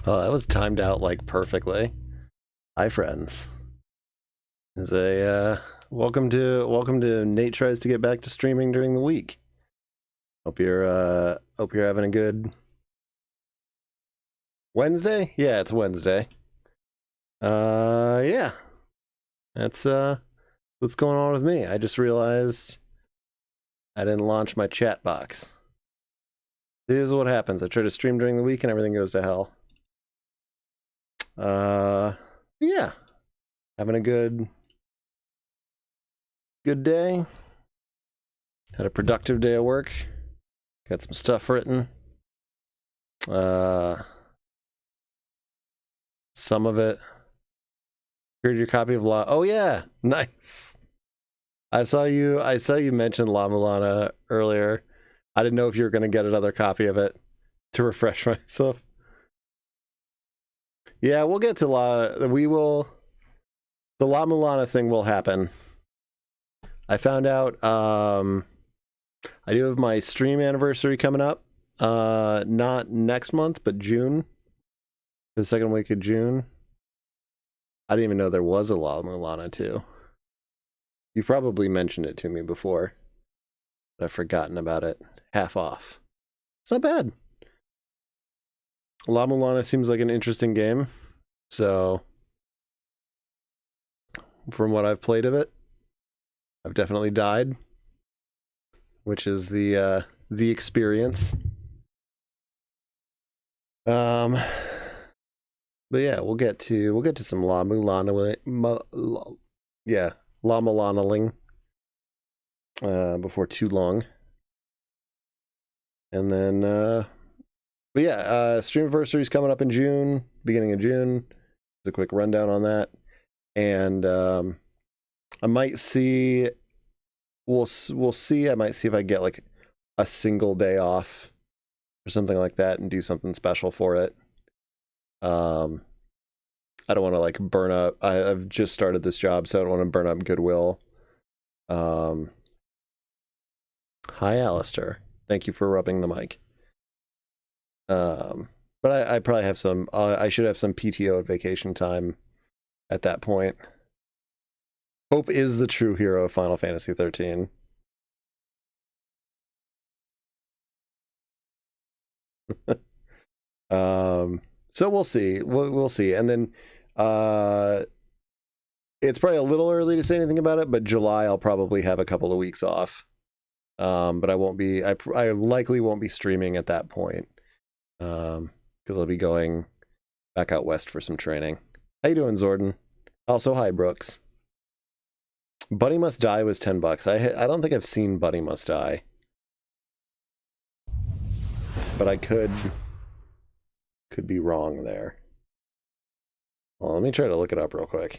Oh, that was timed out like perfectly. Hi, friends. Is a welcome to Nate tries to get back to streaming during the week. Hope you're having a good Wednesday. Yeah, it's Wednesday. Yeah, that's what's going on with me. I just realized I didn't launch my chat box. This is what happens. I try to stream during the week and everything goes to hell. Yeah, having a good day. Had a productive day at work. Got some stuff written. Some of it. Heard your copy of La. Oh yeah, nice. I saw you mention La Mulana earlier. I didn't know if you were going to get another copy of it to refresh myself. Yeah, we'll get to we will. The La Mulana thing will happen. I found out I do have my stream anniversary coming up. Not next month, but June. The second week of June. I didn't even know there was a La Mulana too. You've probably mentioned it to me before, but I've forgotten about it. Half off. It's not bad. La Mulana seems like an interesting game. So, from what I've played of it, I've definitely died, which is the experience. But yeah, we'll get to some La Mulana, La Mulana-ling before too long. And then, but yeah, Streamiversary is coming up in June, beginning of June. Just a quick rundown on that. And I might see, we'll see. I might see if I get like a single day off or something like that and do something special for it. I don't want to like burn up. I've just started this job, so I don't want to burn up goodwill. Hi, Alistair. Thank you for rubbing the mic. But I probably have some. I should have some PTO at vacation time at that point. Hope is the true hero of Final Fantasy 13. So we'll see. We'll see. And then it's probably a little early to say anything about it, but July I'll probably have a couple of weeks off. But I won't be. I likely won't be streaming at that point. Because I'll be going back out west for some training. How you doing, Zordon? Also, hi, Brooks. Bunny Must Die was $10. I don't think I've seen Bunny Must Die, but I could be wrong there. Well, let me try to look it up real quick.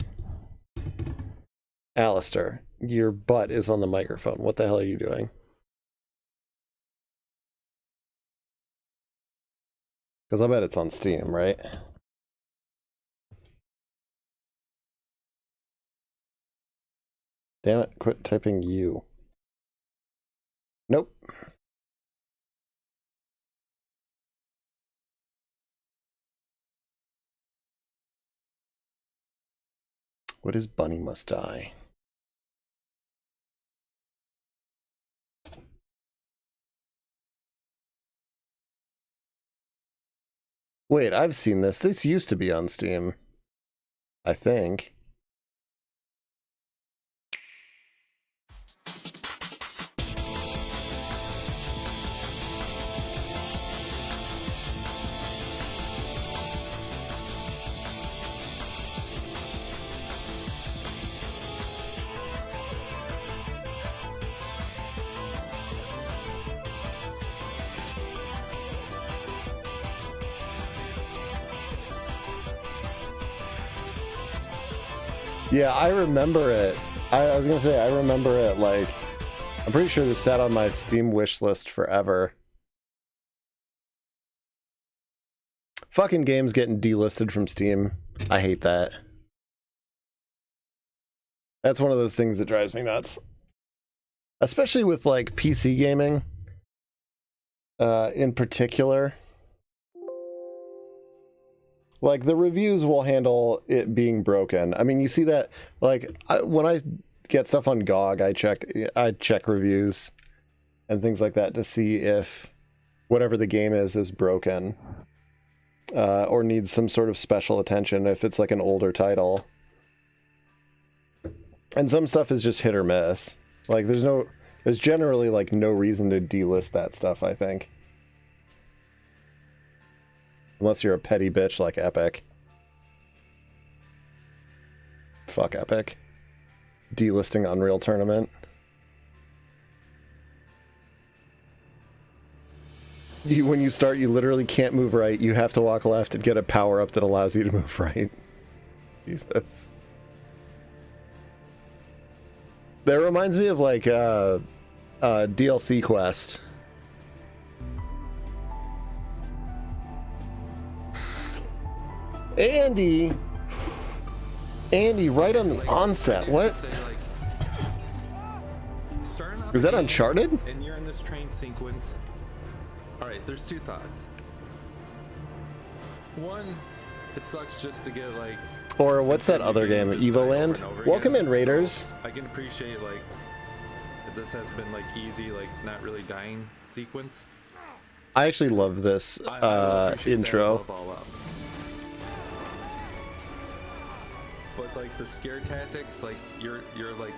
Alistair, your butt is on the microphone. What the hell are you doing? Because I bet it's on Steam, right? Damn it, quit typing you. Nope. What is Bunny Must Die? Wait, I've seen this. This used to be on Steam, I think. Yeah, I remember it. I was gonna say, I remember it, like, I'm pretty sure this sat on my Steam wish list forever. Fucking games getting delisted from Steam. I hate that. That's one of those things that drives me nuts. Especially with, like, PC gaming. In particular. Like, the reviews will handle it being broken. I mean, you see that, like, when I get stuff on GOG, I check reviews and things like that to see if whatever the game is broken or needs some sort of special attention if it's like an older title. And some stuff is just hit or miss. Like, there's generally like no reason to delist that stuff, I think. Unless you're a petty bitch like Epic. Fuck Epic. Delisting Unreal Tournament. When you start, you literally can't move right. You have to walk left and get a power-up that allows you to move right. Jesus. That reminds me of, like, DLC Quest. Andy, right on the onset. What? Is that Uncharted? And you're in this train sequence. All right, there's two thoughts. One, it sucks just to get like. Or what's that other game? Evoland? Welcome in, Raiders. So I can appreciate like that this has been like easy, like not really dying sequence. I actually love this intro. But like the scare tactics, like your like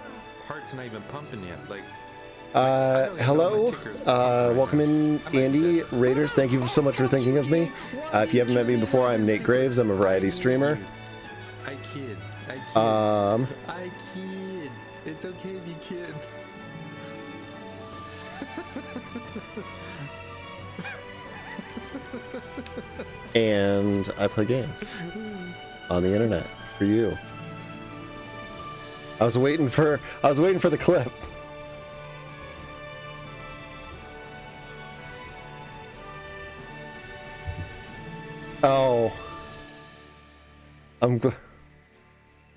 heart's not even pumping yet. Like hello, welcome in, Andy. Raiders, thank you so much for thinking of me. If you haven't met me before, I'm Nate Graves. I'm a variety streamer. I kid. It's okay if you kid. And I play games on the internet for you. I was waiting for the clip. Oh, I'm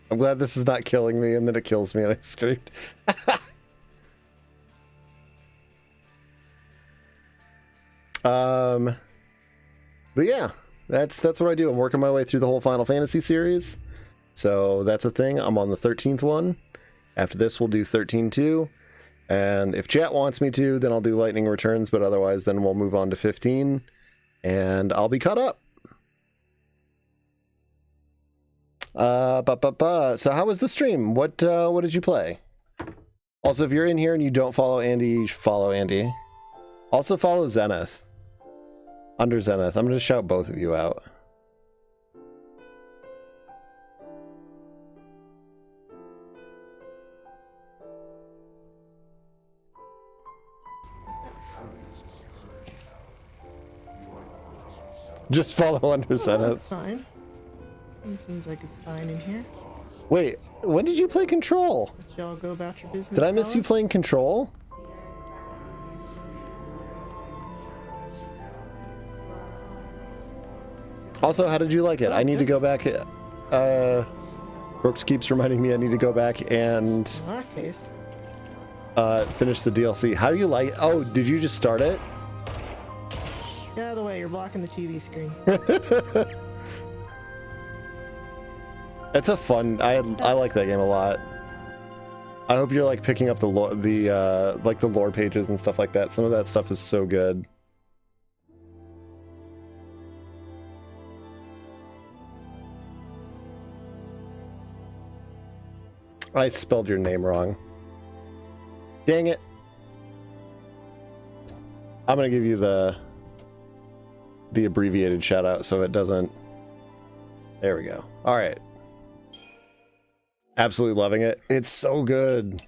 glad this is not killing me, and then it kills me, and I screamed. But yeah, that's what I do. I'm working my way through the whole Final Fantasy series, so that's a thing. I'm on the 13th one. After this, we'll do 13-2, and if chat wants me to, then I'll do Lightning Returns. But otherwise, then we'll move on to 15, and I'll be caught up. So how was the stream? What did you play? Also, if you're in here and you don't follow Andy, follow Andy. Also follow Zenith. Under Zenith. I'm gonna shout both of you out. Just follow under Zenith. That's fine. It seems like it's fine in here. Wait, when did you play Control? Let y'all go about your business. Did I miss you playing Control? Also, how did you like it? I need to go back. Brooks keeps reminding me I need to go back and In our case. finish the DLC. How do you like? Oh, did you just start it? Get out of the way, you're blocking the TV screen. It's a fun. I like that game a lot. I hope you're like picking up the lore, like the lore pages and stuff like that. Some of that stuff is so good. I spelled your name wrong. Dang it. I'm gonna give you the abbreviated shout out so it doesn't. There we go. All right. Absolutely loving it. It's so good.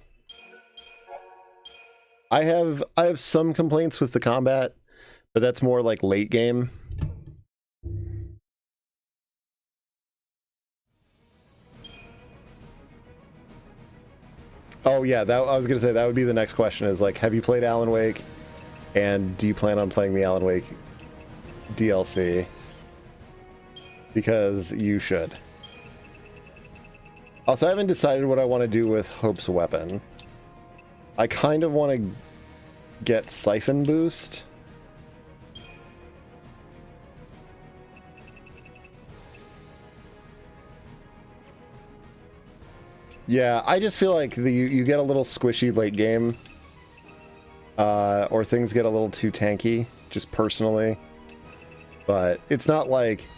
I have some complaints with the combat, but that's more like late game. Oh yeah, that I was gonna say that would be the next question is like, have you played Alan Wake? And do you plan on playing the Alan Wake DLC? Because you should. Also, I haven't decided what I want to do with Hope's weapon. I kind of want to get Siphon Boost. Yeah, I just feel like you get a little squishy late game. Or things get a little too tanky, just personally. But it's not like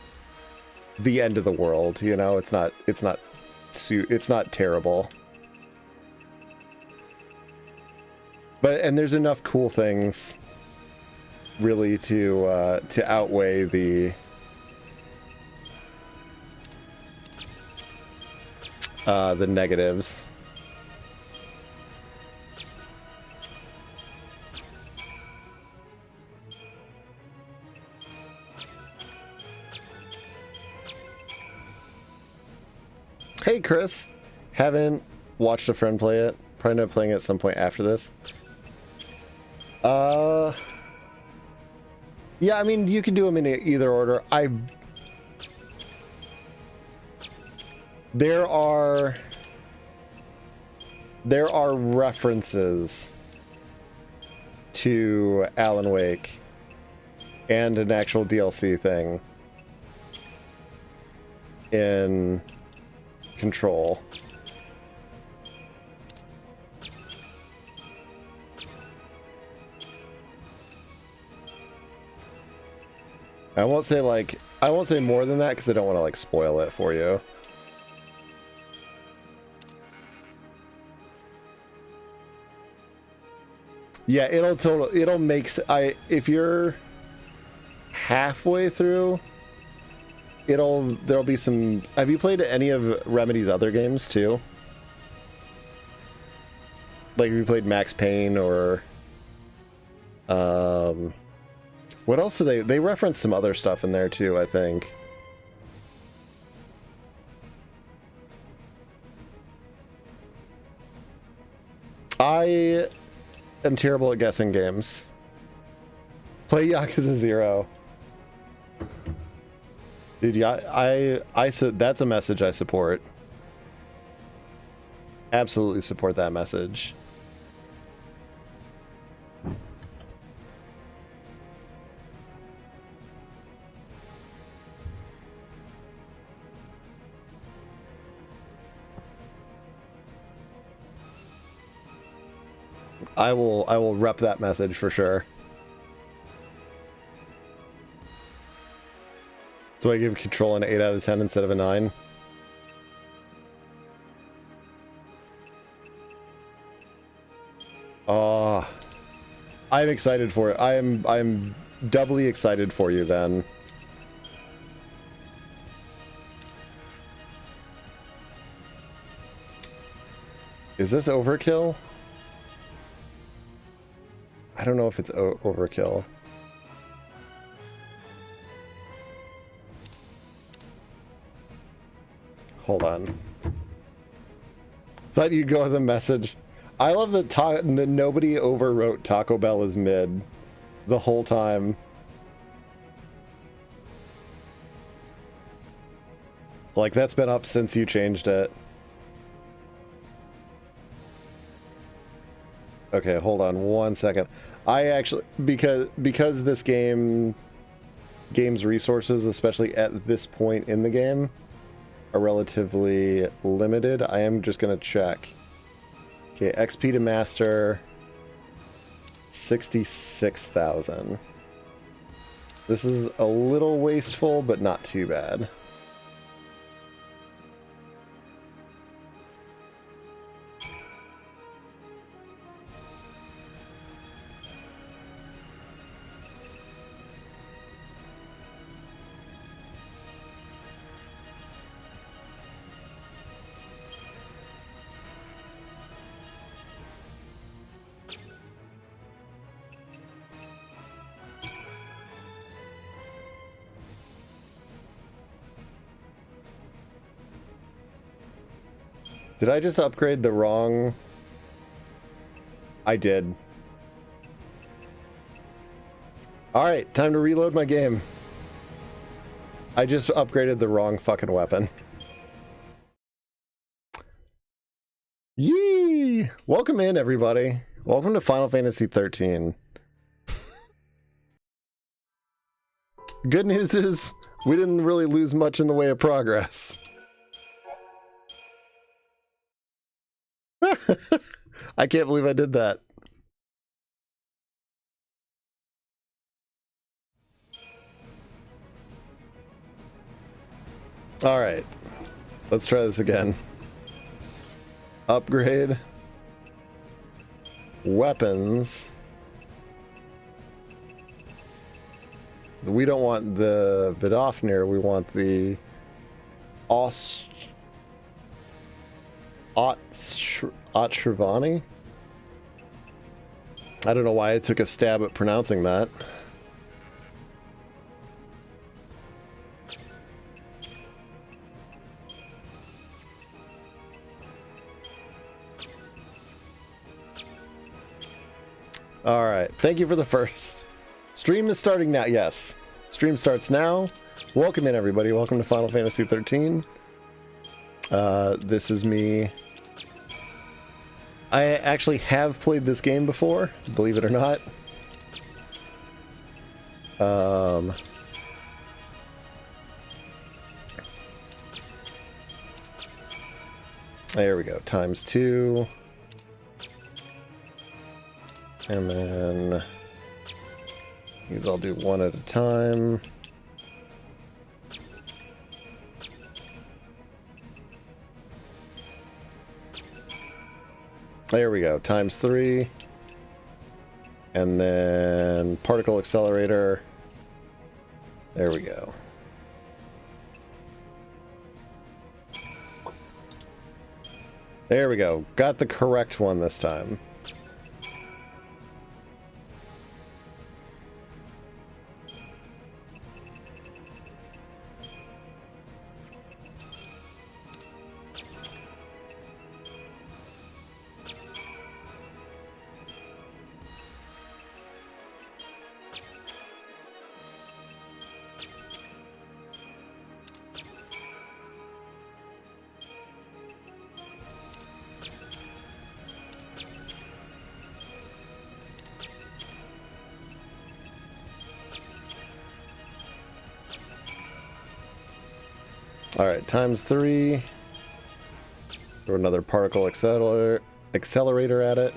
the end of the world, you know? It's not terrible. And there's enough cool things really to outweigh the negatives. Hey Chris, haven't watched a friend play it. Probably not playing it at some point after this. Yeah, I mean, you can do them in either order. There are references to Alan Wake and an actual DLC thing in Control. I won't say more than that because I don't want to like spoil it for you. Yeah, it'll make if you're halfway through, there'll be some. Have you played any of Remedy's other games too? Like have you played Max Payne or what else do they reference some other stuff in there too, I think. I am terrible at guessing games. Play Yakuza 0. Dude, yeah, that's a message I support. Absolutely support that message. I will rep that message for sure. Do I give Control an 8 out of 10 instead of a 9? Oh, I'm excited for it. I'm doubly excited for you then. Is this overkill? I don't know if it's overkill. Hold on. Thought you'd go with a message. I love that nobody overwrote Taco Bell as mid the whole time. Like, that's been up since you changed it. Okay, hold on one second. I actually, because this game's resources, especially at this point in the game, are relatively limited, I am just gonna check. Okay, XP to master, 66,000. This is a little wasteful, but not too bad. Did I just upgrade the wrong? I did. Alright, time to reload my game. I just upgraded the wrong fucking weapon. Yee! Welcome in, everybody. Welcome to Final Fantasy XIII. Good news is, we didn't really lose much in the way of progress. I can't believe I did that. All right, let's try this again. Upgrade. Weapons. We don't want the Vidofnir, we want the Otshravani? I don't know why I took a stab at pronouncing that. Alright, thank you for the first. Stream is starting now, yes. Stream starts now. Welcome in, everybody. Welcome to Final Fantasy XIII. This is me. I actually have played this game before, believe it or not. There we go, ×2. And then these I'll do one at a time. There we go, ×3. And then particle accelerator. There we go. There we go. Got the correct one this time. Alright, ×3. Throw another particle accelerator at it.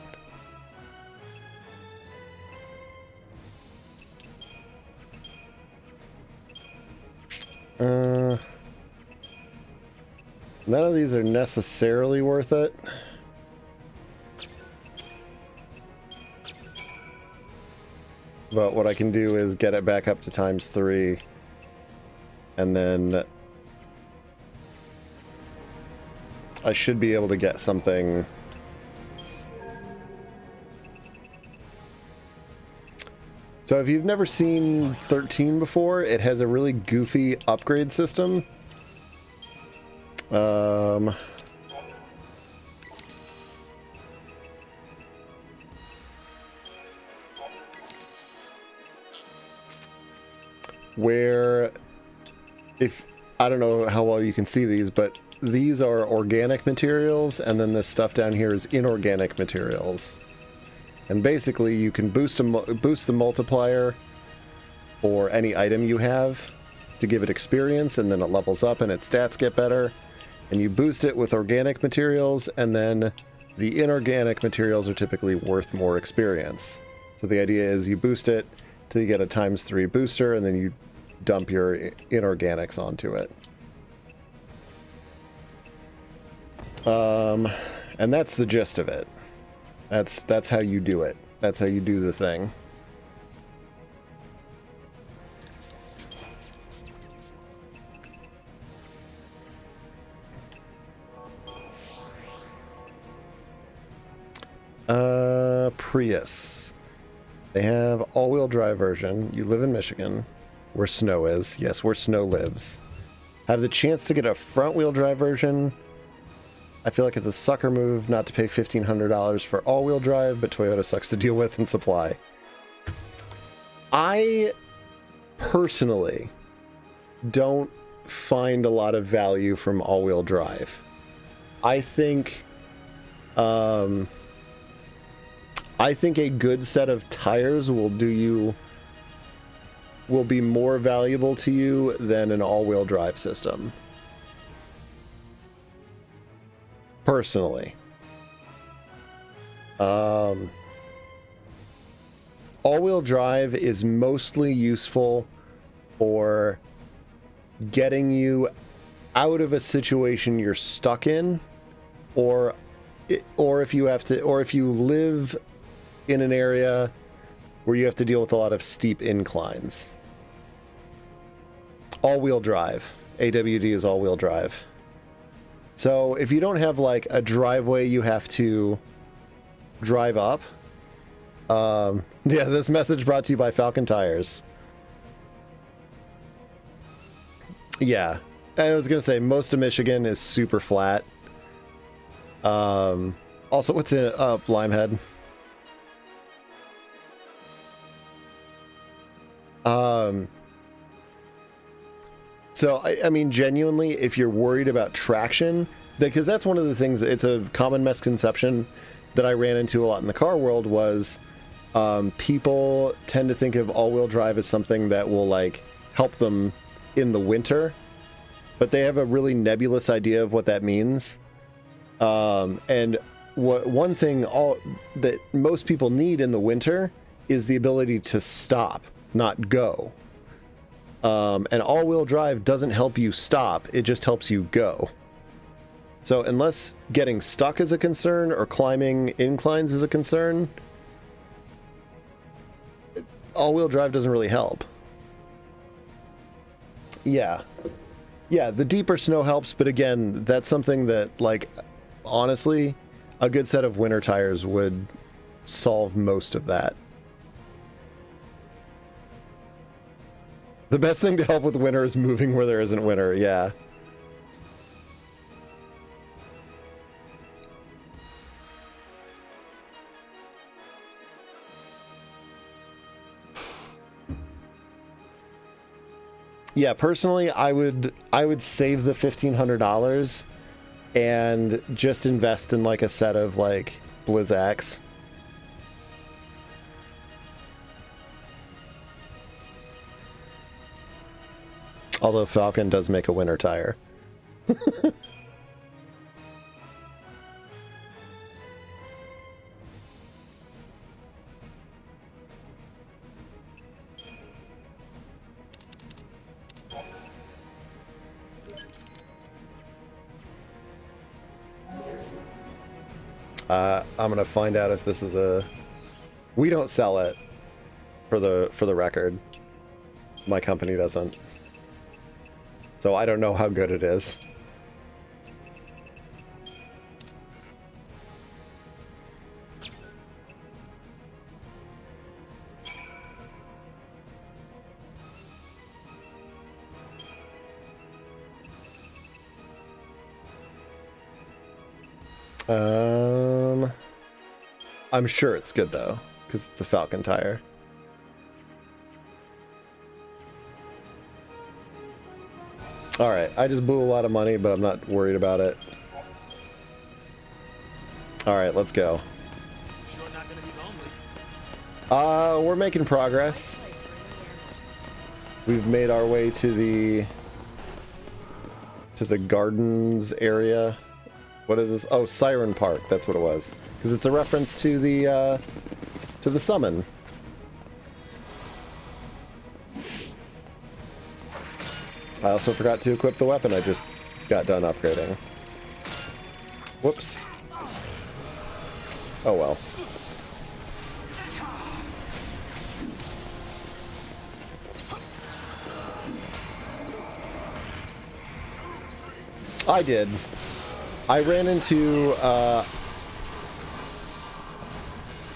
None of these are necessarily worth it. But what I can do is get it back up to ×3. And then I should be able to get something. So if you've never seen 13 before, it has a really goofy upgrade system. Where, if, I don't know how well you can see these, but these are organic materials, and then this stuff down here is inorganic materials. And basically, you can boost the multiplier for any item you have to give it experience, and then it levels up and its stats get better. And you boost it with organic materials, and then the inorganic materials are typically worth more experience. So the idea is you boost it till you get a ×3 booster, and then you dump your inorganics onto it. And that's the gist of it. That's how you do it. That's how you do the thing. Prius. They have all-wheel drive version. You live in Michigan, where snow is. Yes, where snow lives. Have the chance to get a front-wheel drive version. I feel like it's a sucker move not to pay $1,500 for all-wheel drive, but Toyota sucks to deal with and supply. I personally don't find a lot of value from all-wheel drive. I think a good set of tires will be more valuable to you than an all-wheel drive system. Personally. All-wheel drive is mostly useful for getting you out of a situation you're stuck in, or if you have to, or if you live in an area where you have to deal with a lot of steep inclines. All-wheel drive. AWD is all-wheel drive. So if you don't have like a driveway you have to drive up, yeah, this message brought to you by Falcon Tires. Yeah, and I was gonna say most of Michigan is super flat. Also, what's in Limehead? So, I mean, genuinely, if you're worried about traction, because that's one of the things, it's a common misconception that I ran into a lot in the car world was people tend to think of all-wheel drive as something that will, like, help them in the winter, but they have a really nebulous idea of what that means. And one thing that most people need in the winter is the ability to stop, not go. And all-wheel drive doesn't help you stop, it just helps you go. So unless getting stuck is a concern or climbing inclines is a concern, all-wheel drive doesn't really help. Yeah. Yeah, the deeper snow helps, but again, that's something that, like, honestly, a good set of winter tires would solve most of that. The best thing to help with winter is moving where there isn't winter, yeah. Yeah, personally, I would save the $1,500 and just invest in like a set of like Blizzaks. Although Falcon does make a winter tire. I'm gonna find out if this is a... We don't sell it, for the record. My company doesn't. So I don't know how good it is. I'm sure it's good though, because it's a Falcon tire. Alright, I just blew a lot of money, but I'm not worried about it. Alright, let's go. Sure not gonna be lonely. We're making progress. We've made our way to the gardens area. What is this? Oh, Siren Park, that's what it was. Because it's a reference to the summon. I also forgot to equip the weapon I just got done upgrading. Whoops. Oh well. I did. I ran into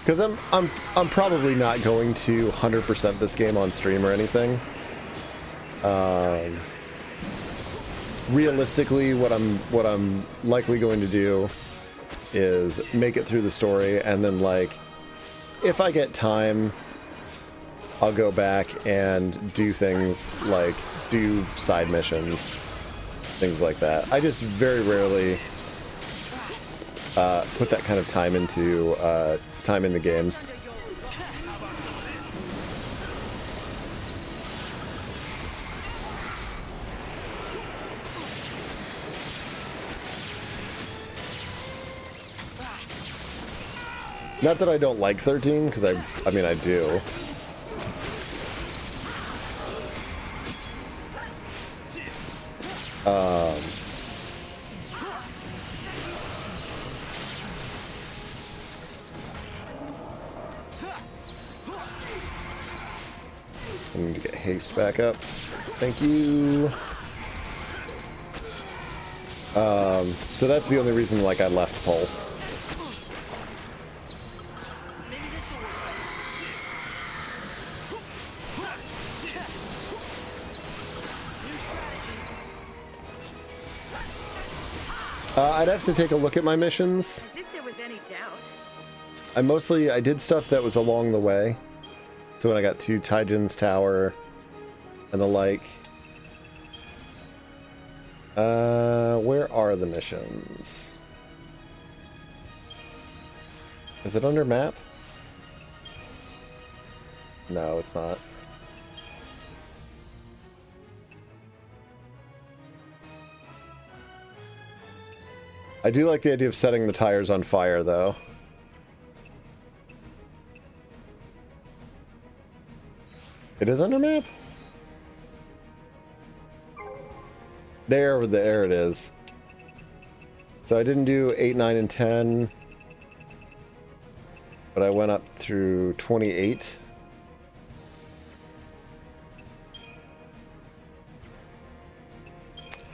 because I'm probably not going to 100% this game on stream or anything. Realistically, what I'm likely going to do is make it through the story, and then, like, if I get time, I'll go back and do things like do side missions, things like that. I just very rarely put that kind of time into games. Not that I don't like 13, because I mean, I do. I need to get haste back up. Thank you. So that's the only reason, like, I left Pulse. Maybe this will work. New strategy. I'd have to take a look at my missions. As if there was any doubt. I did stuff that was along the way. So when I got to Taijin's Tower and the like. Where are the missions? Is it under map? No, it's not. I do like the idea of setting the tires on fire, though. It is under map? There it is. So I didn't do 8, 9, and 10. But I went up through 28.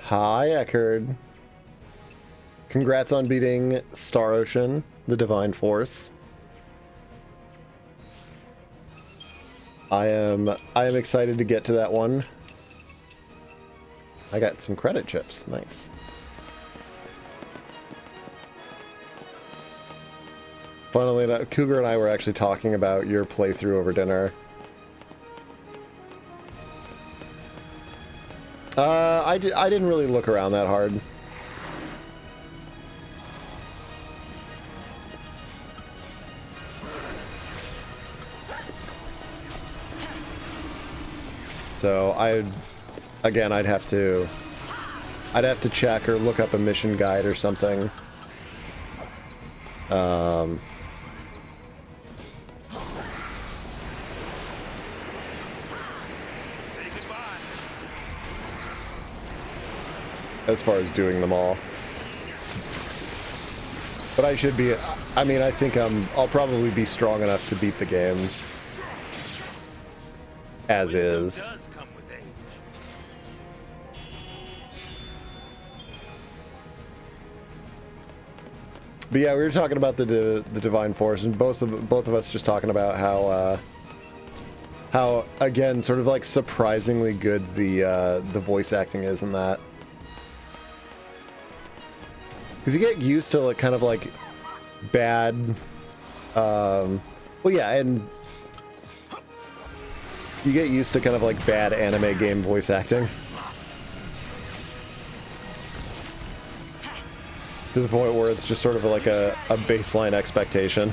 Hi, Eckerd. Congrats on beating Star Ocean, the Divine Force. I am excited to get to that one. I got some credit chips. Nice. Funnily enough, Cougar and I were actually talking about your playthrough over dinner. I didn't really look around that hard. So I'd have to check or look up a mission guide or something. Say goodbye. As far as doing them all. But I should be, I mean, I think I'll probably be strong enough to beat the game. As Wisdom is. does come with age. But yeah, we were talking about the Divine Force, and both of us just talking about how again, sort of like surprisingly good the voice acting is in that. Because you get used to like kind of like bad, well, yeah, and you get used to kind of like bad anime game voice acting. To the point where it's just sort of like a baseline expectation.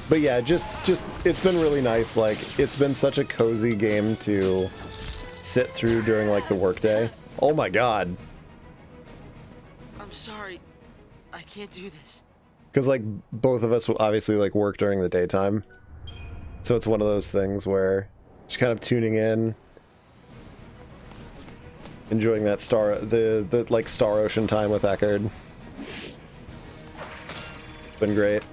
But yeah, just it's been really nice. Like, it's been such a cozy game to sit through during like the workday. Oh my god. I'm sorry. I can't do this. Because like both of us obviously like work during the daytime. So it's one of those things where just kind of tuning in, enjoying that the like Star Ocean time with Eckerd. It's been great.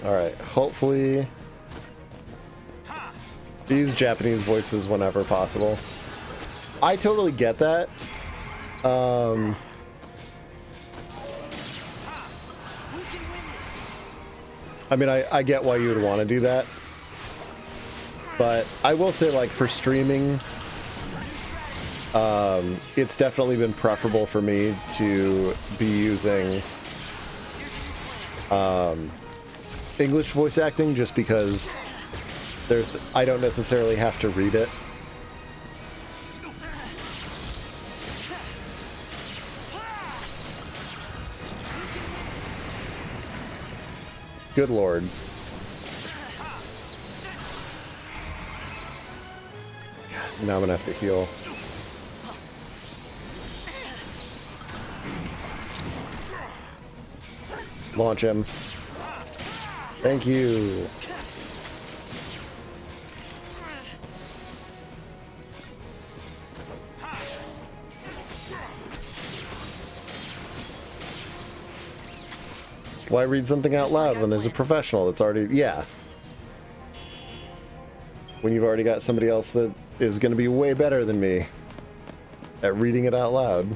Alright, hopefully use Japanese voices whenever possible. I totally get that. I mean, I get why you would want to do that. But I will say, like, for streaming, it's definitely been preferable for me to be using English voice acting, just because I don't necessarily have to read it. Good lord. God, now I'm gonna have to heal. Launch him. Thank you. Why read something out loud when there's a professional that's already... Yeah. When you've already got somebody else that is going to be way better than me at reading it out loud.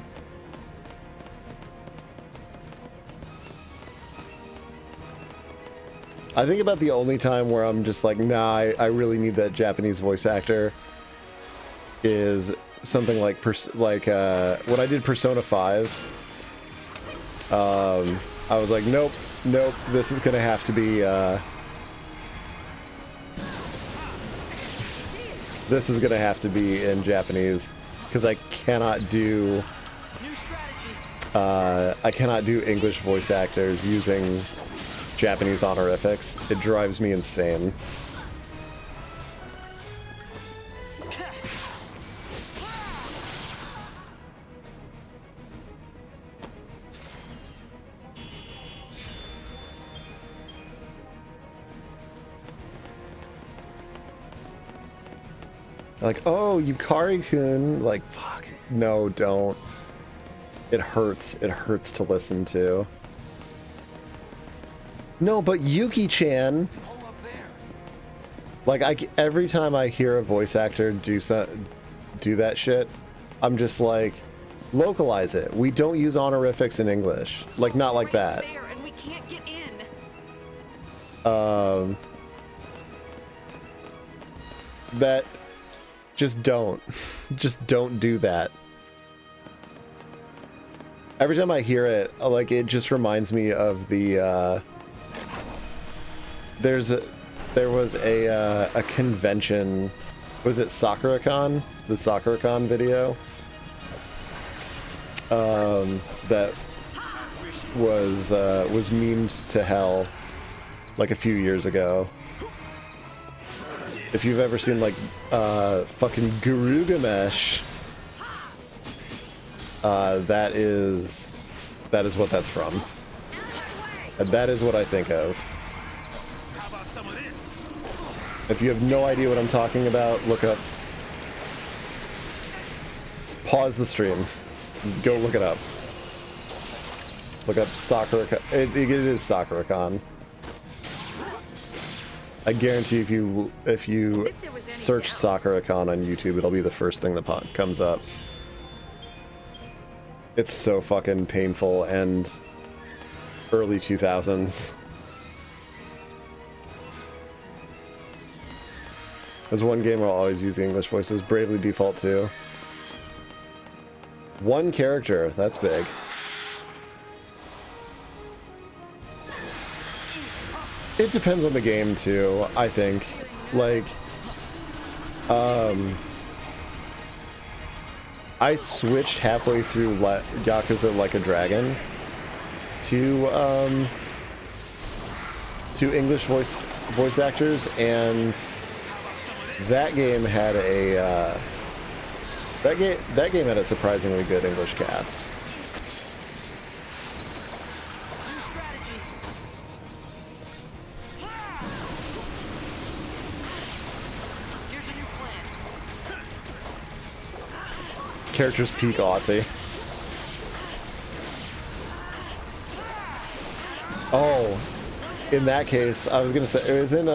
I think about the only time where I'm just like, nah, I really need that Japanese voice actor is something like when I did Persona 5. I was like, nope, this is gonna have to be, this is gonna have to be in Japanese, because I cannot do, English voice actors using Japanese honorifics. It drives me insane. Like, oh, Yukari-kun. Like, fuck. No, don't. It hurts. It hurts to listen to. No, but Yuki-chan. Like, every time I hear a voice actor do that shit, I'm just like, localize it. We don't use honorifics in English. Like, not like that. And we can't get in. That... Just don't. Just don't do that. Every time I hear it, like, it just reminds me of the, there was a convention, was it SakuraCon? The SakuraCon video? That was memed to hell, like, a few years ago. If you've ever seen, like, fucking Gurugamesh, that is what that's from. And that is what I think of. If you have no idea what I'm talking about, look up. Just pause the stream. Go look it up. Look up SakuraCon. It is SakuraCon. I guarantee if you search SakuraCon on YouTube, it'll be the first thing that comes up. It's so fucking painful and early 2000s. There's one game where I'll always use the English voices. Bravely Default 2. One character, that's big. It depends on the game too, I think. Like, I switched halfway through Yakuza Like a Dragon to English voice actors, and that game had a that game had a surprisingly good English cast. Characters peak Aussie. Oh, in that case, I was gonna say it was in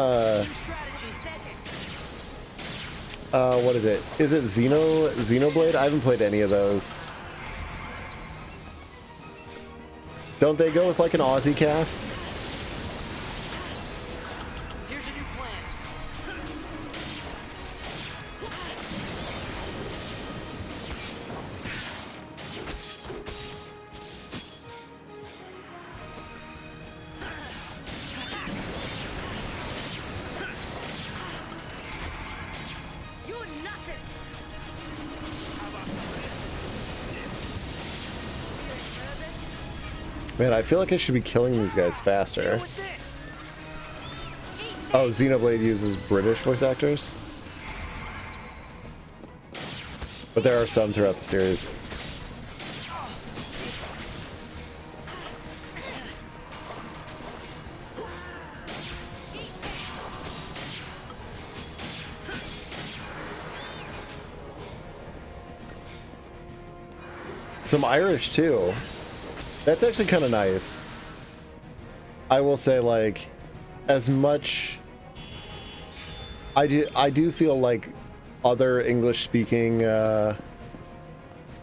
what is it? Is it Xenoblade? I haven't played any of those. Don't they go with like an Aussie cast? Man, I feel like I should be killing these guys faster. Oh, Xenoblade uses British voice actors? But there are some throughout the series. Some Irish too. That's actually kind of nice. I will say, like, as much I do feel like other English speaking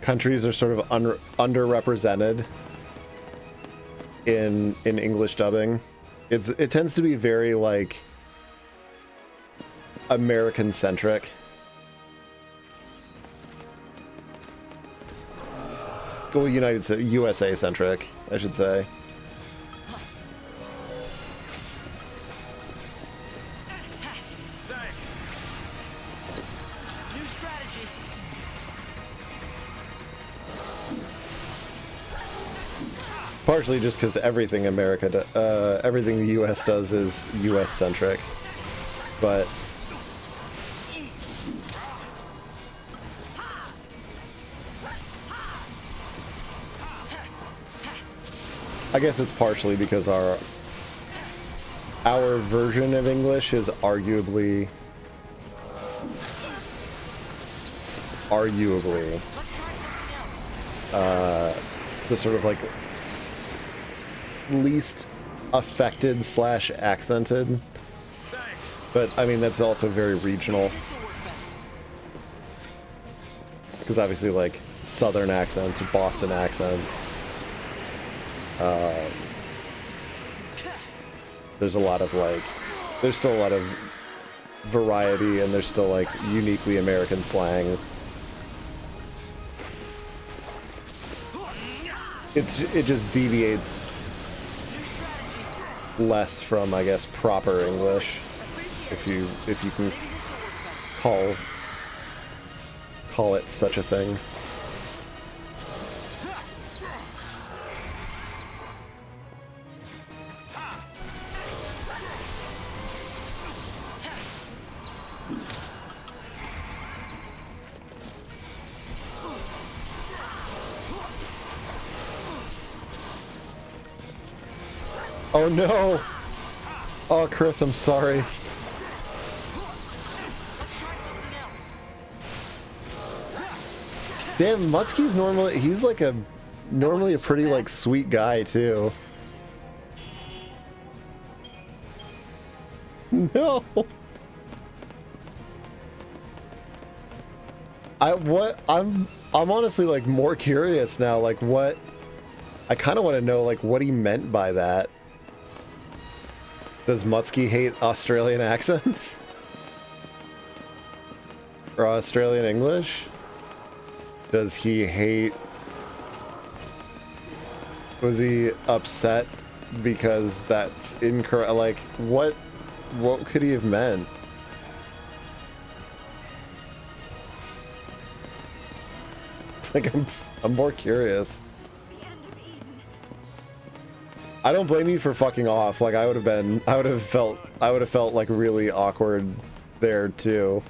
countries are sort of underrepresented in English dubbing. It tends to be very like American centric. Well, USA centric, I should say. New strategy. Partially just because everything everything the U.S. does is U.S. centric, but I guess it's partially because our version of English is arguably the sort of like least affected / accented, but I mean that's also very regional because obviously like Southern accents, Boston accents. There's a lot of like, there's still a lot of variety, and there's still like uniquely American slang. It just deviates less from, I guess, proper English, if you can call it such a thing. Oh no! Oh, Chris, I'm sorry. Damn, Mutski's he's like normally a pretty like sweet guy too. No. I'm honestly like more curious now, like what I kind of want to know like what he meant by that. Does Mutski hate Australian accents? Or Australian English? Does he hate... Was he upset because that's incorrect? Like, what could he have meant? It's like, I'm more curious. I don't blame you for fucking off. Like I would have felt like really awkward there too.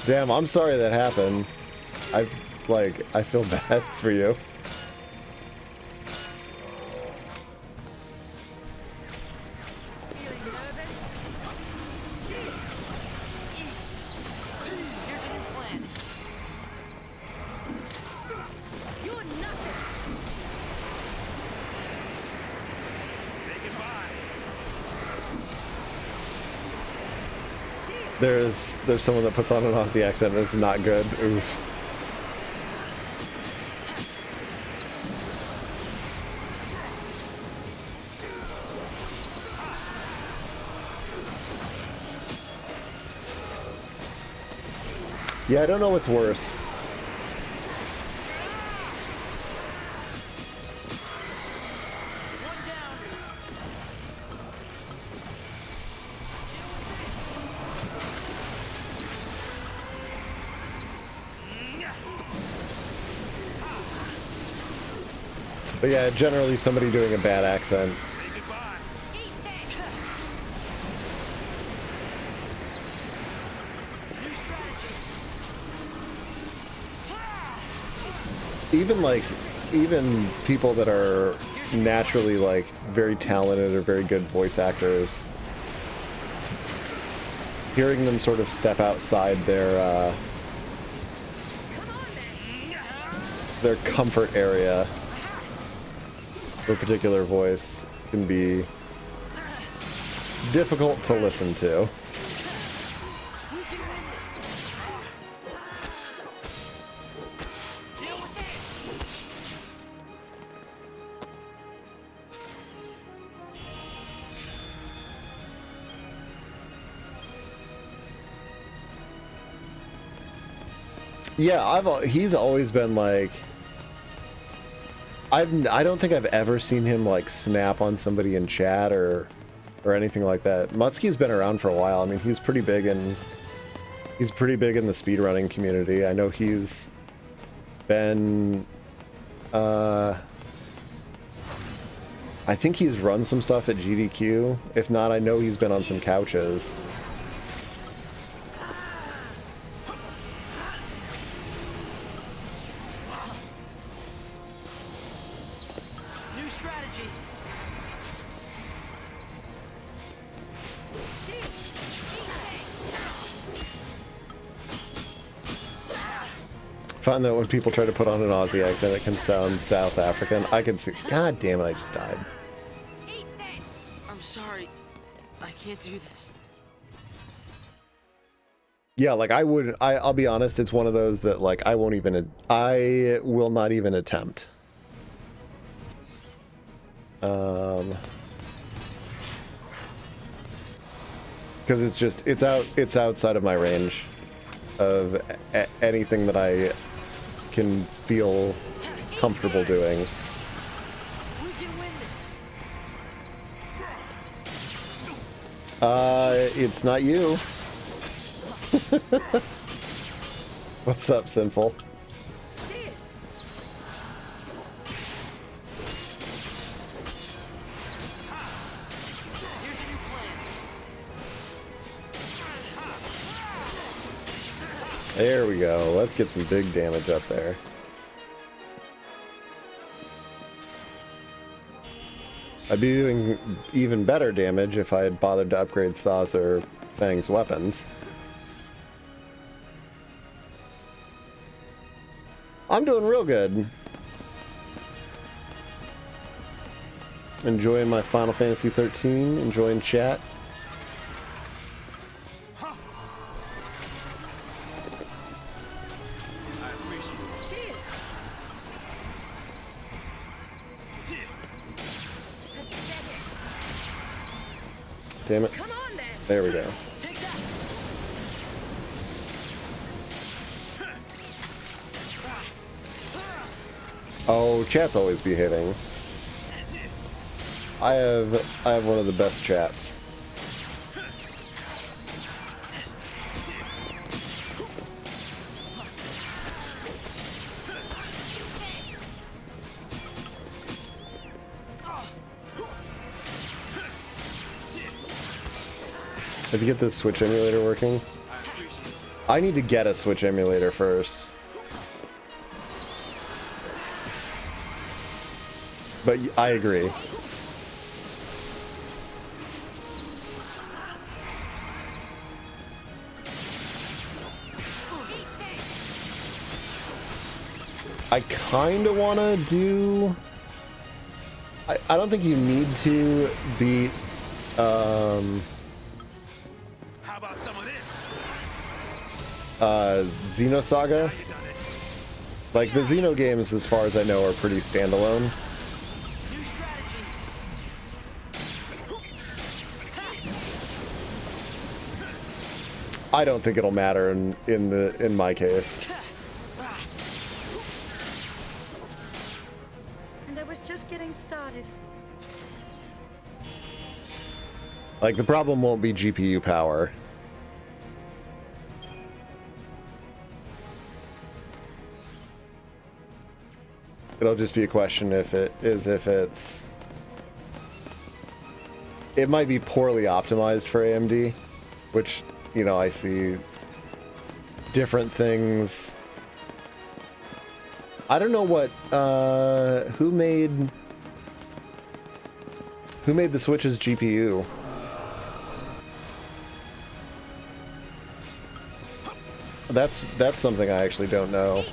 Damn, I'm sorry that happened. I feel bad for you. There's someone that puts on an Aussie accent that's not good. Oof. Yeah, I don't know what's worse. But yeah, generally somebody doing a bad accent. Say goodbye. New strategy. Even people that are naturally like very talented or very good voice actors, hearing them sort of step outside their comfort area for a particular voice can be difficult to listen to. We can win this. Deal with this. Yeah, he's always been like, I don't think I've ever seen him like snap on somebody in chat or anything like that. Mutski's been around for a while. I mean, he's pretty big in the speedrunning community. I know he's been I think he's run some stuff at GDQ. If not, I know he's been on some couches. New strategy. Find that when people try to put on an Aussie accent, it can sound South African. I can see. God damn it! I just died. I'm sorry. I can't do this. Yeah, like I'll be honest. It's one of those that like I will not even attempt. Because it's outside of my range of anything that I can feel comfortable doing. We can win this. It's not you. What's up, Sinful? Here's a new plan. There we go. Let's get some big damage up there. I'd be doing even better damage if I had bothered to upgrade Saw's or Fang's weapons. I'm doing real good. Enjoying my Final Fantasy 13, enjoying chat. I appreciate it. Damn it. Come on then. There we go. Take that. Oh, chat's always behaving. I have one of the best chats. If you get this Switch emulator working, I appreciate it. I need to get a Switch emulator first. But I agree. I kind of want to do... I don't think you need to beat... How about some of this? Xenosaga. You done it. Like, the Xeno games, as far as I know, are pretty standalone. New strategy. I don't think it'll matter in my case. And I was just getting started. Like, the problem won't be GPU power. It'll just be a question if it's... It might be poorly optimized for AMD, which, you know, I see different things. I don't know what, who made the Switch's GPU? That's something I actually don't know.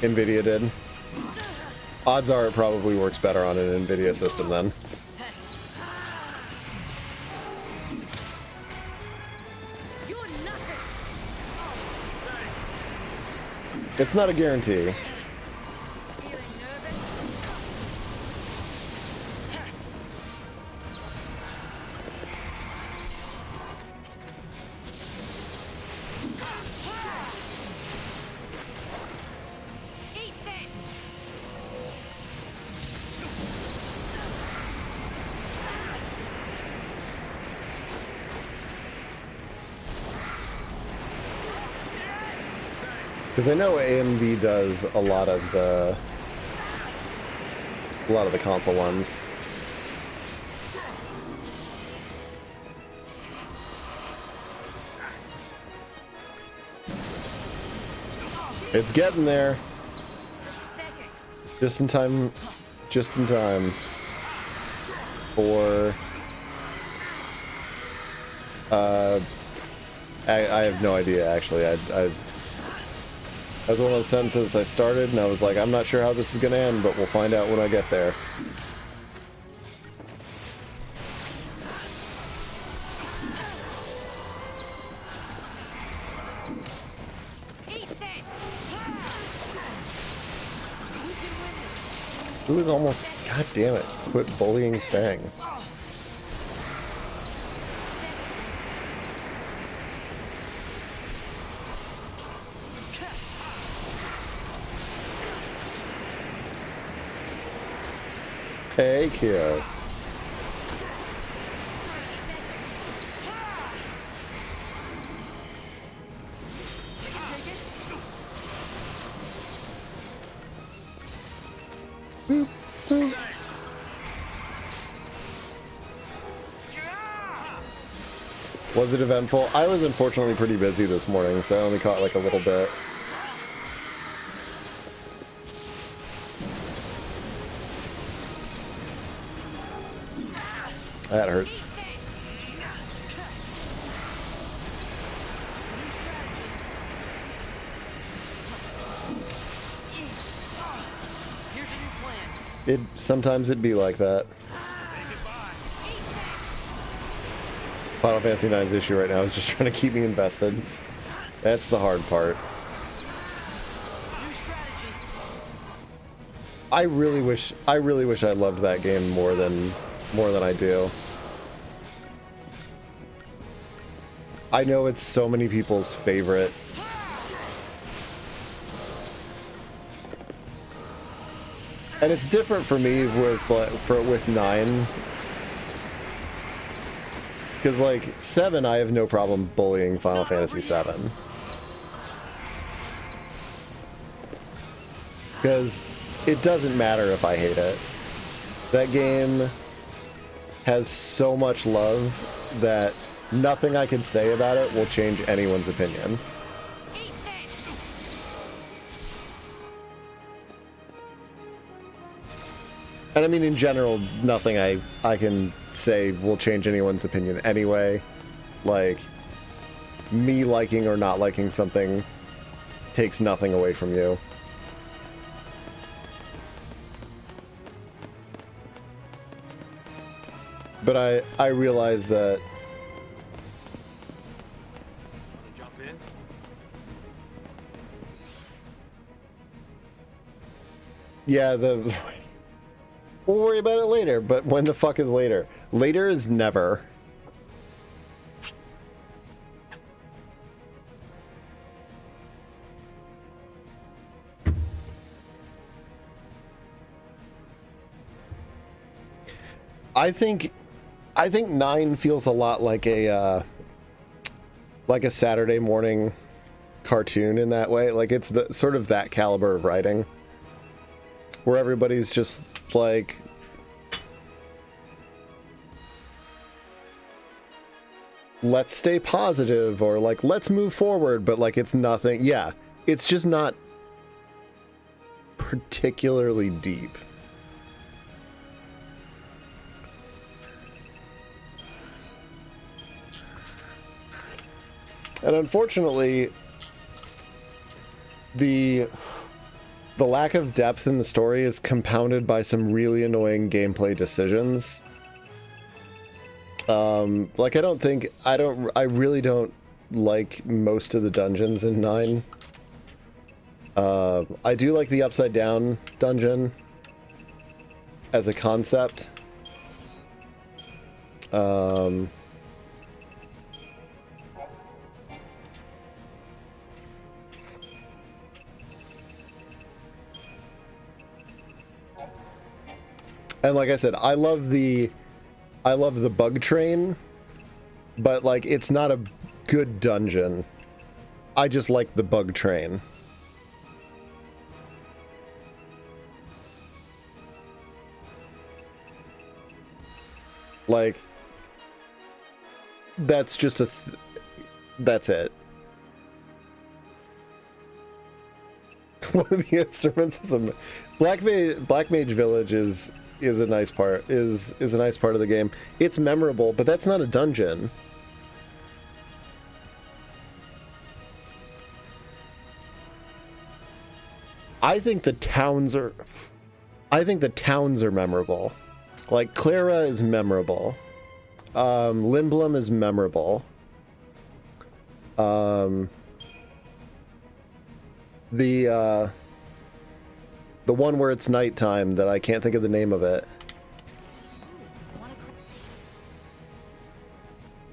NVIDIA did. Odds are it probably works better on an NVIDIA system then. It's not a guarantee. Because I know AMD does a lot of the console ones. It's getting there. Just in time for I have no idea actually. That was one of the sentences I started, and I was like, I'm not sure how this is going to end, but we'll find out when I get there. Who is almost... God damn it. Quit bullying Fang. Hey, kid. Boop, boop. Was it eventful? I was unfortunately pretty busy this morning, so I only caught like a little bit. That hurts. Sometimes it'd be like that. Final Fantasy IX's issue right now is just trying to keep me invested. That's the hard part. I really wish I loved that game more than I do. I know it's so many people's favorite. And it's different for me with 9. Because like 7, I have no problem bullying Final Fantasy VII. Because it doesn't matter if I hate it. That game has so much love that nothing I can say about it will change anyone's opinion. And I mean, in general, nothing I can say will change anyone's opinion anyway. Like, me liking or not liking something takes nothing away from you. But I realize that... Jump in. Yeah, we'll worry about it later, but when the fuck is later? Later is never. I think 9 feels a lot like a Saturday morning cartoon in that way. Like, it's the sort of that caliber of writing where everybody's just like, let's stay positive, or like, let's move forward, but like, it's nothing. Yeah, it's just not particularly deep. And unfortunately, the lack of depth in the story is compounded by some really annoying gameplay decisions. Like, I really don't like most of the dungeons in 9. I do like the upside down dungeon as a concept. And like I said, I love the bug train, but like, it's not a good dungeon. I just like the bug train. Like, that's just that's it. One of the instruments is a Black Mage Village is a nice part is a nice part of the game. It's memorable, but that's not a dungeon. I think the towns are memorable. Like, Clara is memorable. Lindblom is memorable. The one where it's nighttime that I can't think of the name of it.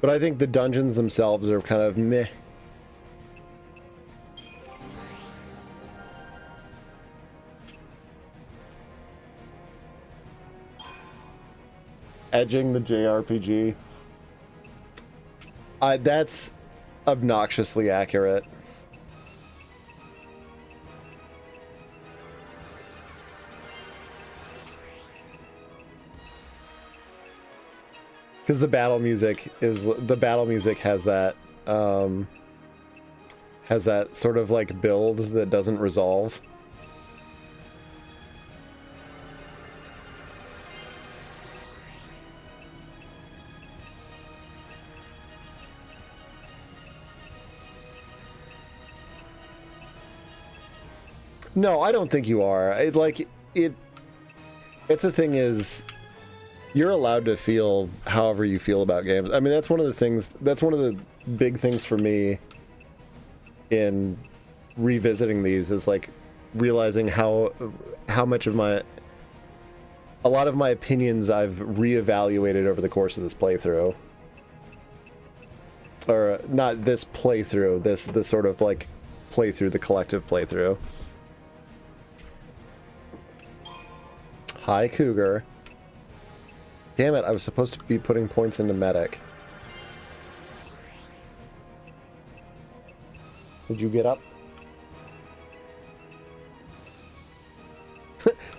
But I think the dungeons themselves are kind of meh. Edging the JRPG. That's obnoxiously accurate. Because the battle music has that sort of like build that doesn't resolve. No, I don't think you are. It's the thing is, you're allowed to feel however you feel about games. I mean, that's one of the big things for me in revisiting these, is like realizing how much of a lot of my opinions I've reevaluated over the course of this playthrough. Or not this playthrough, this sort of like playthrough, the collective playthrough. Hi, Cougar. Damn it, I was supposed to be putting points into medic. Did you get up?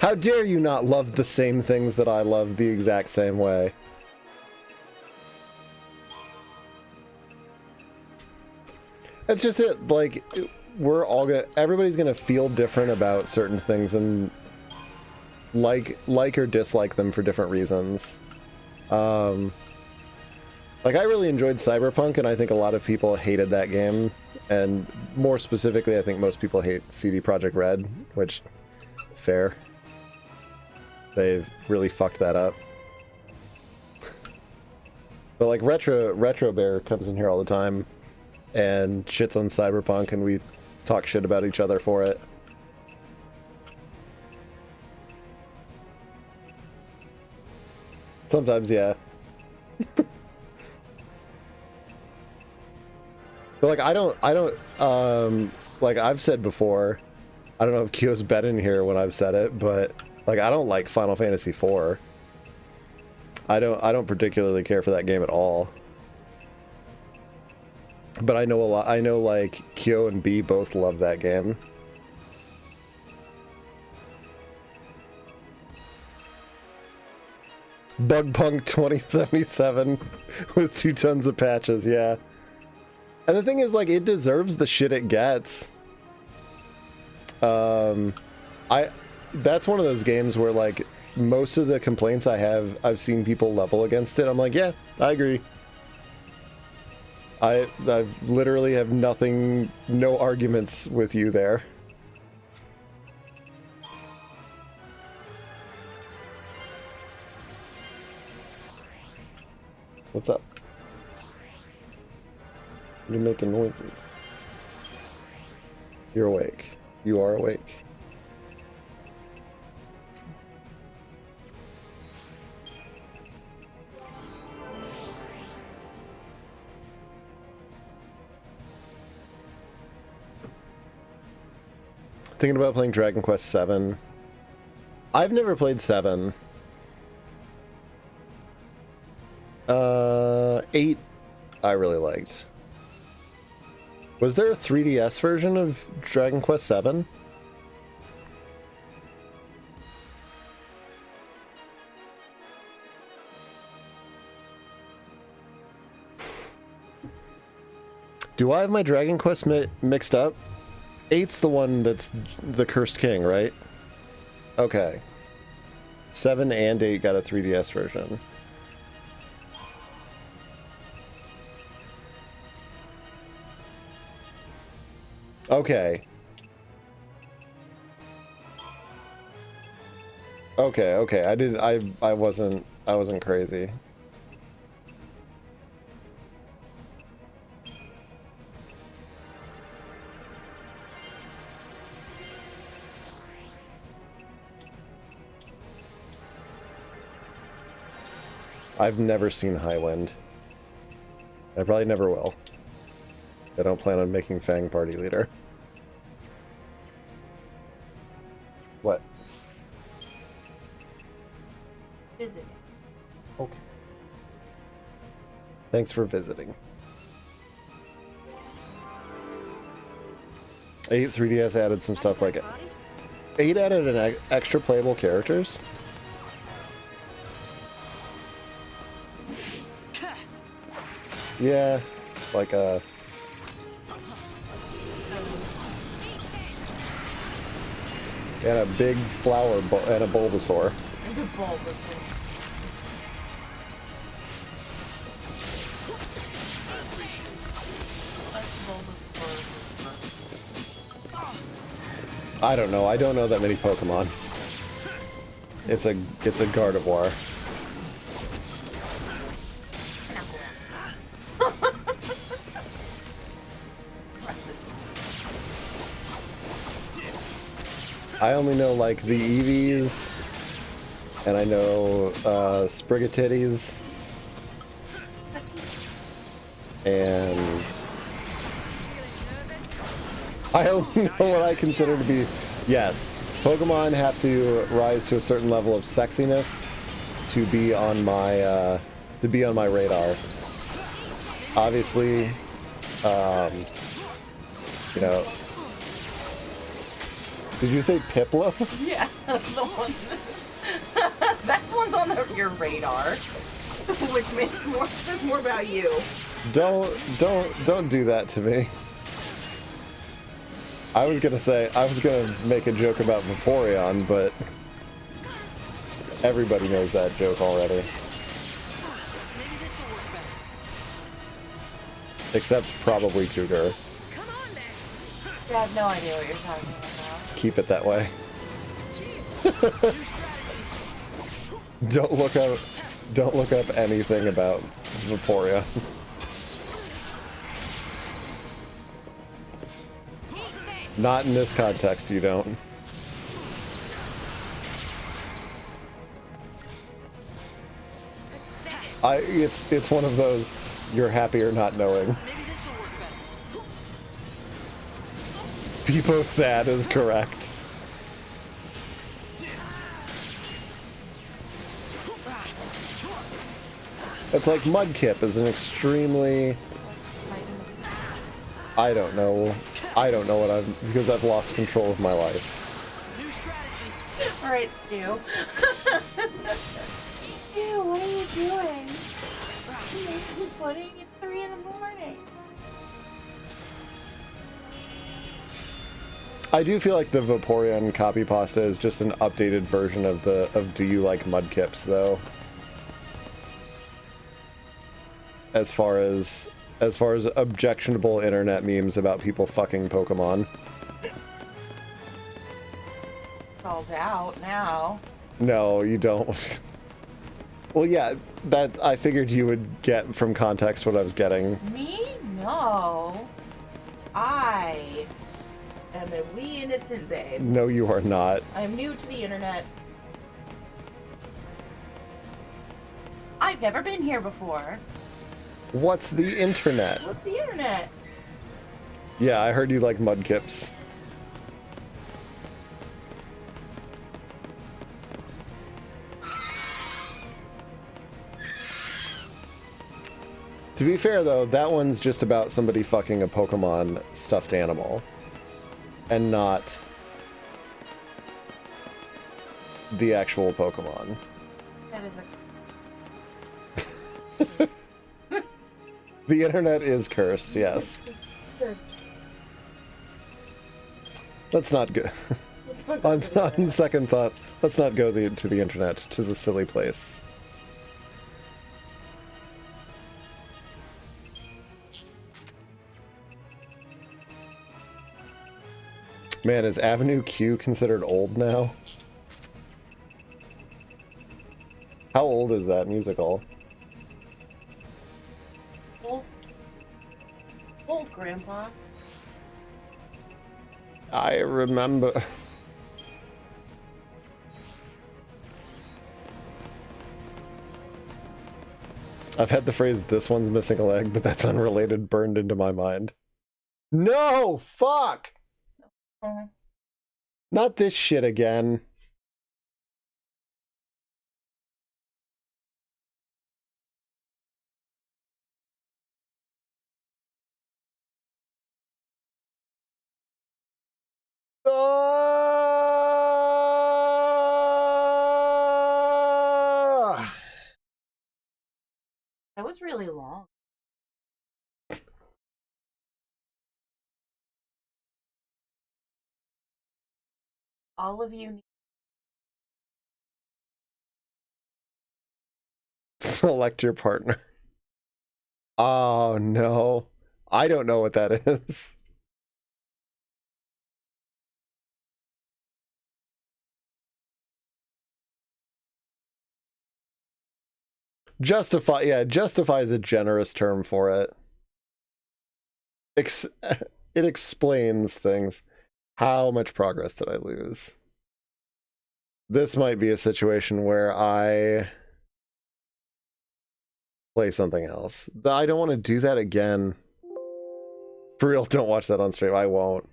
How dare you not love the same things that I love the exact same way? That's just it. Like, everybody's gonna feel different about certain things and like or dislike them for different reasons. Like, I really enjoyed Cyberpunk, and I think a lot of people hated that game, and more specifically, I think most people hate CD Projekt Red, which, fair. They've really fucked that up. But like, Retro Bear comes in here all the time and shits on Cyberpunk, and we talk shit about each other for it. Sometimes, yeah. But like, I don't, like I've said before, I don't know if Kyo's been in here when I've said it, but like, I don't like Final Fantasy IV. I don't particularly care for that game at all. But I know a lot. I know like Kyo and B both love that game. Bug Punk 2077 with 2 tons of patches, yeah. And the thing is, like, it deserves the shit it gets. That's one of those games where, like, most of the complaints I've seen people level against it. I'm like, yeah, I agree. I literally have no arguments with you there. What's up? You're making noises. You're awake. You are awake. Thinking about playing Dragon Quest VII. I've never played 7. 8 I really liked. Was there a 3DS version of Dragon Quest VII? Do I have my Dragon Quest mixed up? 8's the one that's the Cursed King, right? Okay. 7 and 8 got a 3DS version. Okay. Okay. I wasn't crazy. I've never seen Highwind. I probably never will. I don't plan on making Fang party leader. What? Visiting. Okay. Thanks for visiting. 8 3DS added some stuff like it. 8 added an extra playable characters. Yeah, like a... And a big flower and a Bulbasaur. I don't know. I don't know that many Pokemon. It's a Gardevoir. I only know like the Eevees, and I know Sprigatitties, and I only know what I consider to be, yes, Pokemon have to rise to a certain level of sexiness to be on my radar. Obviously, you know. Did you say Piplup? Yeah, that's the one. That's one's on your radar, which says more about you. Don't do that to me. I was gonna make a joke about Vaporeon, but everybody knows that joke already. Except probably Cougar. I have no idea what you're talking about. Keep it that way. Don't look up anything about Vaporeon. Not in this context, you don't. It's one of those you're happier not knowing. Peepo sad is correct. It's like Mudkip is an extremely I don't know. I don't know what because I've lost control of my life. New strategy. Alright, Stu. Stu, what are you doing? This is putting at 3 in the morning. I do feel like the Vaporeon copy pasta is just an updated version of Do You Like Mudkips, though. As far as objectionable internet memes about people fucking Pokemon. Called out now. No, you don't. Well, yeah, that I figured you would get from context what I was getting. Me? No. I am a wee innocent babe. No, you are not. I'm new to the internet. I've never been here before. What's the internet? What's the internet? Yeah, I heard you like Mudkips. To be fair, though, that one's just about somebody fucking a Pokemon stuffed animal. And not the actual Pokemon. That is a... The internet is cursed, yes. Let's not go... on second thought, let's not go to the internet. 'Tis a silly place. Man, is Avenue Q considered old now? How old is that musical? Old Grandpa. I remember... I've had the phrase, "this one's missing a leg," but that's unrelated, burned into my mind. No! Fuck! Not this shit again. That was really long. All of you need... Select your partner. Oh no. I don't know what that is. Justify, yeah, justify is a generous term for it. It explains things. How much progress did I lose? This might be a situation where I play something else. I don't want to do that again. For real, don't watch that on stream. I won't.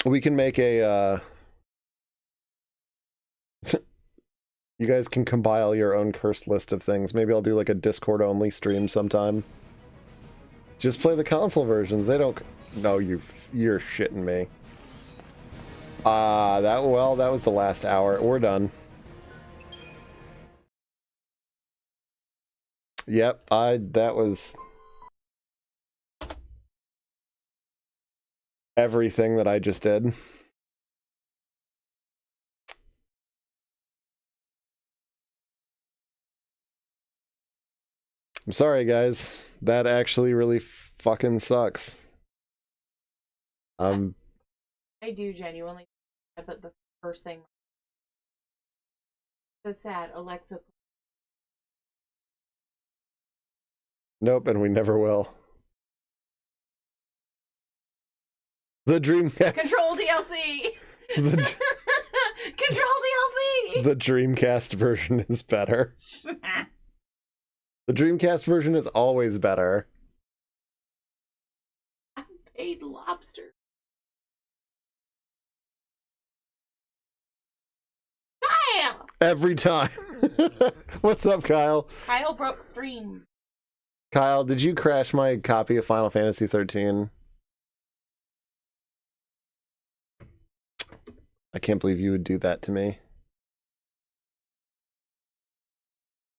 We can make a, you guys can compile your own cursed list of things. Maybe I'll do like a Discord-only stream sometime. Just play the console versions. They don't... No, you're shitting me. That was the last hour. We're done. Yep, that was... everything that I just did. I'm sorry, guys. That actually really fucking sucks. I do genuinely, but the first thing... So sad, Alexa. Nope, and we never will. The Dreamcast. Control DLC! The, Control DLC! the Dreamcast version is better. The Dreamcast version is always better. I paid lobster. Yeah! Every time. What's up, Kyle? Kyle broke stream. Kyle, did you crash my copy of Final Fantasy 13? I can't believe you would do that to me.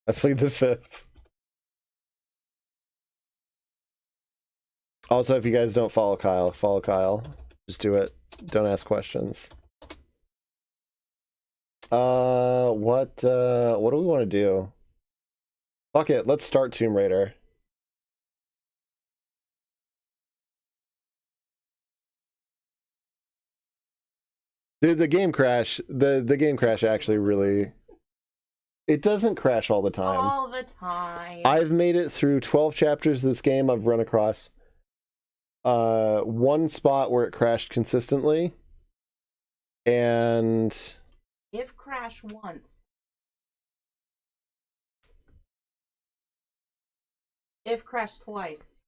I played the 5th. Also, if you guys don't follow Kyle, follow Kyle. Just do it. Don't ask questions. What do we want to do? Fuck it, let's start Tomb Raider. Dude, the game crash actually really... It doesn't crash all the time. All the time. I've made it through 12 chapters of this game. I've run across one spot where it crashed consistently. And... If crash once. If crash twice.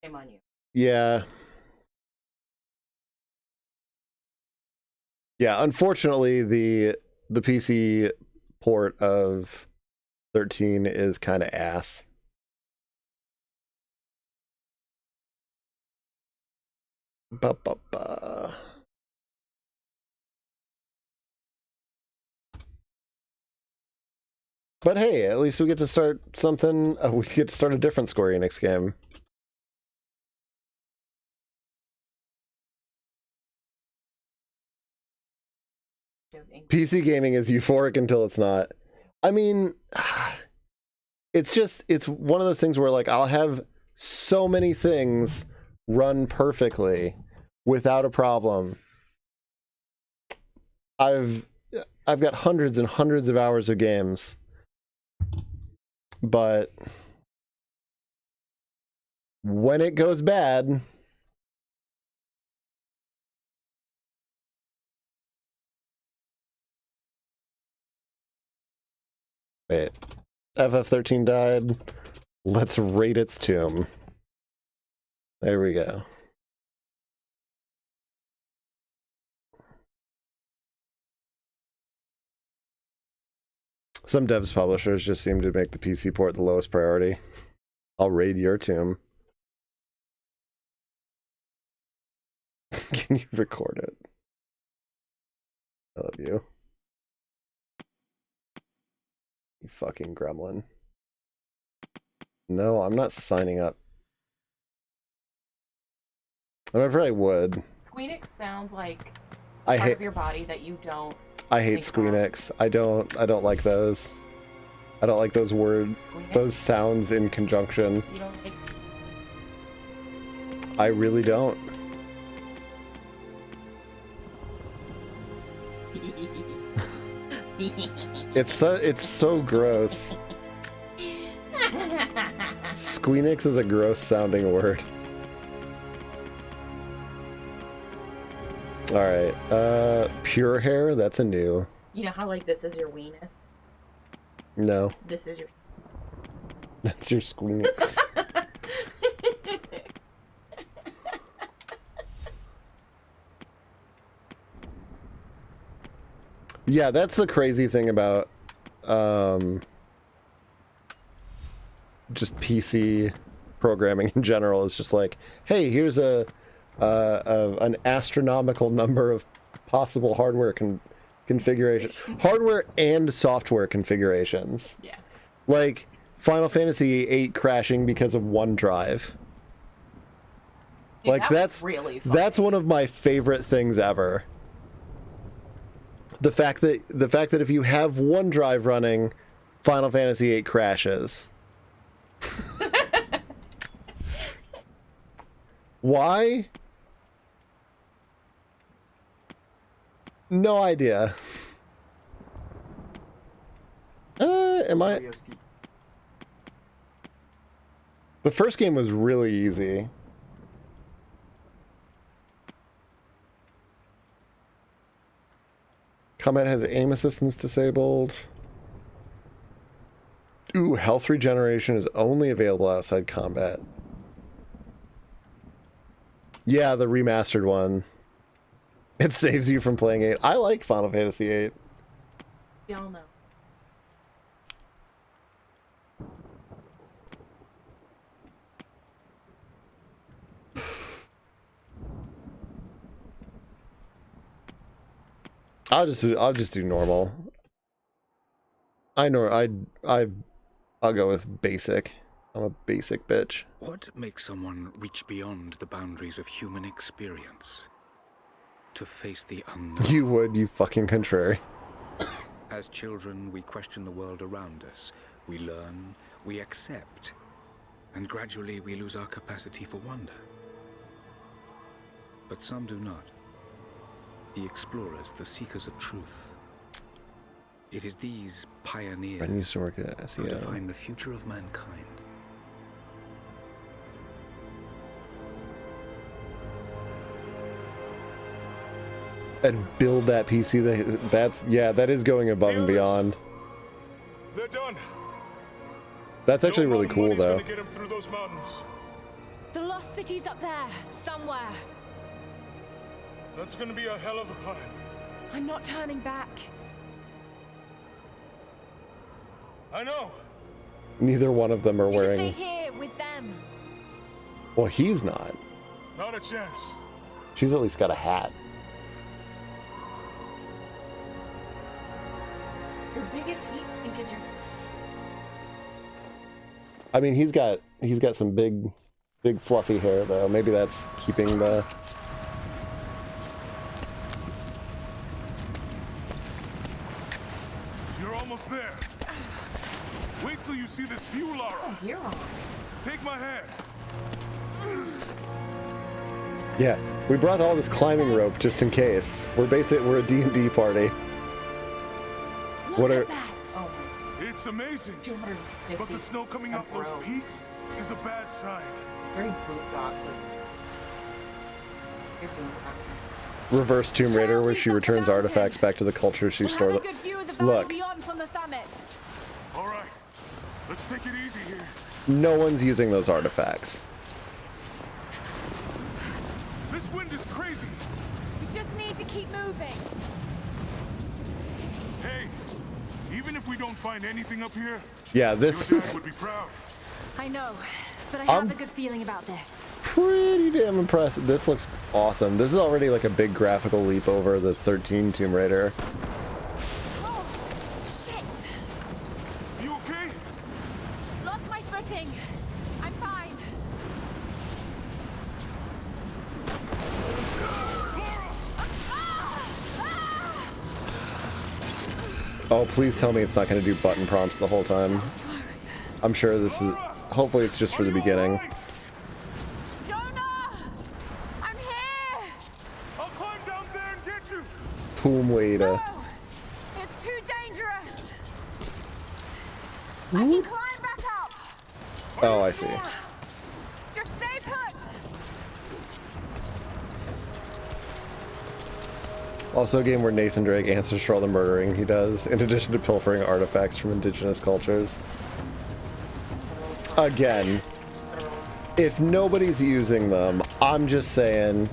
Shame on you. Yeah. Yeah, unfortunately, the PC port of 13 is kind of ass. Ba-ba-ba. But hey, at least we get to start something. We get to start a different Square Enix game. PC gaming is euphoric until it's not. I mean, it's one of those things where like I'll have so many things run perfectly without a problem. I've got hundreds and hundreds of hours of games, but when it goes bad, wait, FF13 died. Let's raid its tomb. There we go. Some devs publishers just seem to make the PC port the lowest priority. I'll raid your tomb. Can you record it? I love you. You fucking gremlin. No, I'm not signing up. I mean, I probably would. Squeenix sounds like I part hate of your body that you don't. I hate think about. Squeenix. I don't like those. I don't like those words, Squeenix? those sounds in conjunction. You don't like. I really don't. It's so gross. Squeenix is a gross sounding word. Alright, pure hair, that's a new. You know how like this is your weenus? No, This is your. that's your Squeenix. Yeah, that's the crazy thing about just PC programming in general. Is just like, hey, here's an astronomical number of possible hardware configurations, hardware and software configurations. Yeah. Like Final Fantasy VIII crashing because of OneDrive. Dude, Like that was really fun. that's one of my favorite things ever. The fact that if you have OneDrive running, Final Fantasy VIII crashes. Why? No idea. Am I? The first game was really easy. Combat has aim assistance disabled. Ooh, health regeneration is only available outside combat. Yeah, the remastered one. It saves you from playing 8. I like Final Fantasy 8. Y'all know. I'll just do normal. I'll go with basic. I'm a basic bitch. What makes someone reach beyond the boundaries of human experience? To face the unknown. You would, you fucking contrary. As children, we question the world around us. We learn, we accept, and gradually we lose our capacity for wonder. But some do not. The explorers, the seekers of truth. It is these pioneers I used to work at who SEO. define the future of mankind. And build that PC. That is going above and beyond. They're done. That's actually No really amount of cool, money's though. gonna get 'em through those mountains. The lost city's up there, somewhere. That's gonna be a hell of a climb. I'm not turning back. I know. Neither one of them are You should stay wearing. here with them. Well, he's not. Not a chance. She's at least got a hat. Your biggest heat, I think, is your. I mean, he's got some big fluffy hair though. Maybe that's keeping the. You're almost there. Wait till you see this view, Lara. Oh, you're on. Take my hand. Yeah, we brought all this climbing rope just in case. We're a D&D party. Look What at are- that. Oh, It's amazing. 250. But the snow coming off those road. peaks is a bad sign. Very boondocks. You're boondocks. Reverse Tomb Raider, where she returns artifacts back to the culture she stored. Look, From the summit. All right, let's take it easy here. no one's using those artifacts. This wind is crazy. We just need to keep moving. Hey, even if we don't find anything up here, Yeah, your this dad is would be proud. I know, but I I'm- have a good feeling about this. pretty damn impressive. This looks awesome. This is already like a big graphical leap over the 13 Tomb Raider. Oh, shit! You okay? Lost my footing. I'm fine. Oh, please tell me it's not going to do button prompts the whole time. I'm sure this is. Hopefully, it's just for the beginning. Jonah! I'm here! I'll climb down there and get you. Tomb Raider. No! It's too dangerous! I can climb back up! Oh, I see. Just stay put! Also, a game where Nathan Drake answers for all the murdering he does, in addition to pilfering artifacts from indigenous cultures. Again, if nobody's using them, I'm just saying,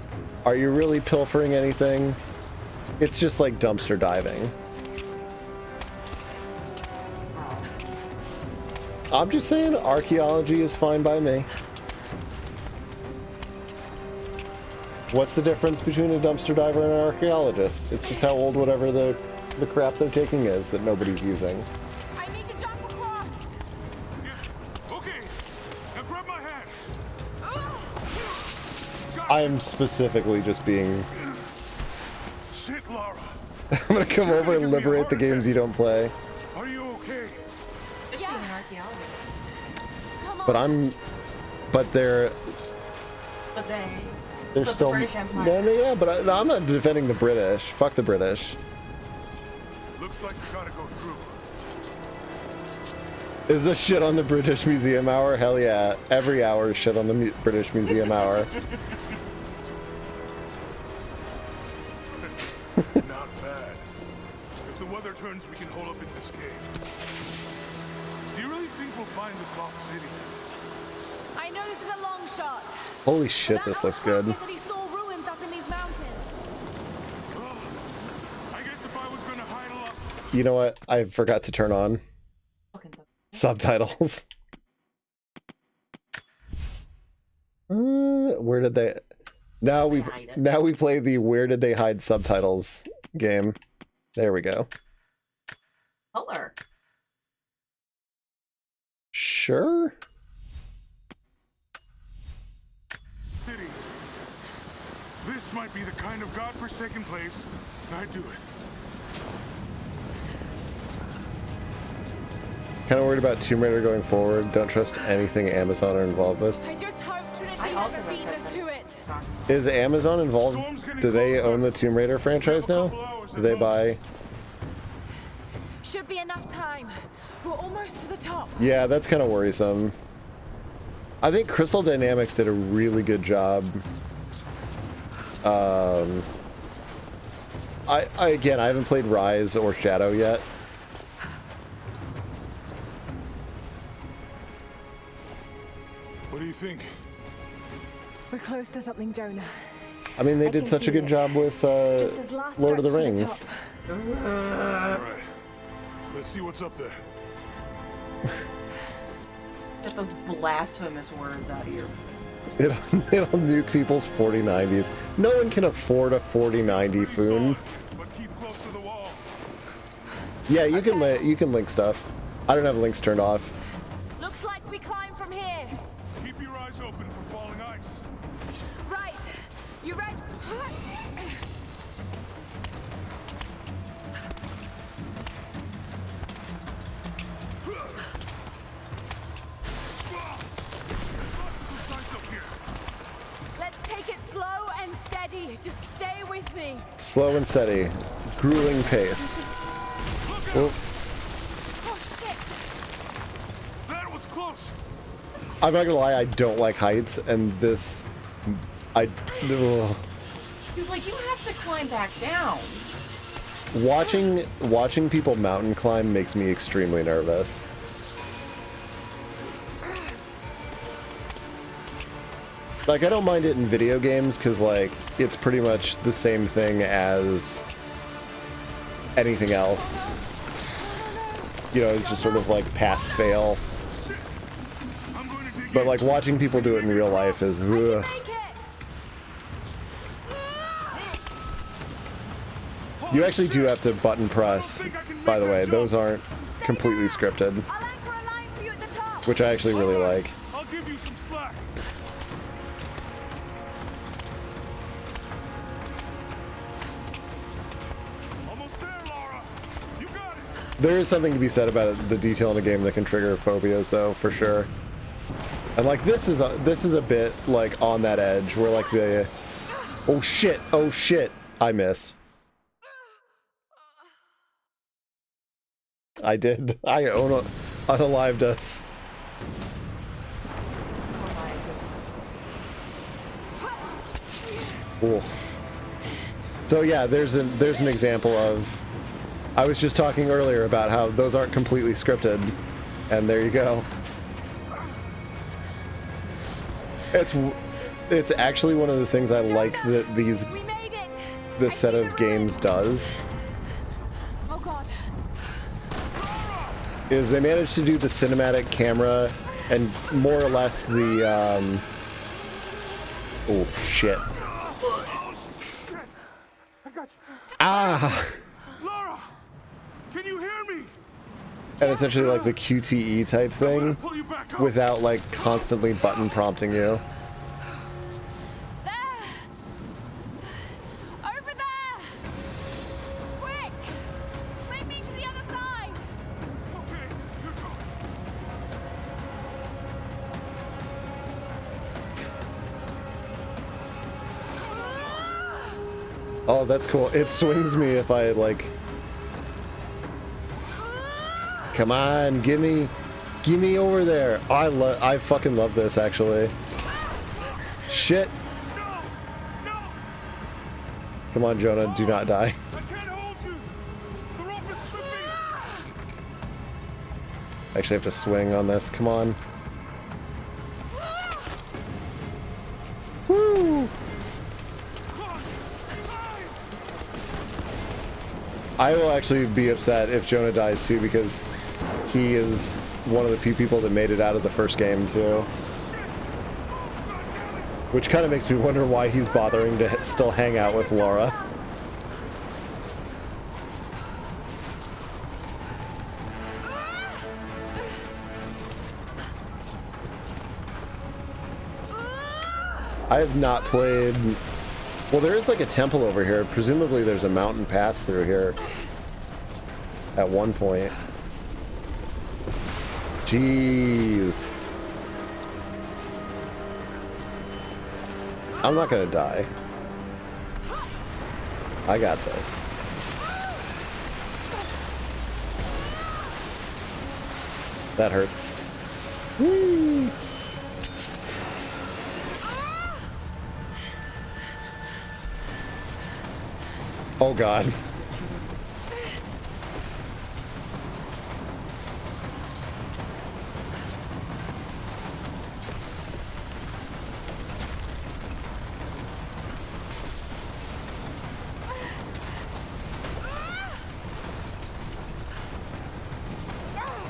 are you really pilfering anything? It's just like dumpster diving. I'm just saying, archaeology is fine by me. What's the difference between a dumpster diver and an archaeologist? It's just how old whatever the crap they're taking is that nobody's using. I need to jump across! Yeah. Okay. Now grab my hand. I am specifically just being... Shit, Lara. I'm gonna come over and liberate the games you don't play. Are you okay? Just being an archaeologist. Come on! But I'm... But they're But they. They're but still... The British Empire. No, yeah, but no, I'm not defending the British. Fuck the British. Looks like we gotta go through. Is this shit on the British Museum Hour? Hell yeah. Every hour is shit on the British Museum Hour. Not bad. If the weather turns, we can hole up in this cave. Do you really think we'll find this lost city? I know this is a long shot. Holy shit, this looks good. He said he saw ruins up in these mountains. Well, I guess if I was gonna hide a lot, You know what? I forgot to turn on Fucking subtitles. Where did they? Now we play the where did they hide subtitles game. There we go. color. Sure. City. This might be the kind of godforsaken place I'd do it. Kind of worried about Tomb Raider going forward. Don't trust anything Amazon are involved with. I just hope Trinity I also hasn't beaten us to it. Is Amazon involved? Do they own the Tomb Raider franchise now? Do they buy? Should be enough time. We're almost to the top. Yeah, that's kind of worrisome. I think Crystal Dynamics did a really good job. Again, I haven't played Rise or Shadow yet. What do you think? We're close to something, Jonah. I mean, they I did can such a feel good it. job with Just as last Lord of the stretch to the Rings. top. All right. Let's see what's up there. Get those blasphemous words out of your. It'll nuke people's 4090s. No one can afford a 4090 Foon. But keep close to the wall. Yeah, you can link stuff. I don't have links turned off. Looks like we climb from here. Keep your eyes open for falling ice. Right. You ready? Ice up here. Let's take it slow and steady. Just stay with me. Slow and steady. Grueling pace. Oh, Oh shit! That was close. I'm not gonna lie, I don't like heights, and this... ugh. Dude, like, you have to climb back down. Watching people mountain climb makes me extremely nervous. Like, I don't mind it in video games, because, like, it's pretty much the same thing as anything else. You know, it's just sort of like pass-fail. I'm going to dig But, in. like, watching people do it in real life is... ugh. Make it! You actually do have to button press, by the way. Those aren't completely scripted, I'll anchor a line for you at the top. which I actually really like. I'll give you some slack. Almost there, Laura. You got it. There is something to be said about the detail in a game that can trigger phobias, though, for sure. And like this is a bit like on that edge where like the oh shit, I missed. I did. I unalived us. Cool. So yeah, there's an example of. I was just talking earlier about how those aren't completely scripted, and there you go. It's actually one of the things I like that We made it. this set I see of the games road. does Oh god. is they manage to do the cinematic camera and more or less the oh shit. Ah. Laura, can you hear me? And essentially like the QTE type I'm gonna thing pull you back up. without like constantly button prompting you. There. Over there. Quick. Swing me to the other side. Okay, here goes. Oh, that's cool. It swings me if I like. Come on, gimme over there. I fucking love this actually. Shit. No! Come on, Jonah, do not die. I can't hold you! The rope is slipping! I actually have to swing on this. Come on. Woo! I will actually be upset if Jonah dies too, because he is one of the few people that made it out of the first game too. Which kind of makes me wonder why he's bothering to still hang out with Laura. I have not played... Well, there is like a temple over here. Presumably there's a mountain pass through here at one point. Jeez. I'm not gonna die. I got this. That hurts. Whee! Oh God.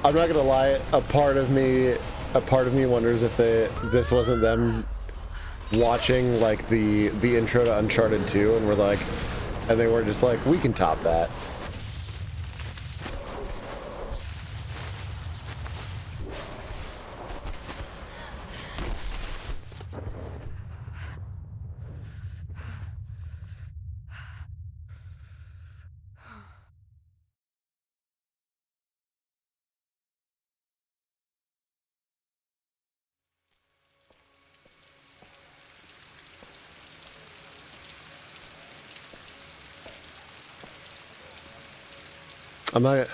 I'm not gonna lie, a part of me wonders if this wasn't them watching like the intro to Uncharted 2 and we're like, and they were just like, we can top that. I'm not...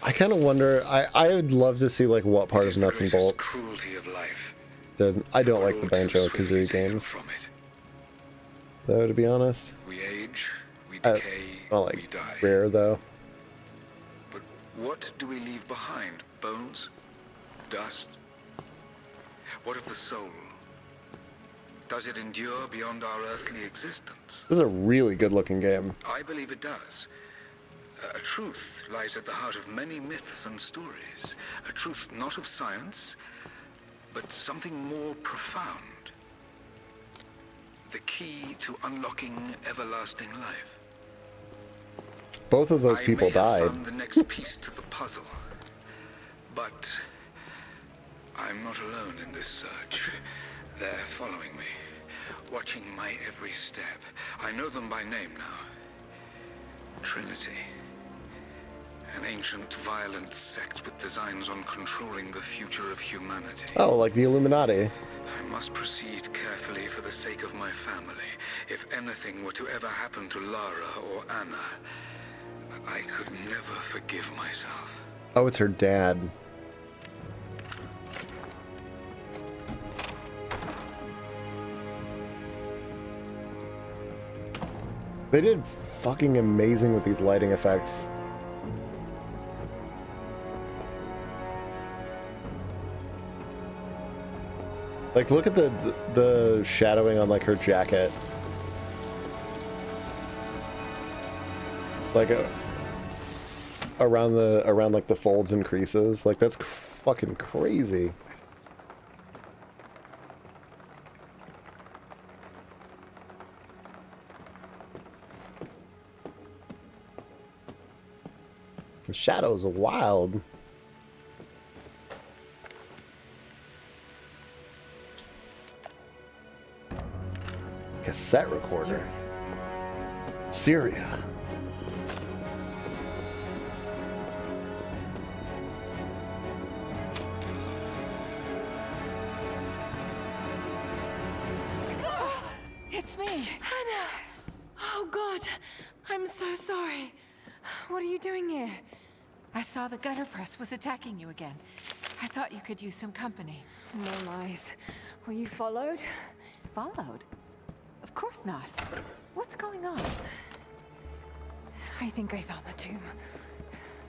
I kind of wonder... I would love to see like what part of Nuts and Bolts did. I don't like the Banjo-Kazooie games. Though, to be honest. We age, we decay, not like we die. Rare though. But what do we leave behind? Bones? Dust? What of the soul? Does it endure beyond our earthly existence? This is a really good looking game. I believe it does. A truth lies at the heart of many myths and stories. A truth not of science, but something more profound. The key to unlocking everlasting life. Both of those people died. I may have found the next piece to the puzzle, but I'm not alone in this search. They're following me, watching my every step. I know them by name now. Trinity. An ancient, violent sect with designs on controlling the future of humanity. Oh, like the Illuminati. I must proceed carefully for the sake of my family. If anything were to ever happen to Lara or Anna, I could never forgive myself. Oh, it's her dad. They did fucking amazing with these lighting effects. Like, look at the shadowing on like her jacket. Like around like the folds and creases. Like, that's fucking crazy. The shadows are wild. Cassette recorder. Syria. It's me. Hannah! Oh, God. I'm so sorry. What are you doing here? I saw the gutter press was attacking you again. I thought you could use some company. No lies. Were you followed? Followed? Of course not. What's going on? I think I found the tomb.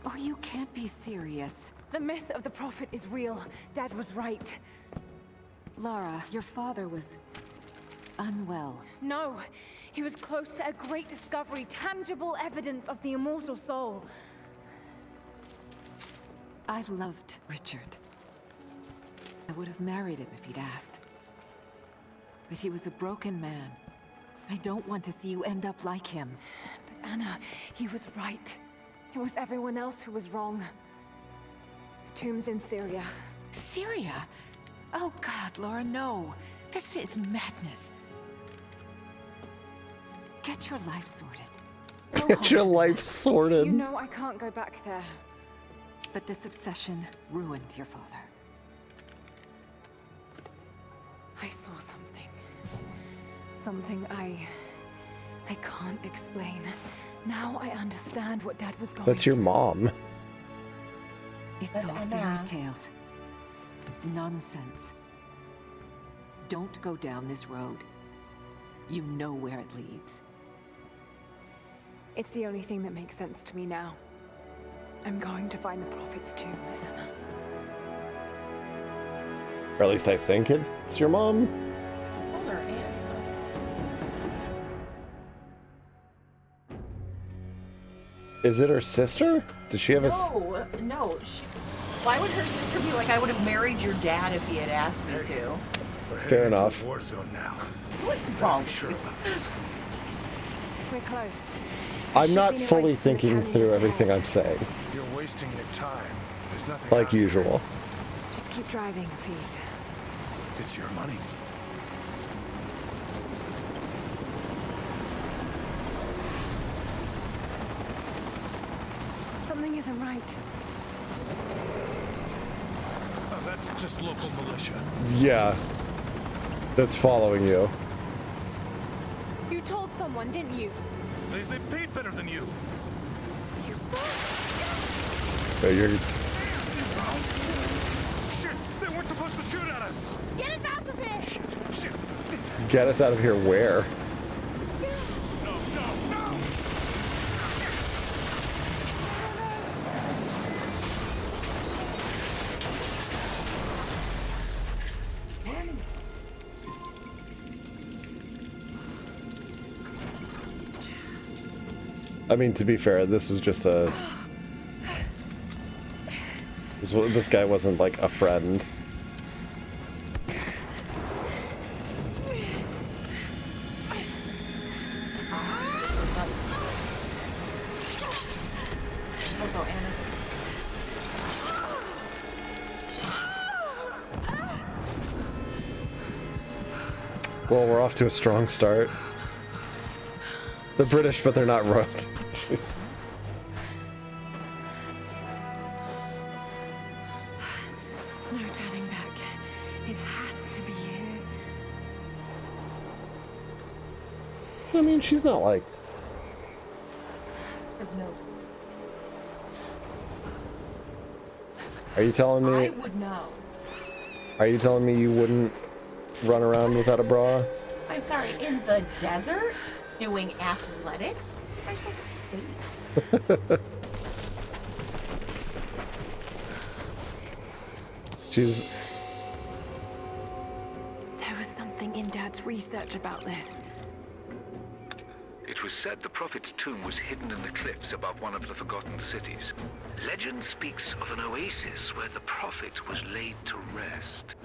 Oh, you can't be serious. The myth of the prophet is real. Dad was right. Lara, your father was unwell. No, He was close to a great discovery, tangible evidence of the immortal soul. I loved Richard. I would have married him if he'd asked. But he was a broken man. I don't want to see you end up like him. But Anna, he was right. It was everyone else who was wrong. The tomb's in Syria. Syria? Oh God, Laura, no. This is madness. Get your life sorted. Get your life sorted. You know I can't go back there. But this obsession ruined your father. I saw something. Something I can't explain. Now I understand what Dad was going That's your mom. It's all fairy tales. Nonsense. Don't go down this road. You know where it leads. It's the only thing that makes sense to me now. I'm going to find the Prophet's tomb, Anna. Or at least I think it's your mom. Older Anna. Is it her sister? Does she have a... No. Why would her sister be like, I would have married your dad if he had asked me to? Fair enough. War zone now. What's wrong? Sure about this. We're close. I'm not fully thinking through everything I'm saying, You're wasting your time. There's nothing like out here. usual. Just keep driving, please. It's your money. Something isn't right. Oh, that's just local militia. Yeah. That's following you. You told someone, didn't you? They paid better than you. You're... Shit! They weren't supposed to shoot at us! Get us out of here! Shit! Get us out of here where? No! I mean, to be fair, this was just a... This guy wasn't like a friend. Also, Anna. Well, we're off to a strong start. The British, but they're not royalty. No turning back. It has to be here. I mean, she's not like... There's no. Are you telling me... I would know. Are you telling me you wouldn't run around without a bra? I'm sorry, in the desert, doing athletics? I said face. She's... There was something in Dad's research about this. It was said the Prophet's tomb was hidden in the cliffs above one of the forgotten cities. Legend speaks of an oasis where the Prophet was laid to rest.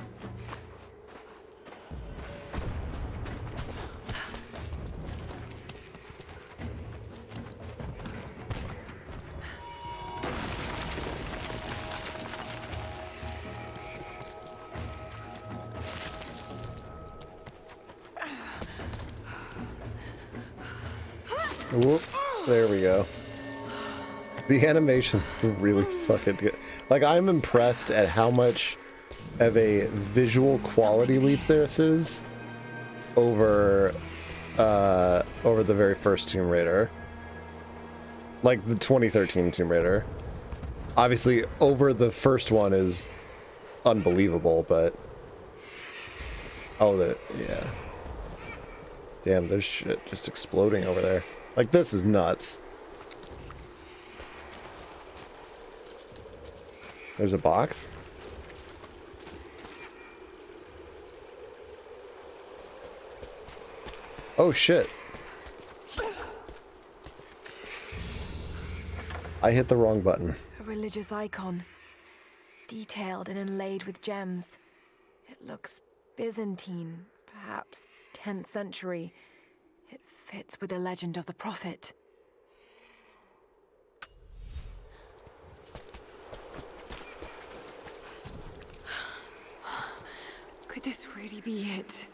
Whoop. There we go. The animation's really fucking good. Like, I'm impressed at how much of a visual quality leap this is over the very first Tomb Raider. Like the 2013 Tomb Raider. Obviously, over the first one is unbelievable, but... Oh, yeah. Damn, there's shit just exploding over there. Like, this is nuts. There's a box. Oh, shit. I hit the wrong button. A religious icon, detailed and inlaid with gems. It looks Byzantine, perhaps 10th century. It fits with the legend of the prophet. Could this really be it?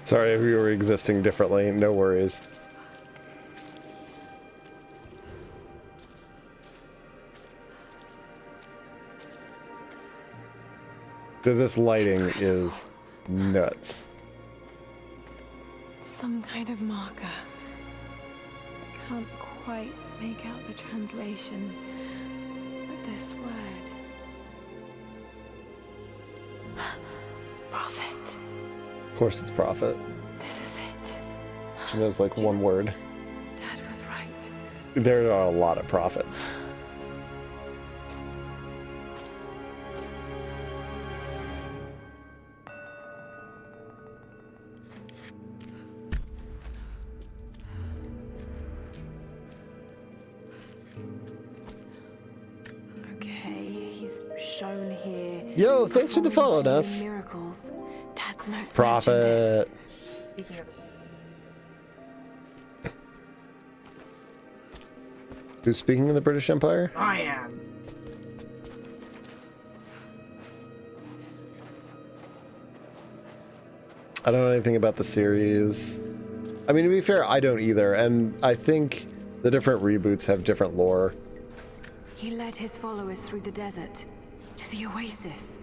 Sorry if you were existing differently, no worries. This lighting is nuts. Some kind of marker. I can't quite make out the translation, but this word. Prophet. Of course it's Prophet. This is it. She knows like one word. Dad was right. There are a lot of prophets. Shown here. Yo, thanks for the follow, Ness. Miracles. Dad's notes Prophet. Speaking of, Who's speaking of the British Empire? I am. I don't know anything about the series. I mean, to be fair, I don't either, and I think the different reboots have different lore. He led his followers through the desert to the oasis.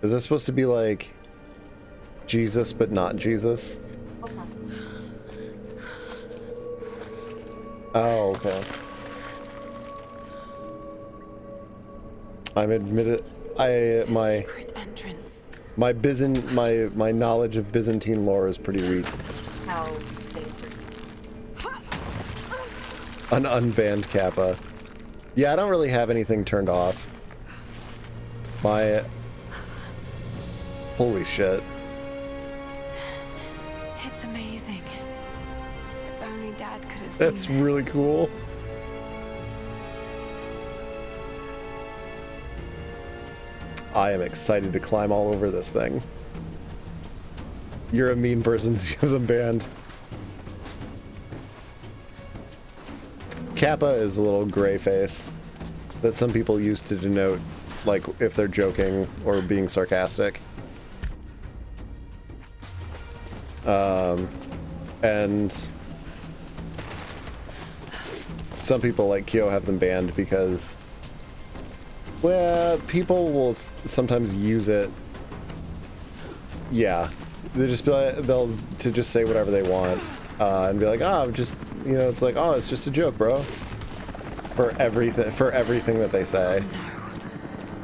Is this supposed to be like Jesus but not Jesus? Oh, okay. I'm admitted my secret entrance. my knowledge of Byzantine lore is pretty weak. How states are. An unbanned Kappa. Yeah, I don't really have anything turned off. My... Holy shit. It's amazing. If only Dad could have seen That's this. really cool. I am excited to climb all over this thing. You're a mean person, so you have them banned. Kappa is a little gray face that some people use to denote, like, if they're joking or being sarcastic. And some people, like Kyo, have them banned because, well, people will sometimes use it. Yeah, they just be like, they'll just say whatever they want and be like, oh, just, you know, it's like, oh, it's just a joke, bro. For everything that they say. No,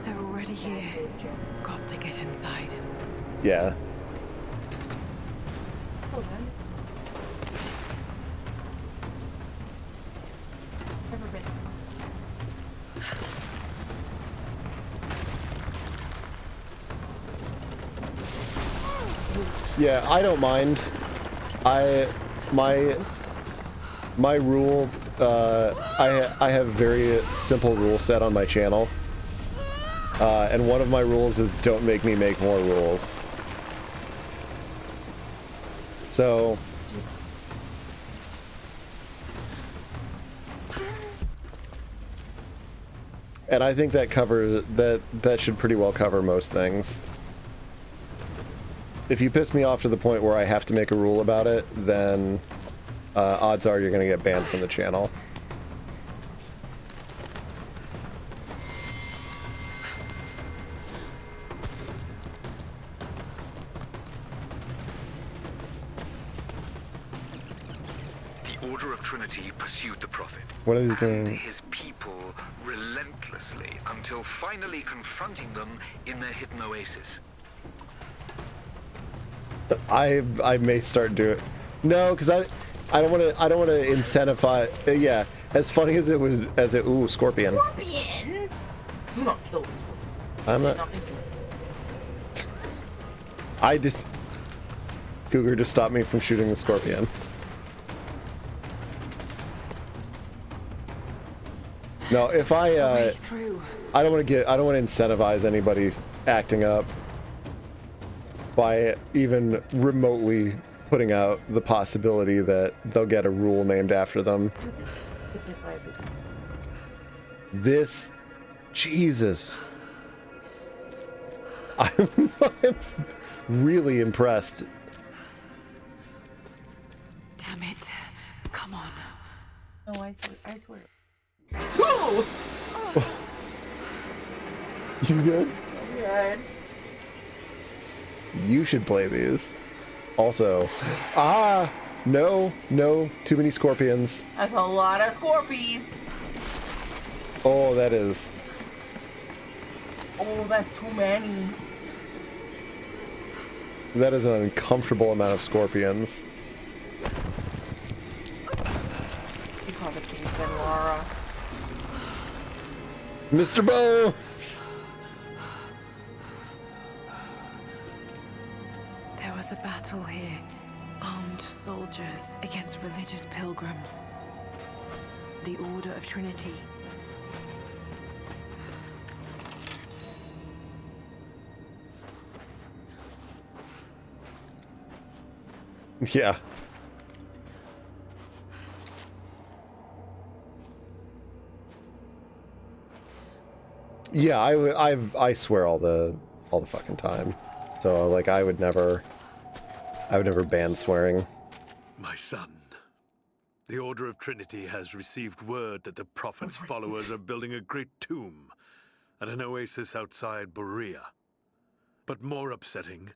they're already here. Got to get inside. Yeah. Hold on. Never been. Yeah, I don't mind. My rule, I have very simple rule set on my channel. And one of my rules is don't make me make more rules. So... And I think that covers, that should pretty well cover most things. If you piss me off to the point where I have to make a rule about it, then odds are you're going to get banned from the channel. The Order of Trinity pursued the Prophet. What is he and doing? his people relentlessly until finally confronting them in their hidden oasis. I may start doing. No, because I don't want to incentivize. Yeah, as funny as it was, ooh, Scorpion. Scorpion! Do not kill the scorpion. I'm not. Nothing Cougar just stopped me from shooting the scorpion. No, if I don't want to incentivize anybody acting up by even remotely putting out the possibility that they'll get a rule named after them. This, Jesus. I'm really impressed. Damn it. Come on. Oh, I swear. You good? I'm good. You should play these. Also, no, too many scorpions. That's a lot of scorpies. Oh, that is. Oh, that's too many. That is an uncomfortable amount of scorpions. Because of Keith and Laura. Mr. Bones! There was a battle here. Armed soldiers against religious pilgrims. The Order of Trinity. Yeah. Yeah, I swear all the fucking time. So like I would never ban swearing. My son, the Order of Trinity has received word that the Prophet's followers are building a great tomb at an oasis outside Berea. But more upsetting,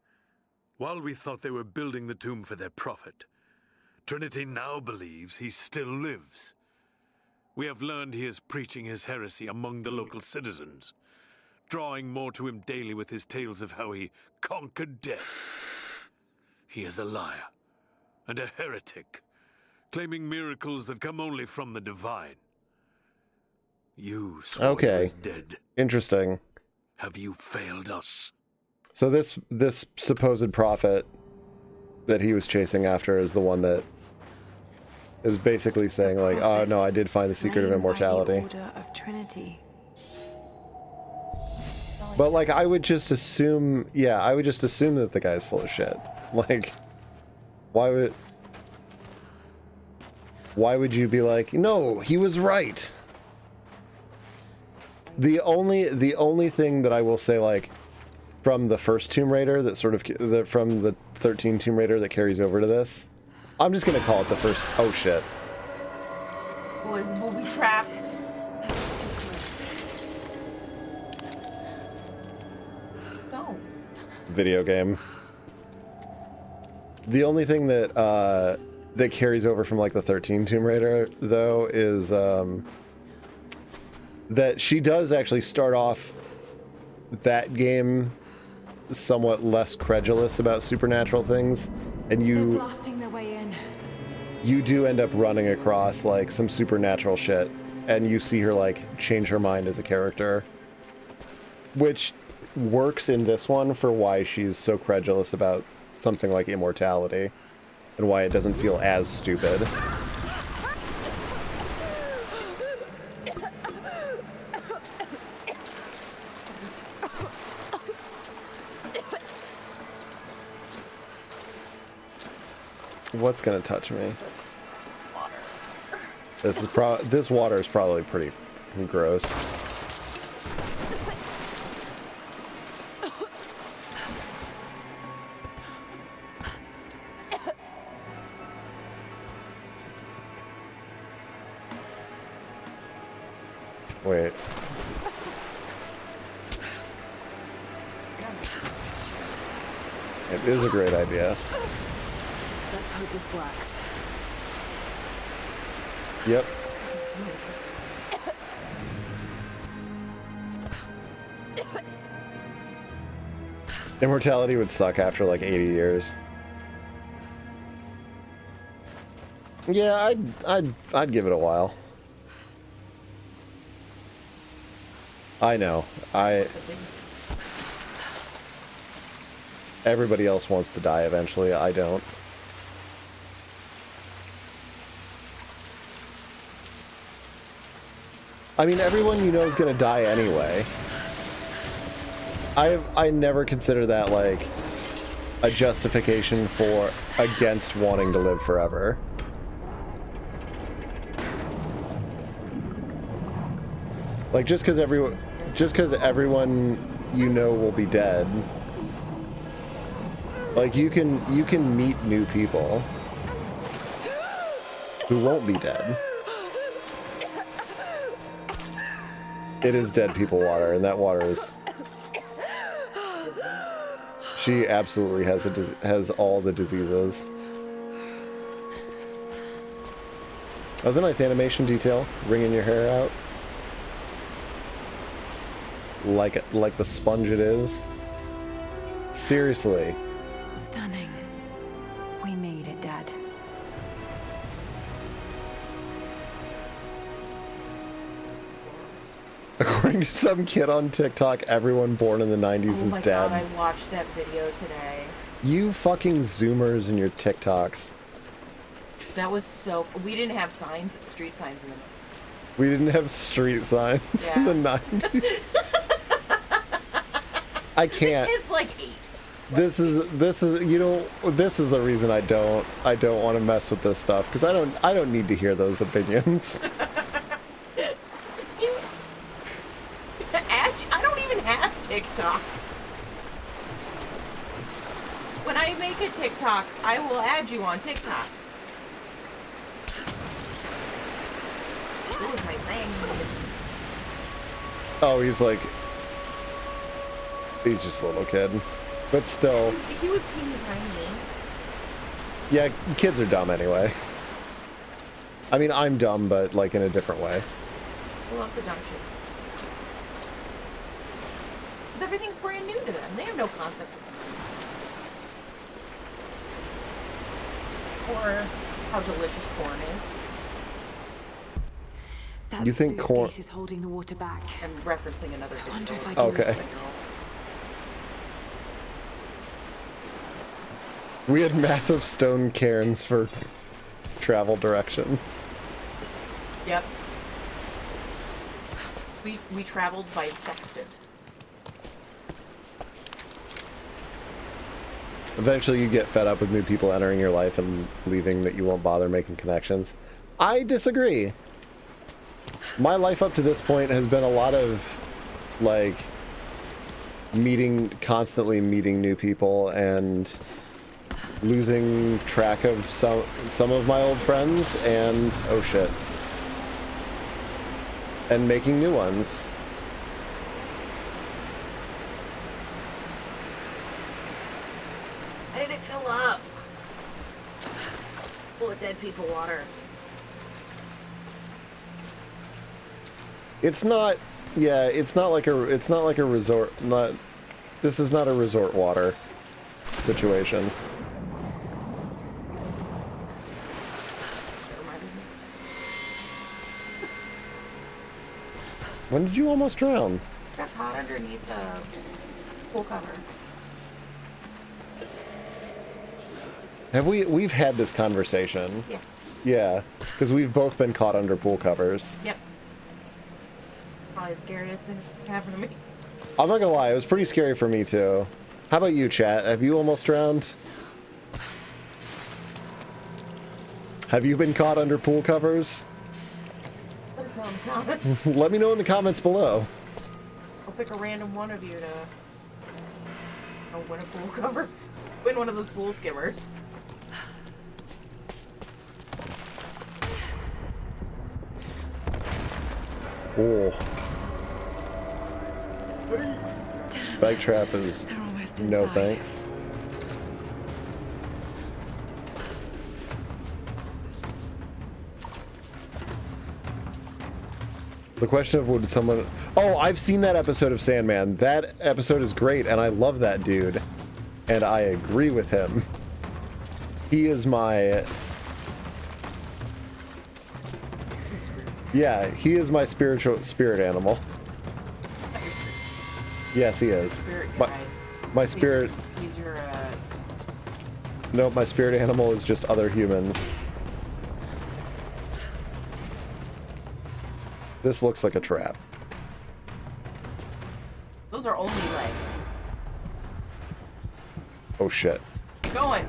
while we thought they were building the tomb for their Prophet, Trinity now believes he still lives. We have learned he is preaching his heresy among the local citizens, drawing more to him daily with his tales of how he conquered death. He is a liar and a heretic, claiming miracles that come only from the divine. You swore he was dead. Interesting. Have you failed us? So this supposed prophet that he was chasing after is the one that is basically saying like, oh no, I did find the secret of immortality. Order of Trinity. But like I would just assume that the guy's full of shit. Like why would you be like, no, he was right? The only thing that I will say, like, from the first Tomb Raider that sort of from the 13 Tomb Raider that carries over to this, I'm just gonna call it the first. Oh shit! Was booby trapped? Don't. Video game. The only thing that that carries over from like the 13 Tomb Raider though is that she does actually start off that game somewhat less credulous about supernatural things, and They're blasting their way in. you do end up running across like some supernatural shit, and you see her like change her mind as a character, which works in this one for why she's so credulous about something like immortality and why it doesn't feel as stupid. What's gonna touch me? This water is probably pretty gross. Wait. It is a great idea. Let's hope this works. Yep. Immortality would suck after like 80 years. Yeah, I'd give it a while. I know. Everybody else wants to die eventually. I don't. I mean, everyone you know is gonna die anyway. I never consider that like a justification for against wanting to live forever. Like just because everyone you know will be dead. Like you can meet new people who won't be dead. It is dead people water, and that water is. She absolutely has all the diseases. That was a nice animation detail, wringing your hair out, like the sponge it is. Seriously. Stunning. We made it, Dad. According to some kid on TikTok, everyone born in the 90s is dead. Oh my god, I watched that video today. You fucking Zoomers and your TikToks. That was so... We didn't have signs, street signs in the... We didn't have street signs in the 90s. I can't. It's like 8. This is you know, this is the reason I don't want to mess with this stuff, because I don't need to hear those opinions. I don't even have TikTok. When I make a TikTok, I will add you on TikTok. Ooh, my thing. Oh, he's just a little kid, but still. He was teeny tiny. Yeah, kids are dumb anyway. I mean, I'm dumb, but like in a different way. I love the dumb shit. Because everything's brand new to them. They have no concept of it. Or how delicious corn is. That You think corn is holding the water back. I'm referencing another video. Okay. We had massive stone cairns for travel directions. Yep. We traveled by sextant. Eventually you get fed up with new people entering your life and leaving that you won't bother making connections. I disagree. My life up to this point has been a lot of like constantly meeting new people and losing track of some of my old friends and oh shit. And making new ones. How did it fill up? Full of dead people water. It's not like a resort, this is not a resort water situation. When did you almost drown? Got caught underneath the pool cover. We've had this conversation? Yes. Yeah, because we've both been caught under pool covers. Yep. Probably the scariest thing that happened to me. I'm not gonna lie, it was pretty scary for me too. How about you, chat? Have you almost drowned? Have you been caught under pool covers? Let us know in the comments. Let me know in the comments below. I'll pick a random one of you to win a pool cover. Win one of those pool skimmers. Oh. Spike trap is no thanks. The question of would someone... Oh, I've seen that episode of Sandman. That episode is great, and I love that dude. And I agree with him. He is my... Yeah, he is my spirit animal. Yes, he is. My spirit... He's your Nope, my spirit animal is just other humans. This looks like a trap. Those are only legs. Oh shit. Keep going.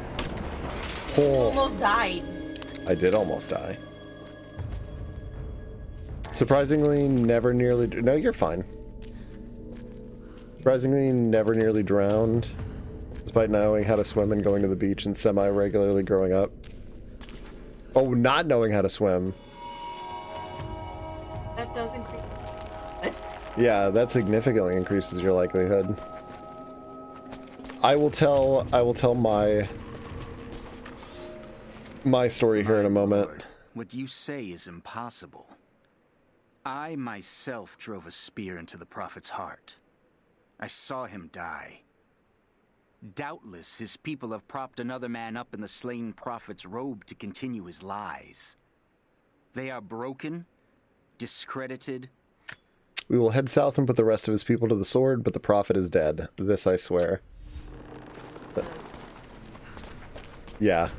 Oh. You almost died. I did almost die. Surprisingly, never nearly... No, you're fine. Surprisingly, never nearly drowned. Despite knowing how to swim and going to the beach and semi-regularly growing up. Oh, not knowing how to swim. That does increase. Yeah, that significantly increases your likelihood. I will tell my story here in a moment. Lord, what you say is impossible. I myself drove a spear into the prophet's heart. I saw him die. Doubtless his people have propped another man up in the slain prophet's robe to continue his lies. They are broken, discredited. We will head south and put the rest of his people to the sword, but the prophet is dead. This I swear. Yeah.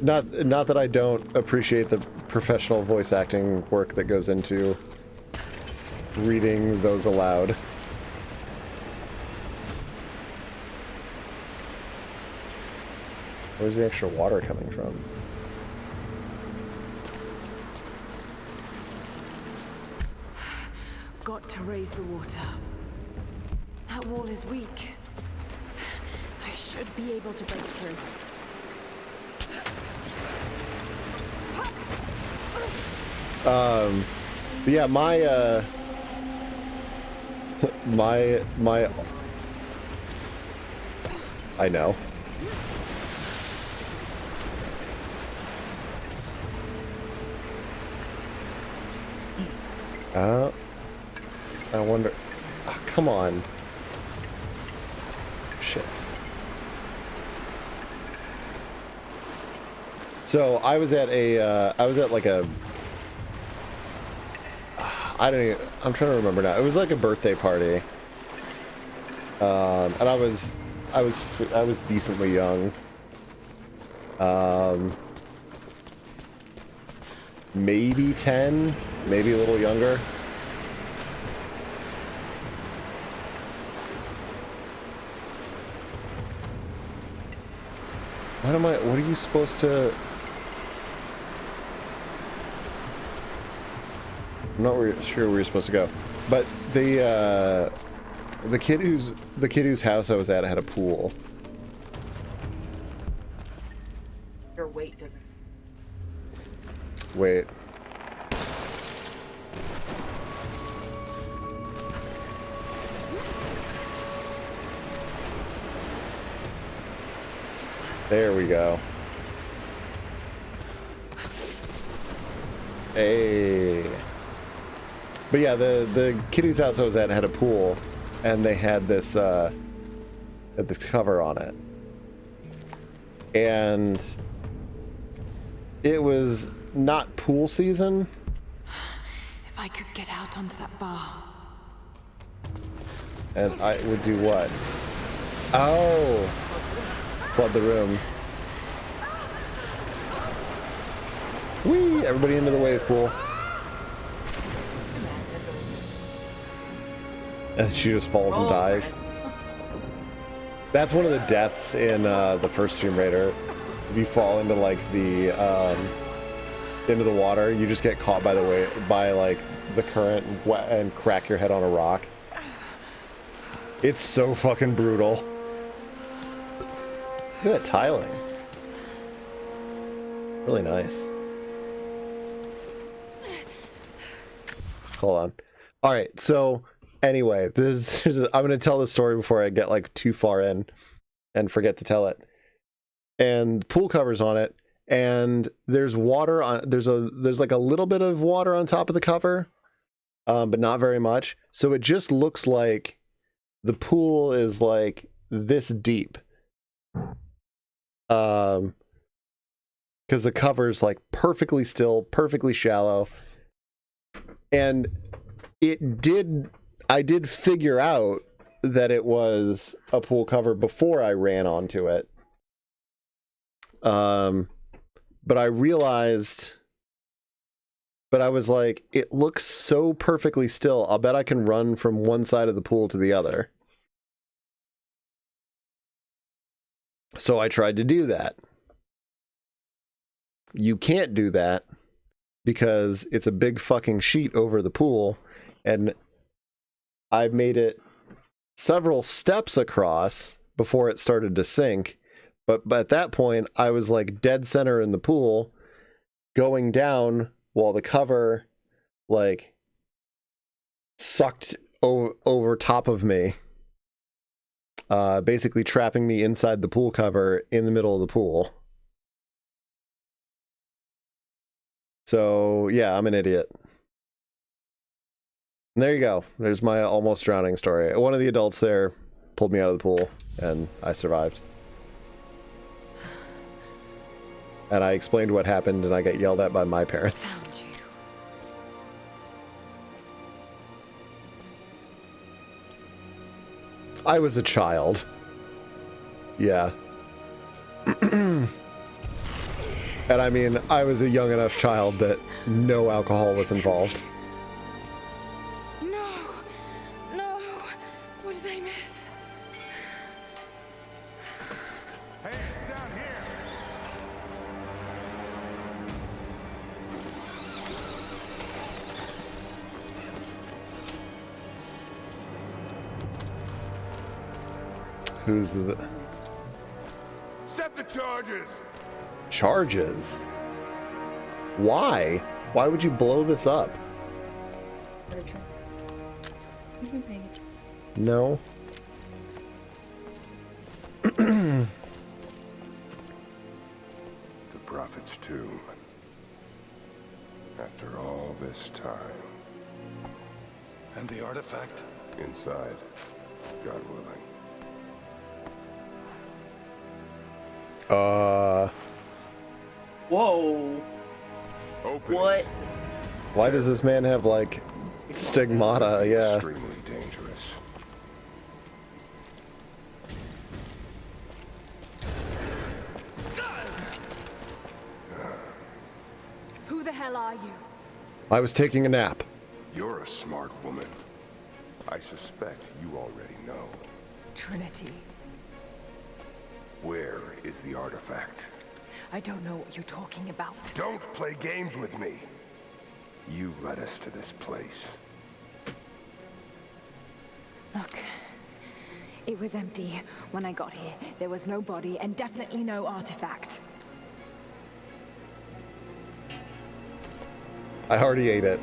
Not that I don't appreciate the professional voice acting work that goes into reading those aloud. Where's the extra water coming from? Got to raise the water. That wall is weak. I should be able to break through. Yeah, my I know. I wonder... Oh, come on. Shit. So, I was at like a... I don't even... I'm trying to remember now. It was like a birthday party. And I was decently young. Maybe 10, maybe a little younger. What are you supposed to... I'm not sure where you're supposed to go. But the kid whose house I was at had a pool. Your weight doesn't. Wait. There we go. Hey. But yeah, the kid whose house I was at had a pool, and they had this cover on it. And it was not pool season. If I could get out onto that bar. And I would do what? Oh! Flood the room. Whee! Everybody into the wave pool. And she just falls and dies. That's one of the deaths in the first Tomb Raider. If you fall into like the into the water, you just get caught by like the current and crack your head on a rock. It's so fucking brutal. Look at that tiling. Really nice. Hold on. All right, so anyway, I'm going to tell this story before I get like too far in and forget to tell it. And pool covers on it, and there's water on. There's like a little bit of water on top of the cover, but not very much. So it just looks like the pool is like this deep. Because the cover's like perfectly still, perfectly shallow, and I did figure out that it was a pool cover before I ran onto it. But I realized, but I was like, it looks so perfectly still. I'll bet I can run from one side of the pool to the other. So I tried to do that. You can't do that because it's a big fucking sheet over the pool, and I've made it several steps across before it started to sink. But at that point, I was like dead center in the pool, going down while the cover like sucked over top of me, basically trapping me inside the pool cover in the middle of the pool. So yeah, I'm an idiot. And there you go. There's my almost drowning story. One of the adults there pulled me out of the pool, and I survived. And I explained what happened, and I got yelled at by my parents. Found you. I was a child. Yeah. And I mean, I was a young enough child that no alcohol was involved. No. No. What did I miss? Hey, down here! Who's the... Set the charges! Charges? Why? Why would you blow this up? No. The Prophet's tomb. After all this time. And the artifact? Inside, God willing. Whoa. Open. What? Why does this man have, like, stigmata? Yeah. Extremely dangerous. Who the hell are you? I was taking a nap. You're a smart woman. I suspect you already know. Trinity. Where is the artifact? I don't know what you're talking about. Don't play games with me. You led us to this place. Look, it was empty when I got here. There was no body and definitely no artifact. I already ate it.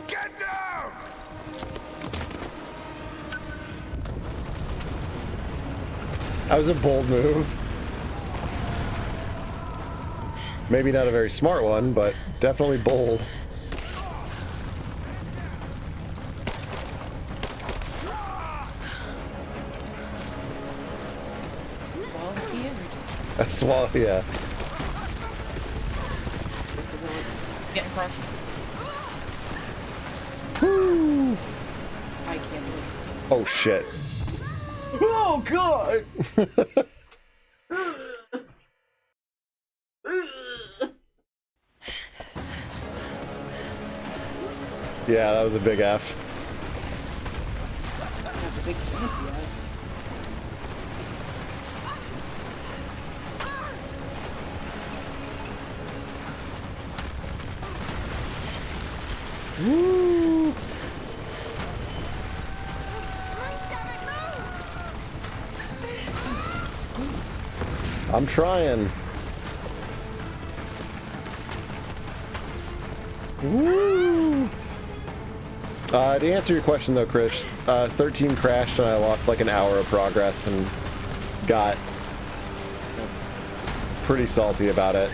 Get down! That was a bold move. Maybe not a very smart one, but definitely bold. Swallow the key and A swallow, yeah. just the villains getting crushed. Woo! I can't believe. Oh shit. Oh god! Yeah, that was a big F. That's a big fancy F. Woo! I'm trying. Woo! To answer your question though, Chris, 13 crashed and I lost like an hour of progress and got pretty salty about it.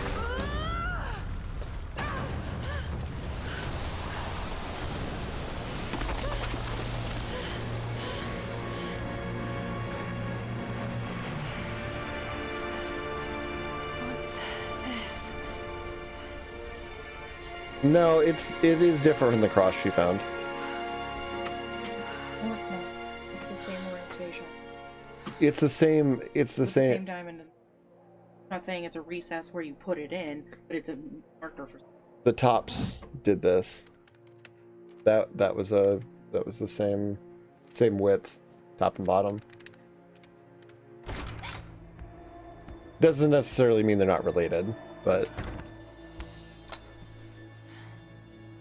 No, it is different from the cross she found. No, it's not. It's the same orientation. It's the same. It's the With same. the same diamond. I'm not saying it's a recess where you put it in, but it's a marker for. The tops did this. That was the same width, top and bottom. Doesn't necessarily mean they're not related, but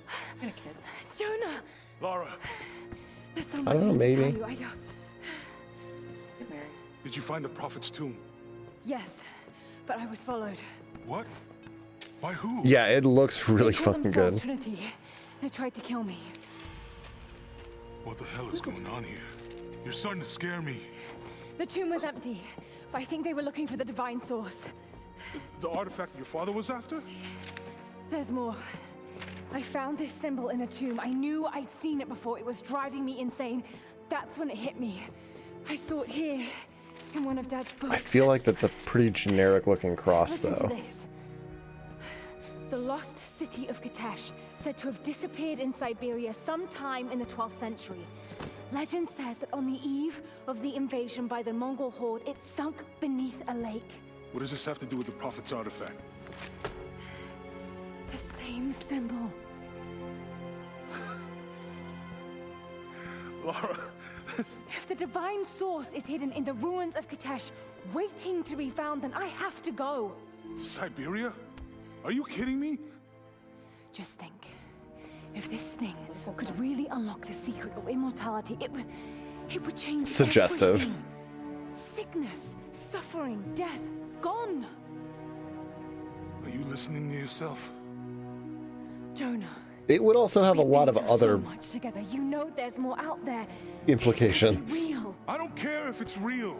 I'm gonna kiss. Jonah! Lara, There's so I much don't know, I need to maybe. tell you. I don't... Get married. did you find the Prophet's tomb? Yes, but I was followed. What? By who? yeah, it looks really They call fucking themselves good. Trinity. They tried to kill me. What the hell is going on here? You're starting to scare me. The tomb was empty, but I think they were looking for the divine source. The artifact your father was after? There's more. I found this symbol in the tomb. I knew I'd seen it before. It was driving me insane. That's when it hit me. I saw it here, in one of Dad's books. I feel like that's a pretty generic looking cross, Listen though. to this. The lost city of Kitesh, said to have disappeared in Siberia sometime in the 12th century. Legend says that on the eve of the invasion by the Mongol horde, it sunk beneath a lake. What does this have to do with the Prophet's artifact? The same symbol. Lara, If the divine source is hidden in the ruins of Kitesh, waiting to be found, then I have to go. to Siberia? Are you kidding me? Just think. If this thing could really unlock the secret of immortality, it would change Suggestive. everything. Sickness, suffering, death, gone. Are you listening to yourself? Jonah. It would also have a we've lot been of through other so much together. You know there's more out there. implications. This can't be real. I don't care if it's real.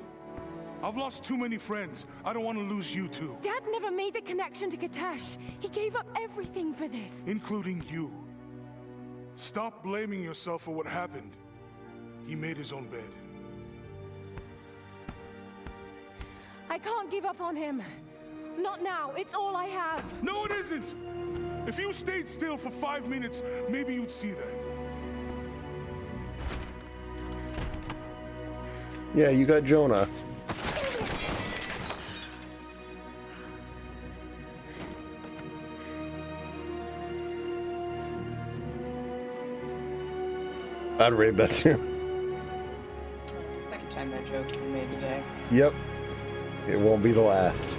I've lost too many friends. I don't want to lose you too. Dad never made the connection to Kitesh. He gave up everything for this. Including you. Stop blaming yourself for what happened. He made his own bed. I can't give up on him. Not now. It's all I have. No, it isn't! If you stayed still for 5 minutes, maybe you'd see that. Yeah, you got Jonah. I'd read that too. It's the second time that joke's been made today. Yep. It won't be the last.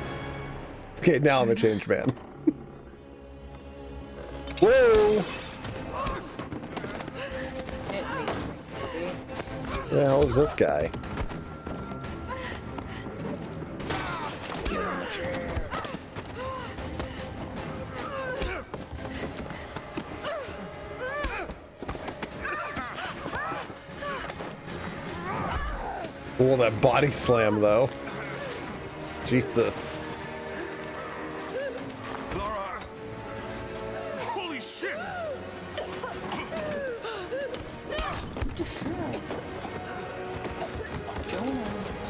Okay, now I'm a changed man. Whoa! Hit me. Who the hell is this guy? Oh, that body slam, though. Jesus. Lara! Holy shit! What the shit? Jonah,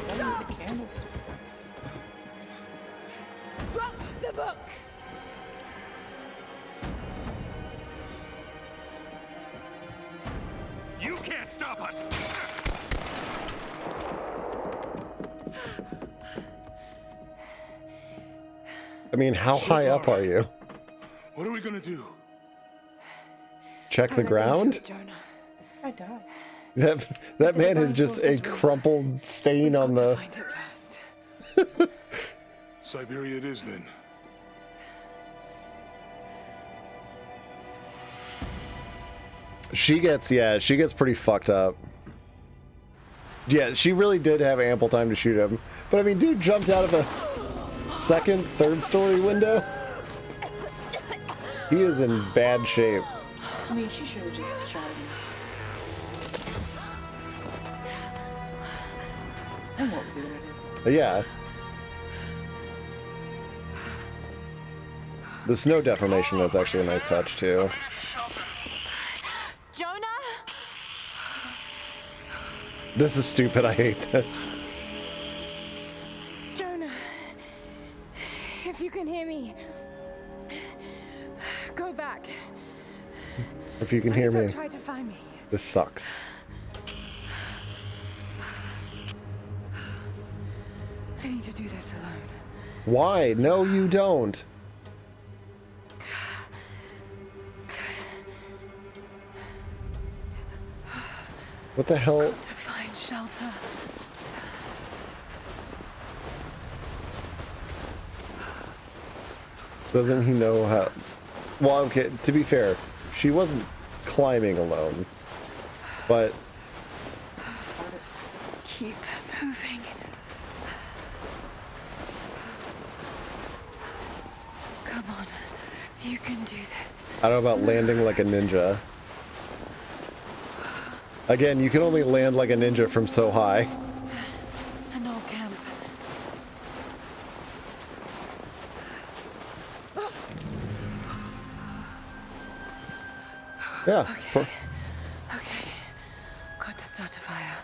that need the candlestick. Drop the book. You can't stop us! I mean, how high up are you? What are we gonna do? Check the ground? Jonah. I died. That man is just a crumpled stain on the... Find it first. Siberia it is then. She gets pretty fucked up. Yeah, she really did have ample time to shoot him. But I mean, dude jumped out of a second, third story window. He is in bad shape. I mean, she should have just shot him. And what was he gonna do? Yeah. The snow deformation is actually a nice touch, too. Jonah? This is stupid. I hate this. Jonah. If you can hear me, go back. If you can hear Please don't me, try to find me. this sucks. I need to do this alone. Why? No, you don't. What the hell? To find shelter. Doesn't he know how? Well, okay, to be fair, she wasn't climbing alone, but Keep moving. Come on. You can do this. I don't know about landing like a ninja. Again, you can only land like a ninja from so high. An old camp. Yeah. Okay. Okay. Got to start a fire.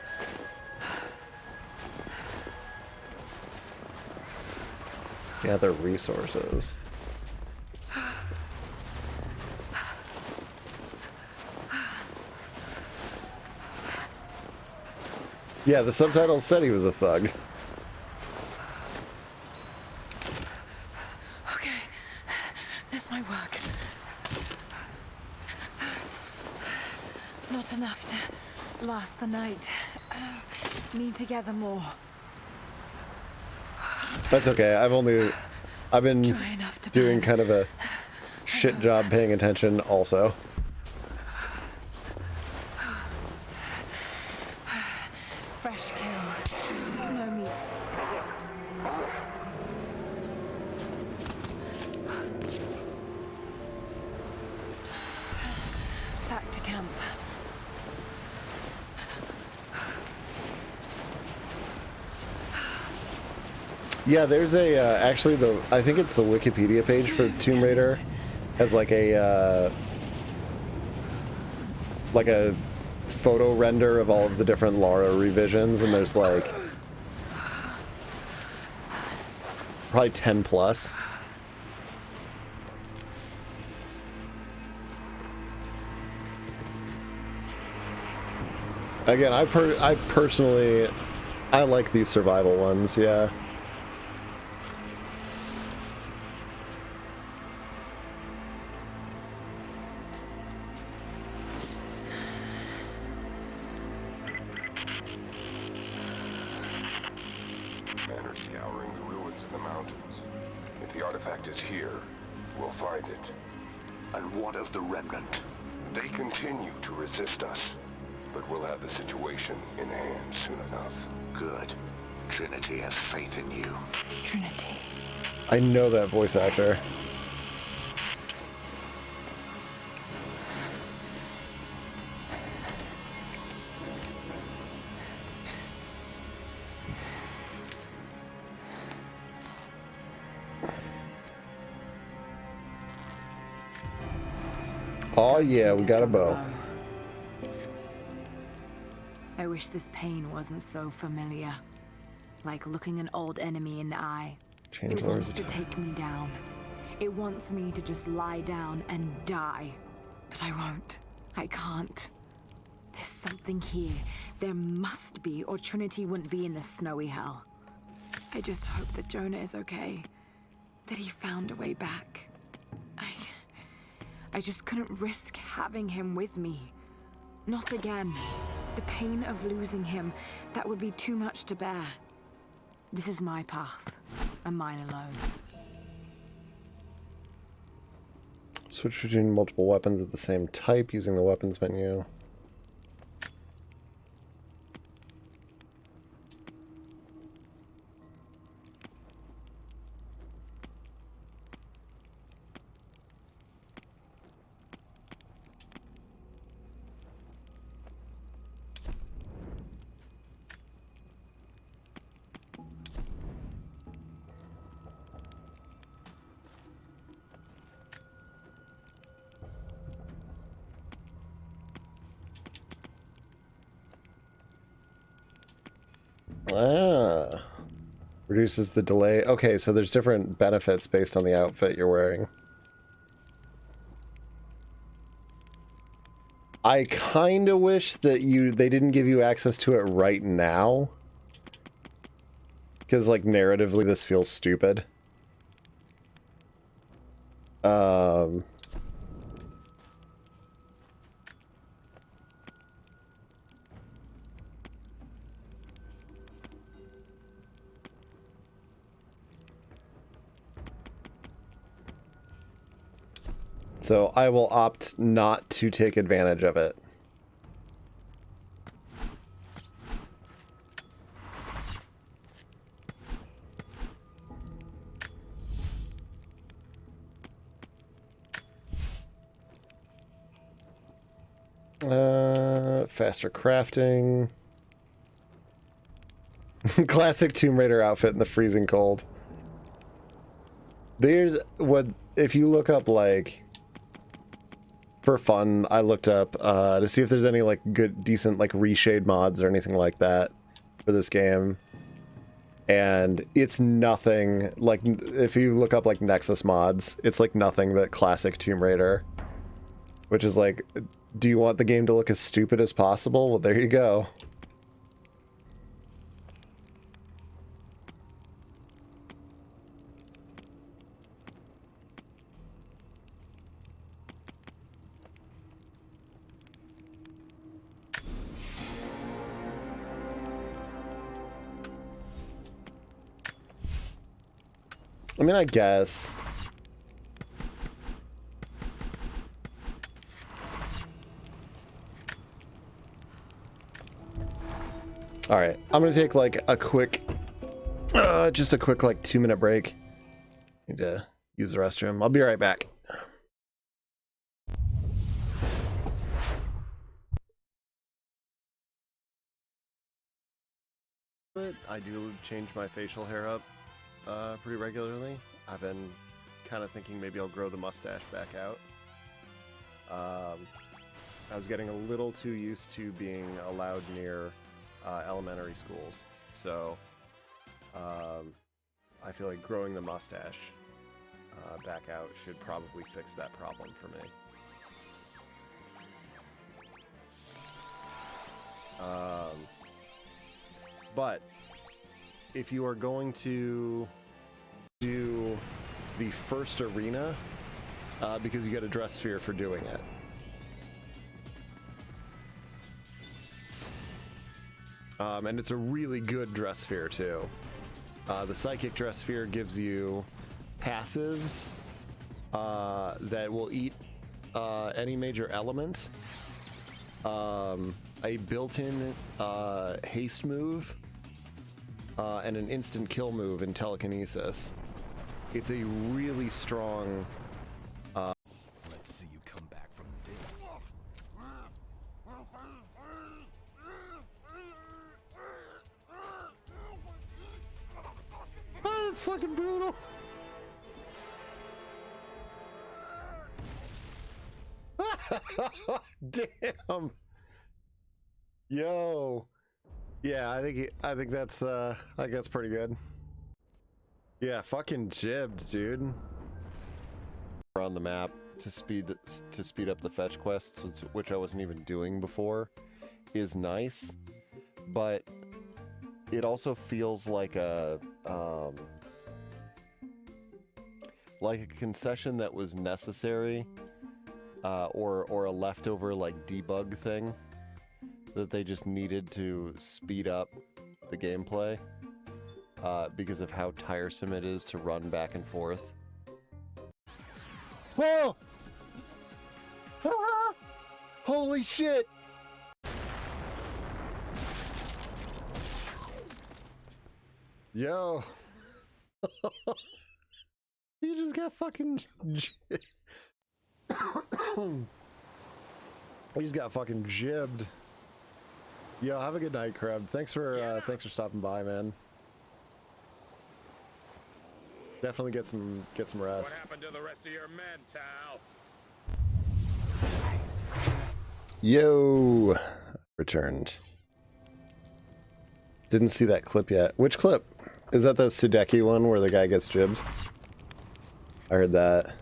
Gather resources. Yeah, the subtitles said he was a thug. Okay. That's my work. Not enough to last the night. Need to gather more. That's okay. I've been Dry enough to doing burn. kind of a shit job paying attention also. Fresh kill. No meat. Back to camp. Yeah, there's a actually I think it's the Wikipedia page for Tomb Raider has like a photo render of all of the different Lara revisions, and there's like probably 10 plus. Again, I personally I like these survival ones, yeah. Men are scouring the ruins in the mountains. If the artifact is here, we'll find it. And what of the remnant? They continue to resist us, but we'll have the situation in hand soon enough. Good. Trinity has faith in you. Trinity. I know that voice actor. Oh yeah, we got a bow. I wish this pain wasn't so familiar. Like looking an old enemy in the eye. It wants to take me down. It wants me to just lie down and die. But I won't. I can't. There's something here. There must be, or Trinity wouldn't be in this snowy hell. I just hope that Jonah is okay. That he found a way back. I just couldn't risk having him with me. Not again. The pain of losing him, that would be too much to bear. This is my path, and mine alone. Switch between multiple weapons of the same type using the weapons menu. Ah. Reduces the delay. Okay, so there's different benefits based on the outfit you're wearing. I kind of wish that they didn't give you access to it right now. Because, like, narratively, this feels stupid. So I will opt not to take advantage of it. Faster crafting. Classic Tomb Raider outfit in the freezing cold. There's what if you look up, like, for fun, I looked up to see if there's any like good decent like reshade mods or anything like that for this game. And it's nothing like, if you look up like Nexus mods, it's like nothing but classic Tomb Raider. Which is like, do you want the game to look as stupid as possible? Well, there you go. I mean, I guess. All right, I'm gonna take like a quick, just a quick like 2-minute break. Need to use the restroom. I'll be right back. But I do change my facial hair up pretty regularly. I've been kind of thinking maybe I'll grow the mustache back out. I was getting a little too used to being allowed near elementary schools, so I feel like growing the mustache back out should probably fix that problem for me. But if you are going to do the first arena, because you get a dress sphere for doing it. And it's a really good dress sphere too. The psychic dress sphere gives you passives that will eat any major element. A built-in haste move and an instant kill move in telekinesis. It's a really strong. Let's see you come back from this. Oh, that's fucking brutal. Damn. Yo. Yeah, I think that's pretty good. Yeah, fucking jibbed, dude. We're on the map to speed up the fetch quests, which I wasn't even doing before, is nice, but it also feels like a concession that was necessary, or a leftover like debug thing that they just needed to speed up the gameplay. Because of how tiresome it is to run back and forth. Whoa! Ah! Holy shit! Yo! You just got fucking... You just got fucking jibbed. Yo, have a good night, Kreb. Thanks for stopping by, man. Definitely get some rest. What happened to the rest of your men, Tal? Yo, returned. Didn't see that clip yet. Which clip? Is that the Sudeki one where the guy gets jibs? I heard that.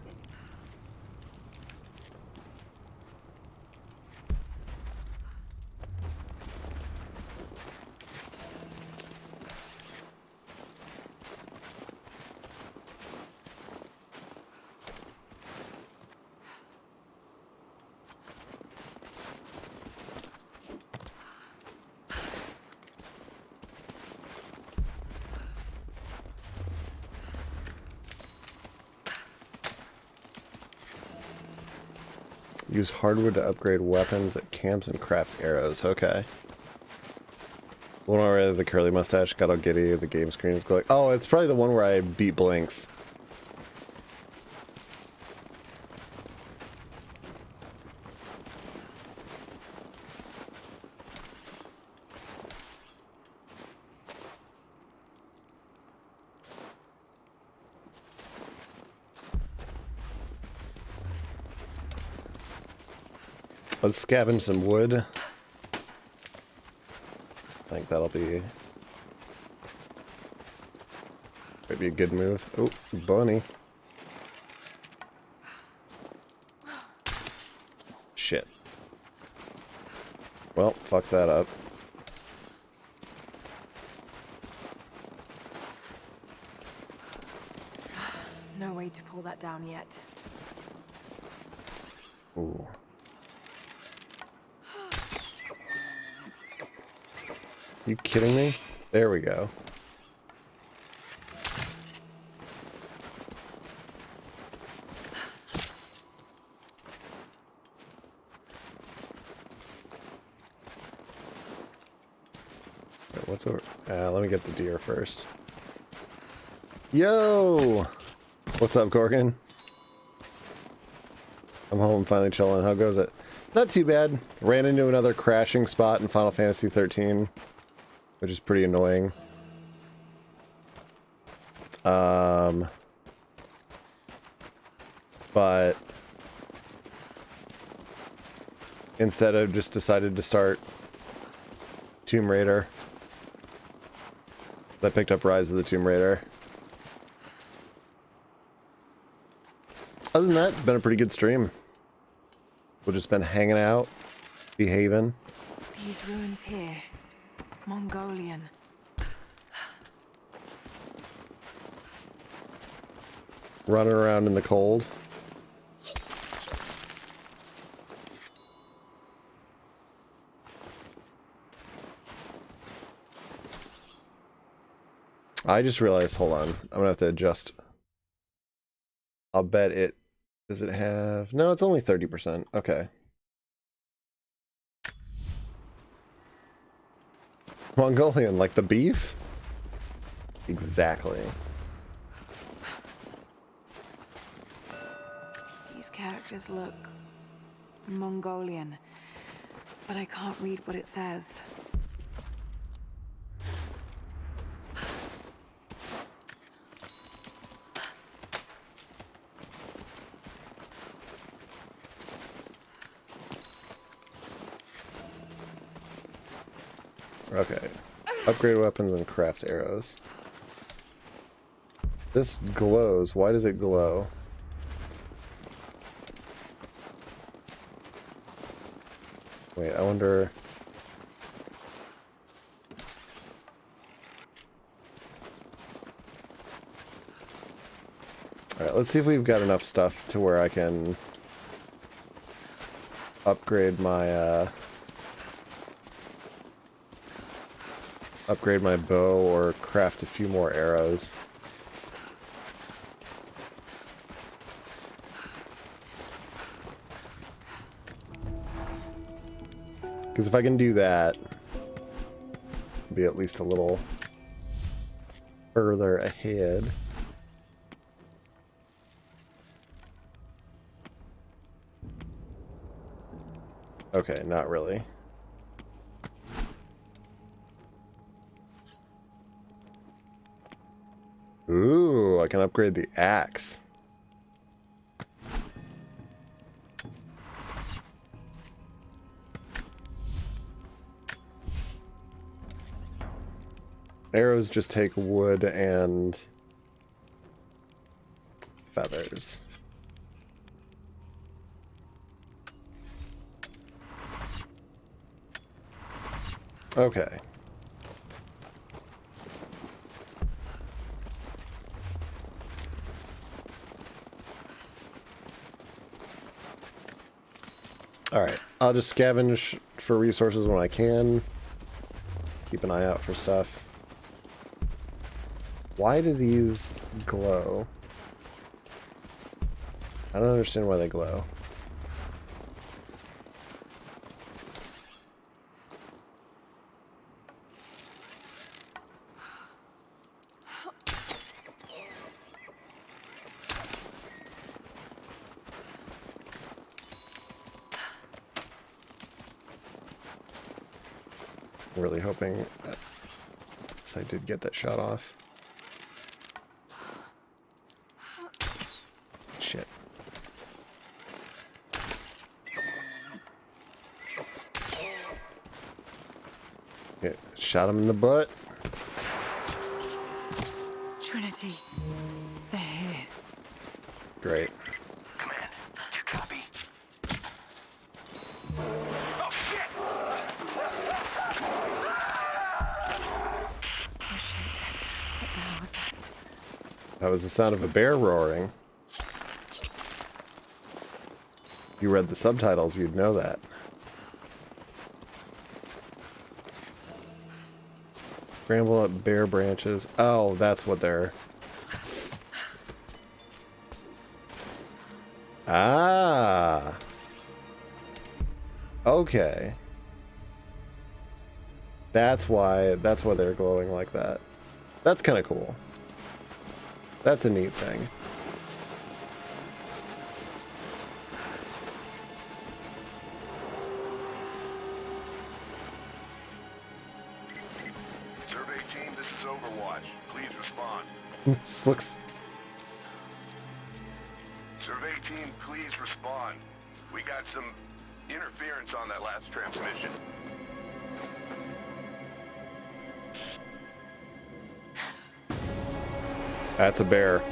Use hardwood to upgrade weapons at camps and craft arrows. Okay. One where the curly mustache got all giddy, the game screen is glowing. Oh, it's probably the one where I beat Blinks. Let's scavenge some wood. I think that'll be might be a good move. Oh, bunny. Shit. Well, fuck that up. No way to pull that down yet. Ooh. You kidding me? There we go. Wait, what's over? Let me get the deer first. Yo! What's up, Gorgon? I'm home, finally chilling. How goes it? Not too bad. Ran into another crashing spot in Final Fantasy 13. Which is pretty annoying. But instead I just decided to start Tomb Raider. I picked up Rise of the Tomb Raider. Other than that, it's been a pretty good stream. We've just been hanging out, behaving. These ruins here. Mongolian. Running around in the cold. I just realized, hold on, I'm gonna have to adjust. I'll bet it, does it have, no, it's only 30%, okay. Mongolian, like the beef? Exactly. These characters look Mongolian, but I can't read what it says. Okay. Upgrade weapons and craft arrows. This glows. Why does it glow? Wait, I wonder... Alright, let's see if we've got enough stuff to where I can upgrade my, upgrade my bow or craft a few more arrows. Because if I can do that, be at least a little further ahead. Okay, not really. Ooh, I can upgrade the axe. Arrows just take wood and feathers. Okay. Alright, I'll just scavenge for resources when I can. Keep an eye out for stuff. Why do these glow? I don't understand why they glow. really hoping that I did get that shot off. Shit. Yeah, shot him in the butt. Trinity, they're here. Great. Command, do you copy? Oh shit, what the hell was that? That was the sound of a bear roaring. If you read the subtitles, you'd know that. Scramble up bare branches. Oh, that's what they're... Ah. Okay. That's why they're glowing like that. That's kind of cool. That's a neat thing. Survey team, this is Overwatch. Please respond. This looks... Survey team, please respond. We got some interference on that last transmission. That's a bear.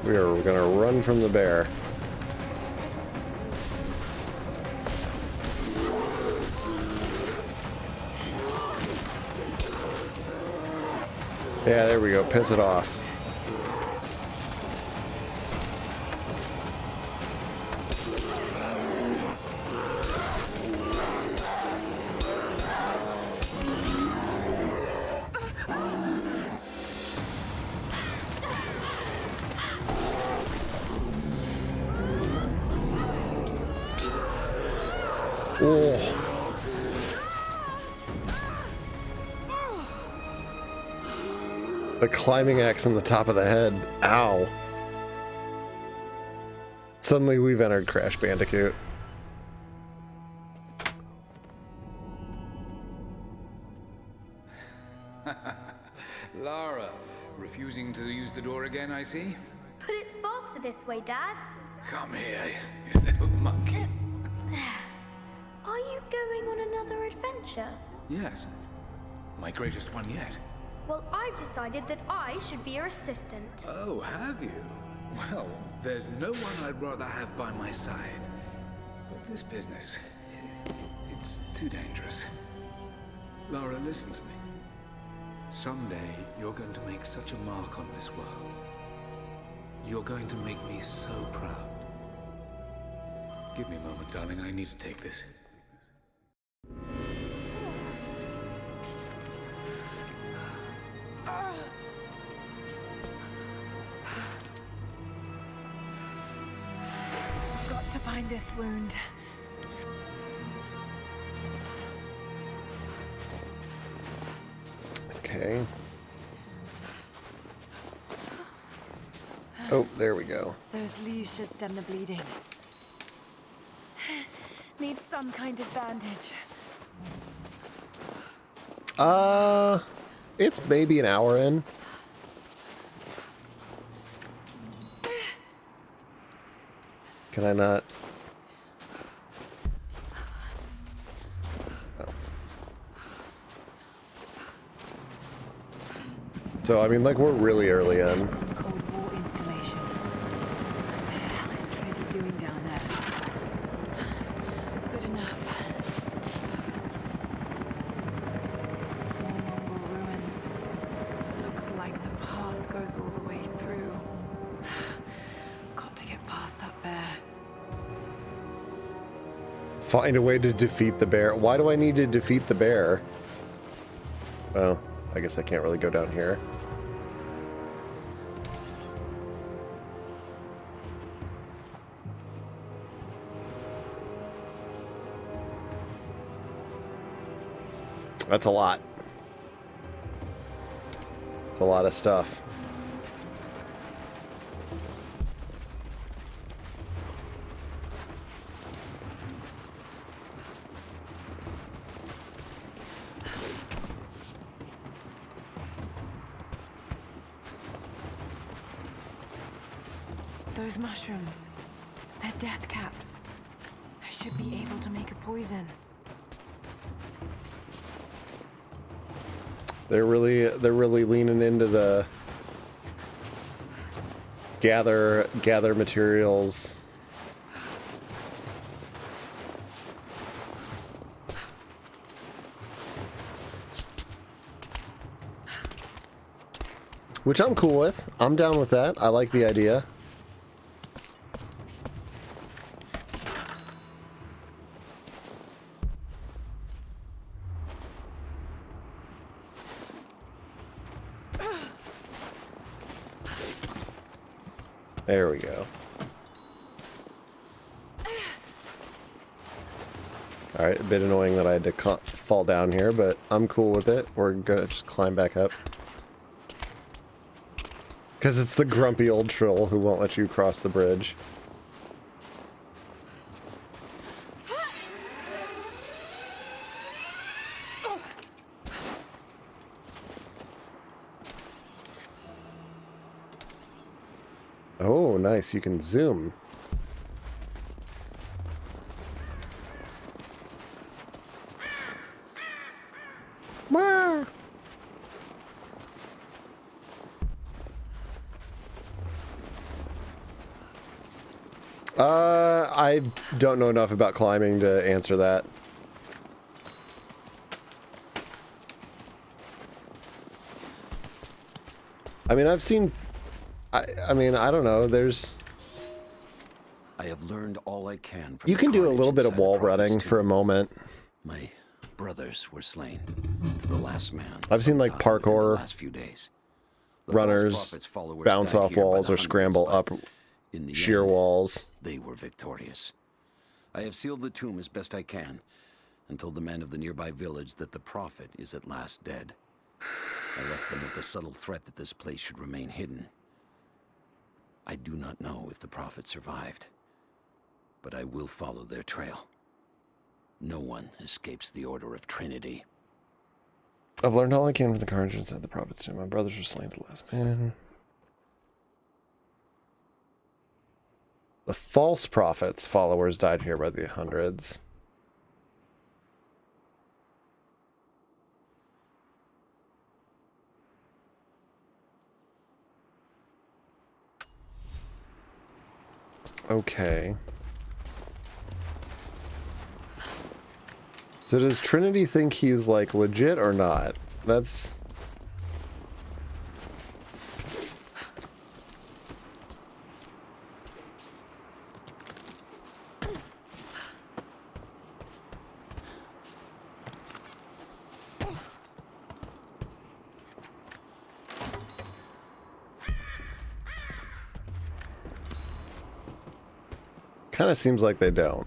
We are gonna run from the bear. Yeah, there we go. Piss it off. Oh. The climbing axe on the top of the head. Ow. Suddenly we've entered Crash Bandicoot. Lara, refusing to use the door again, I see? But it's faster this way, Dad. Come here, you little monkey. Are you going on another adventure? Yes. My greatest one yet. Well, I've decided that I should be your assistant. Oh, have you? Well, there's no one I'd rather have by my side. But this business, it's too dangerous. Lara, listen to me. Someday, you're going to make such a mark on this world. You're going to make me so proud. Give me a moment, darling. I need to take this. Got to bind this wound. Okay. Oh, there we go. Those leaves should stem the bleeding. Need some kind of bandage. It's maybe an hour in. Can I not? Oh. So, I mean, like, we're really early in. Cold War installation. What the hell is Trinity doing down there? Good enough. More Mongol ruins. Looks like the path goes all the way through. Got to get past that bear. Find a way to defeat the bear. Why do I need to defeat the bear? Well, I guess I can't really go down here. That's a lot. It's a lot of stuff. Those mushrooms. They're death caps. I should be able to make a poison. They're really leaning into the gather materials. Which I'm cool with. I'm down with that. I like the idea. There we go. Alright, a bit annoying that I had to fall down here, but I'm cool with it. We're gonna just climb back up. Because it's the grumpy old troll who won't let you cross the bridge. Oh, nice. You can zoom. Wah! I don't know enough about climbing to answer that. I mean, I've seen... I mean, I don't know, there's... I have learned all I can from You can do a little bit of wall running for a moment. My brothers were slain to the last man. I've seen like parkour last few days. runners bounce off walls or scramble up sheer walls. They were victorious. I have sealed the tomb as best I can and told the men of the nearby village that the prophet is at last dead. I left them with the subtle threat that this place should remain hidden. I do not know if the prophet survived, but I will follow their trail. No one escapes the Order of Trinity. I've learned all I can from the carnage inside the prophet's tomb. My brothers were slain to the last man. The false prophet's followers died here by the hundreds. Okay. So does Trinity think he's like legit or not? That's... kind of seems like they don't.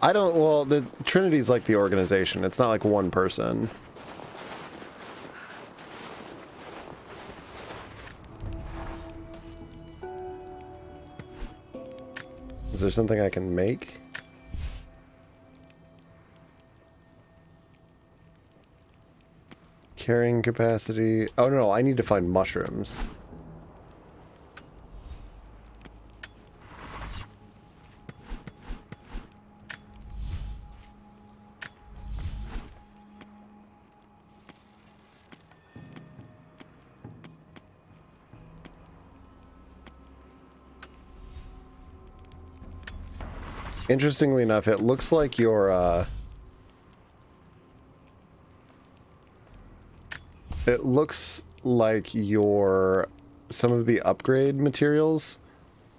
I don't, well, the Trinity's like the organization. It's not like one person. Is there something I can make? Carrying capacity. Oh no, I need to find mushrooms. Interestingly enough, it looks like your, it looks like your, some of the upgrade materials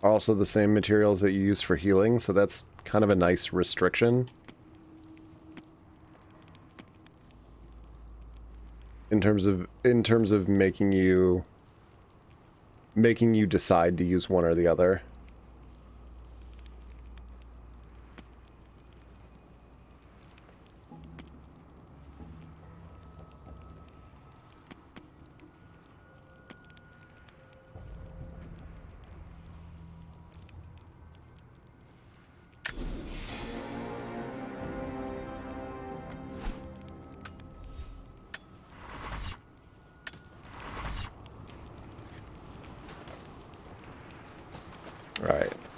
are also the same materials that you use for healing, so that's kind of a nice restriction. In terms of making you decide to use one or the other.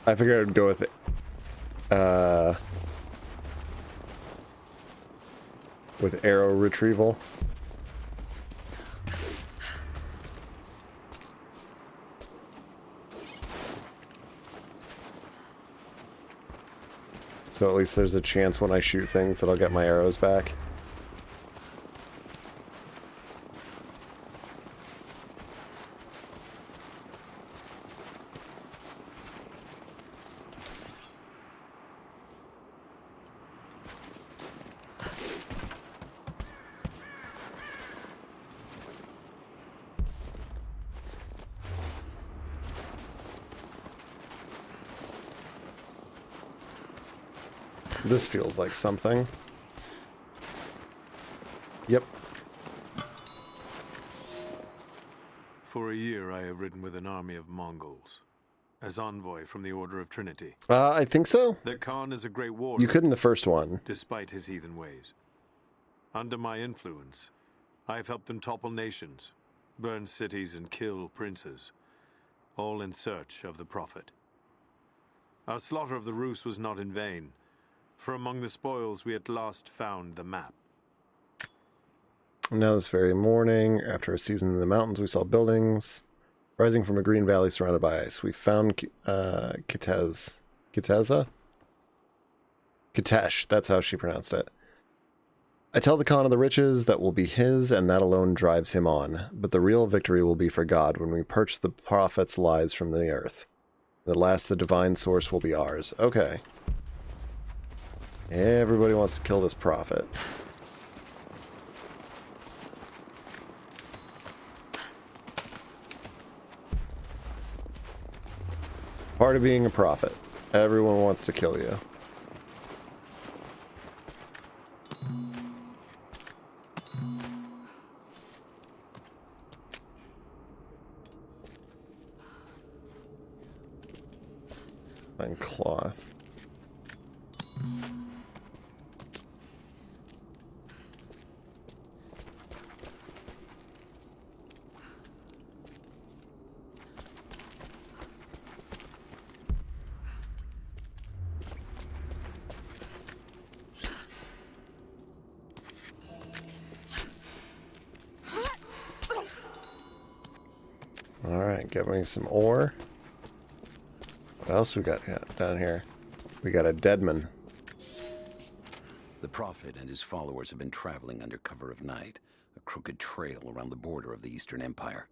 I figured I'd go with arrow retrieval. So at least there's a chance when I shoot things that I'll get my arrows back. This feels like something. Yep. For a year I have ridden with an army of Mongols, as envoy from the Order of Trinity. I think so. The Khan is a great warrior. You could in the first one. Despite his heathen ways. Under my influence, I have helped them topple nations, burn cities and kill princes, all in search of the Prophet. Our slaughter of the Rus was not in vain, for among the spoils we at last found the map. Now this very morning, after a season in the mountains, we saw buildings rising from a green valley surrounded by ice. We found Kitesh, that's how she pronounced it. I tell the Khan of the riches that will be his, and that alone drives him on. But the real victory will be for God when we purge the prophet's lies from the earth. At last the divine source will be ours. Okay. Everybody wants to kill this prophet. Part of being a prophet. Everyone wants to kill you. And cloth. Alright, get me some ore. What else we got down here? We got a deadman. The Prophet and his followers have been traveling under cover of night, a crooked trail around the border of the Eastern Empire.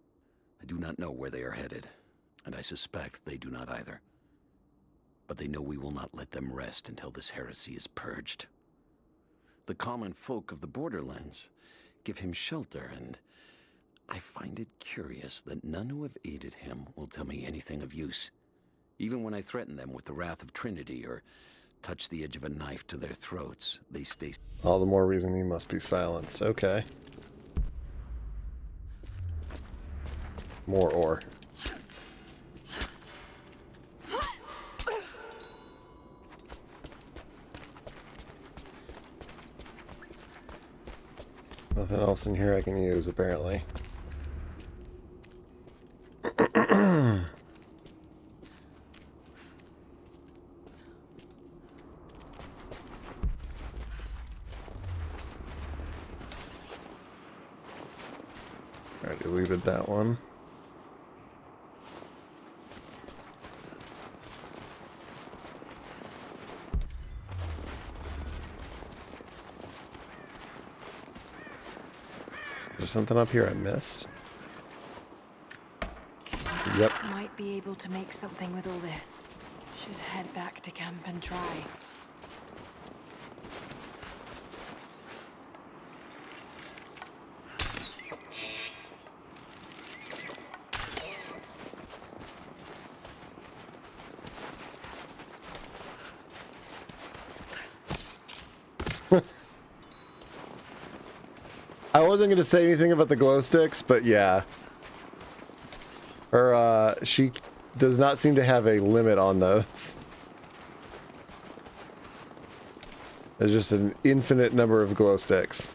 I do not know where they are headed, and I suspect they do not either. But they know we will not let them rest until this heresy is purged. The common folk of the borderlands give him shelter, and I find it curious that none who have aided him will tell me anything of use. Even when I threaten them with the wrath of Trinity or touch the edge of a knife to their throats, they stay... All the more reason he must be silenced. Okay. More ore. Nothing else in here I can use, apparently. Already looted that one. Is there something up here I missed? Yep. Might be able to make something with all this. Should head back to camp and try. I wasn't going to say anything about the glow sticks, but yeah. She does not seem to have a limit on those. There's just an infinite number of glow sticks.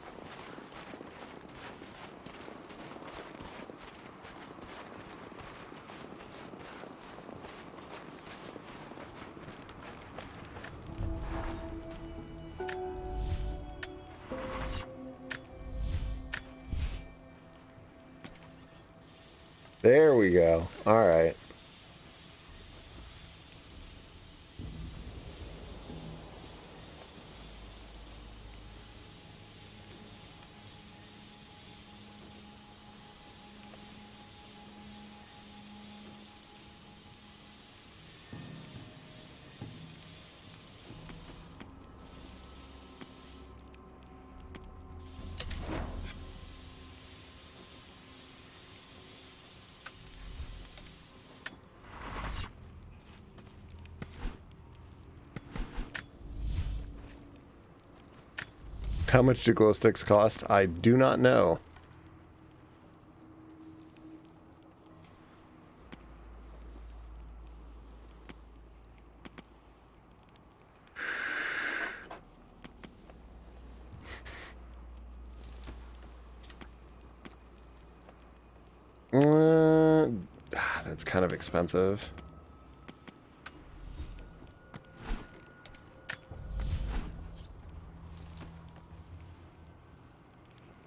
There we go. All right. How much do glow sticks cost? I do not know. That's kind of expensive.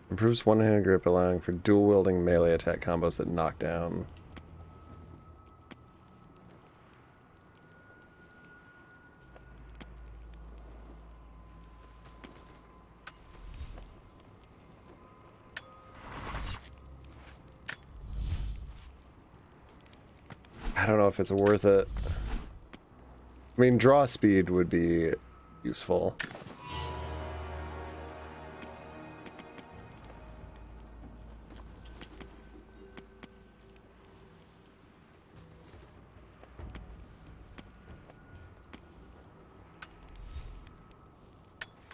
Improves one-handed grip, allowing for dual-wielding melee attack combos that knock down. I don't know if it's worth it. I mean, draw speed would be useful.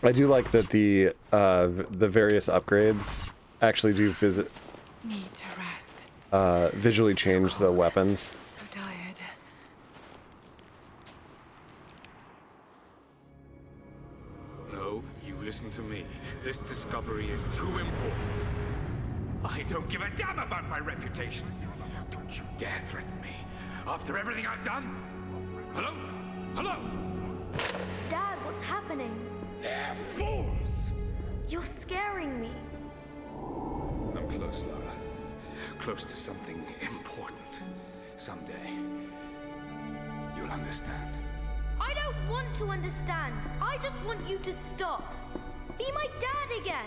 I do like that the various upgrades actually do Need to rest. visually change the weapons. So tired. No, you listen to me. This discovery is too important. I don't give a damn about my reputation. Don't you dare threaten me. After everything I've done? Hello? Hello? Dad, what's happening? They're fools! You're scaring me. I'm close, Lara. Close to something important. Someday, you'll understand. I don't want to understand. I just want you to stop. Be my dad again.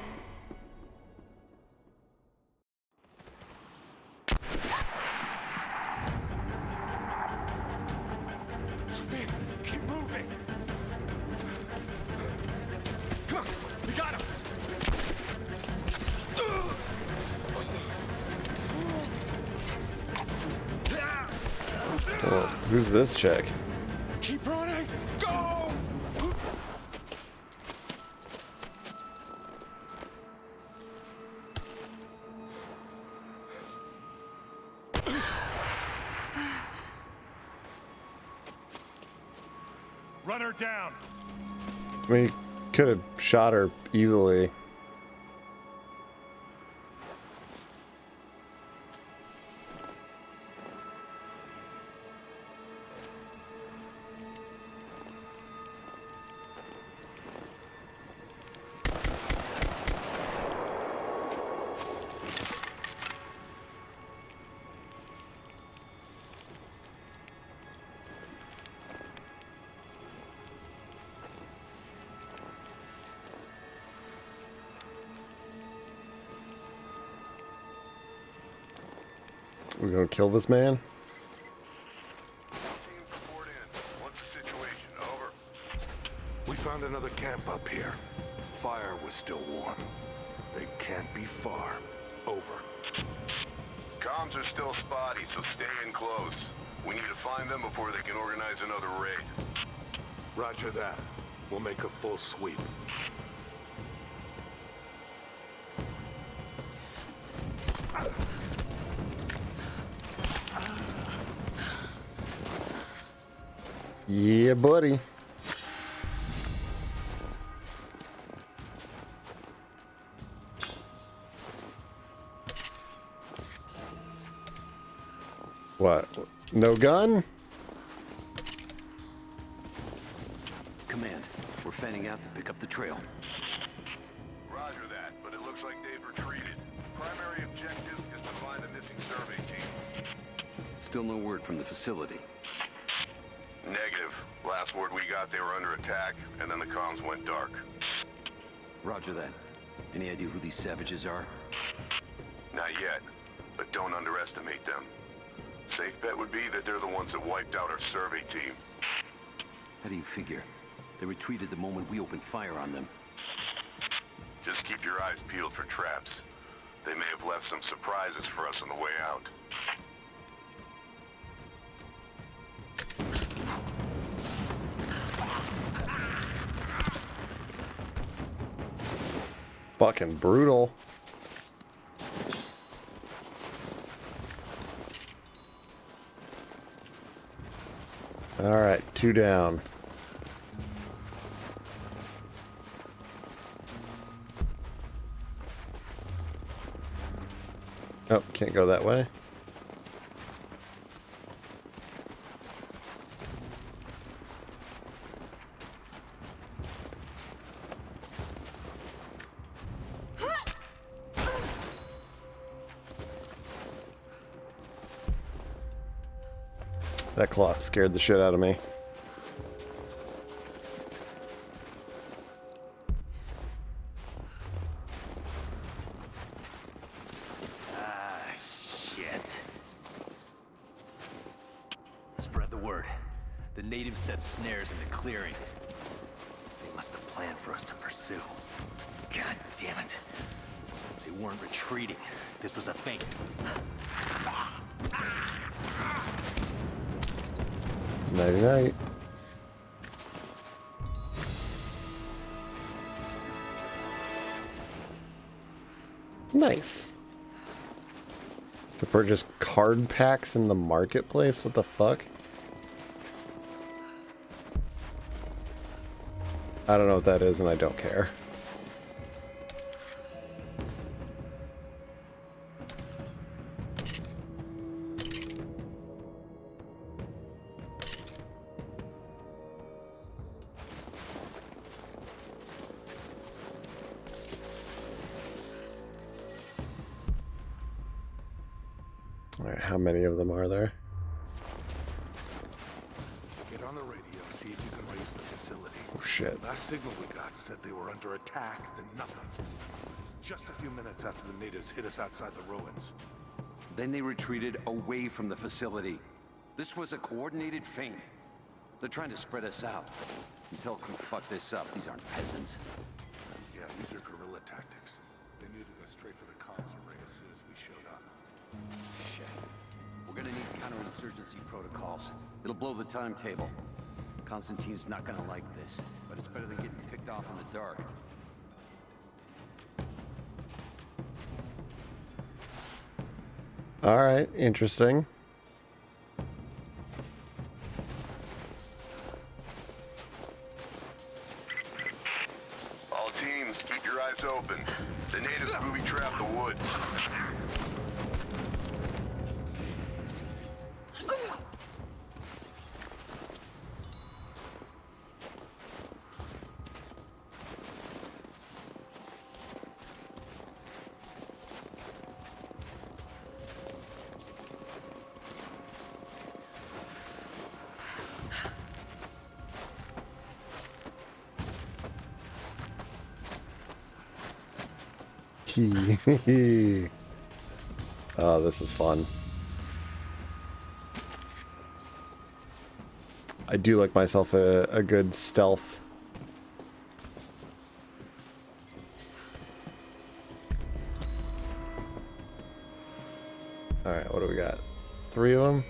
Sophia, keep moving! Come on, we got him! Well, who's this chick? Keep running! Go! Run her down. I mean, he could have shot her easily. We gonna kill this man? What's the situation? Over. We found another camp up here. Fire was still warm. They can't be far. Over. Comms are still spotty, so stay in close. We need to find them before they can organize another raid. Roger that. We'll make a full sweep. Yeah, buddy. What? No gun? Command, we're fanning out to pick up the trail. Roger that, but it looks like they've retreated. Primary objective is to find the missing survey team. Still no word from the facility. Negative. Last word we got, they were under attack, and then the comms went dark. Roger that. Any idea who these savages are? Not yet, but don't underestimate them. Safe bet would be that they're the ones that wiped out our survey team. How do you figure? They retreated the moment we opened fire on them. Just keep your eyes peeled for traps. They may have left some surprises for us on the way out. Fucking brutal. All right, 2 down. Oh, can't go that way. That cloth scared the shit out of me. Shit. Spread the word. The natives set snares in the clearing. They must have planned for us to pursue. God damn it. They weren't retreating. This was a feint. Nighty night. Nice. To purchase card packs in the marketplace? What the fuck? I don't know what that is and I don't care. Alright, how many of them are there? Get on the radio, see if you can raise the facility. Oh shit. Last signal we got said they were under attack, then nothing. It was just a few minutes after the natives hit us outside the ruins. Then they retreated away from the facility. This was a coordinated feint. They're trying to spread us out. You tell who fucked this up. These aren't peasants. Yeah, these are guerrilla tactics. They knew to go straight for the comms array as soon as we showed up. Shit. We're gonna need counterinsurgency protocols. It'll blow the timetable. Constantine's not gonna like this, but it's better than getting picked off in the dark. Alright, interesting. All teams, keep your eyes open. The natives booby-trapped the woods. Oh, this is fun. I do like myself a good stealth. Alright, what do we got? 3 of them?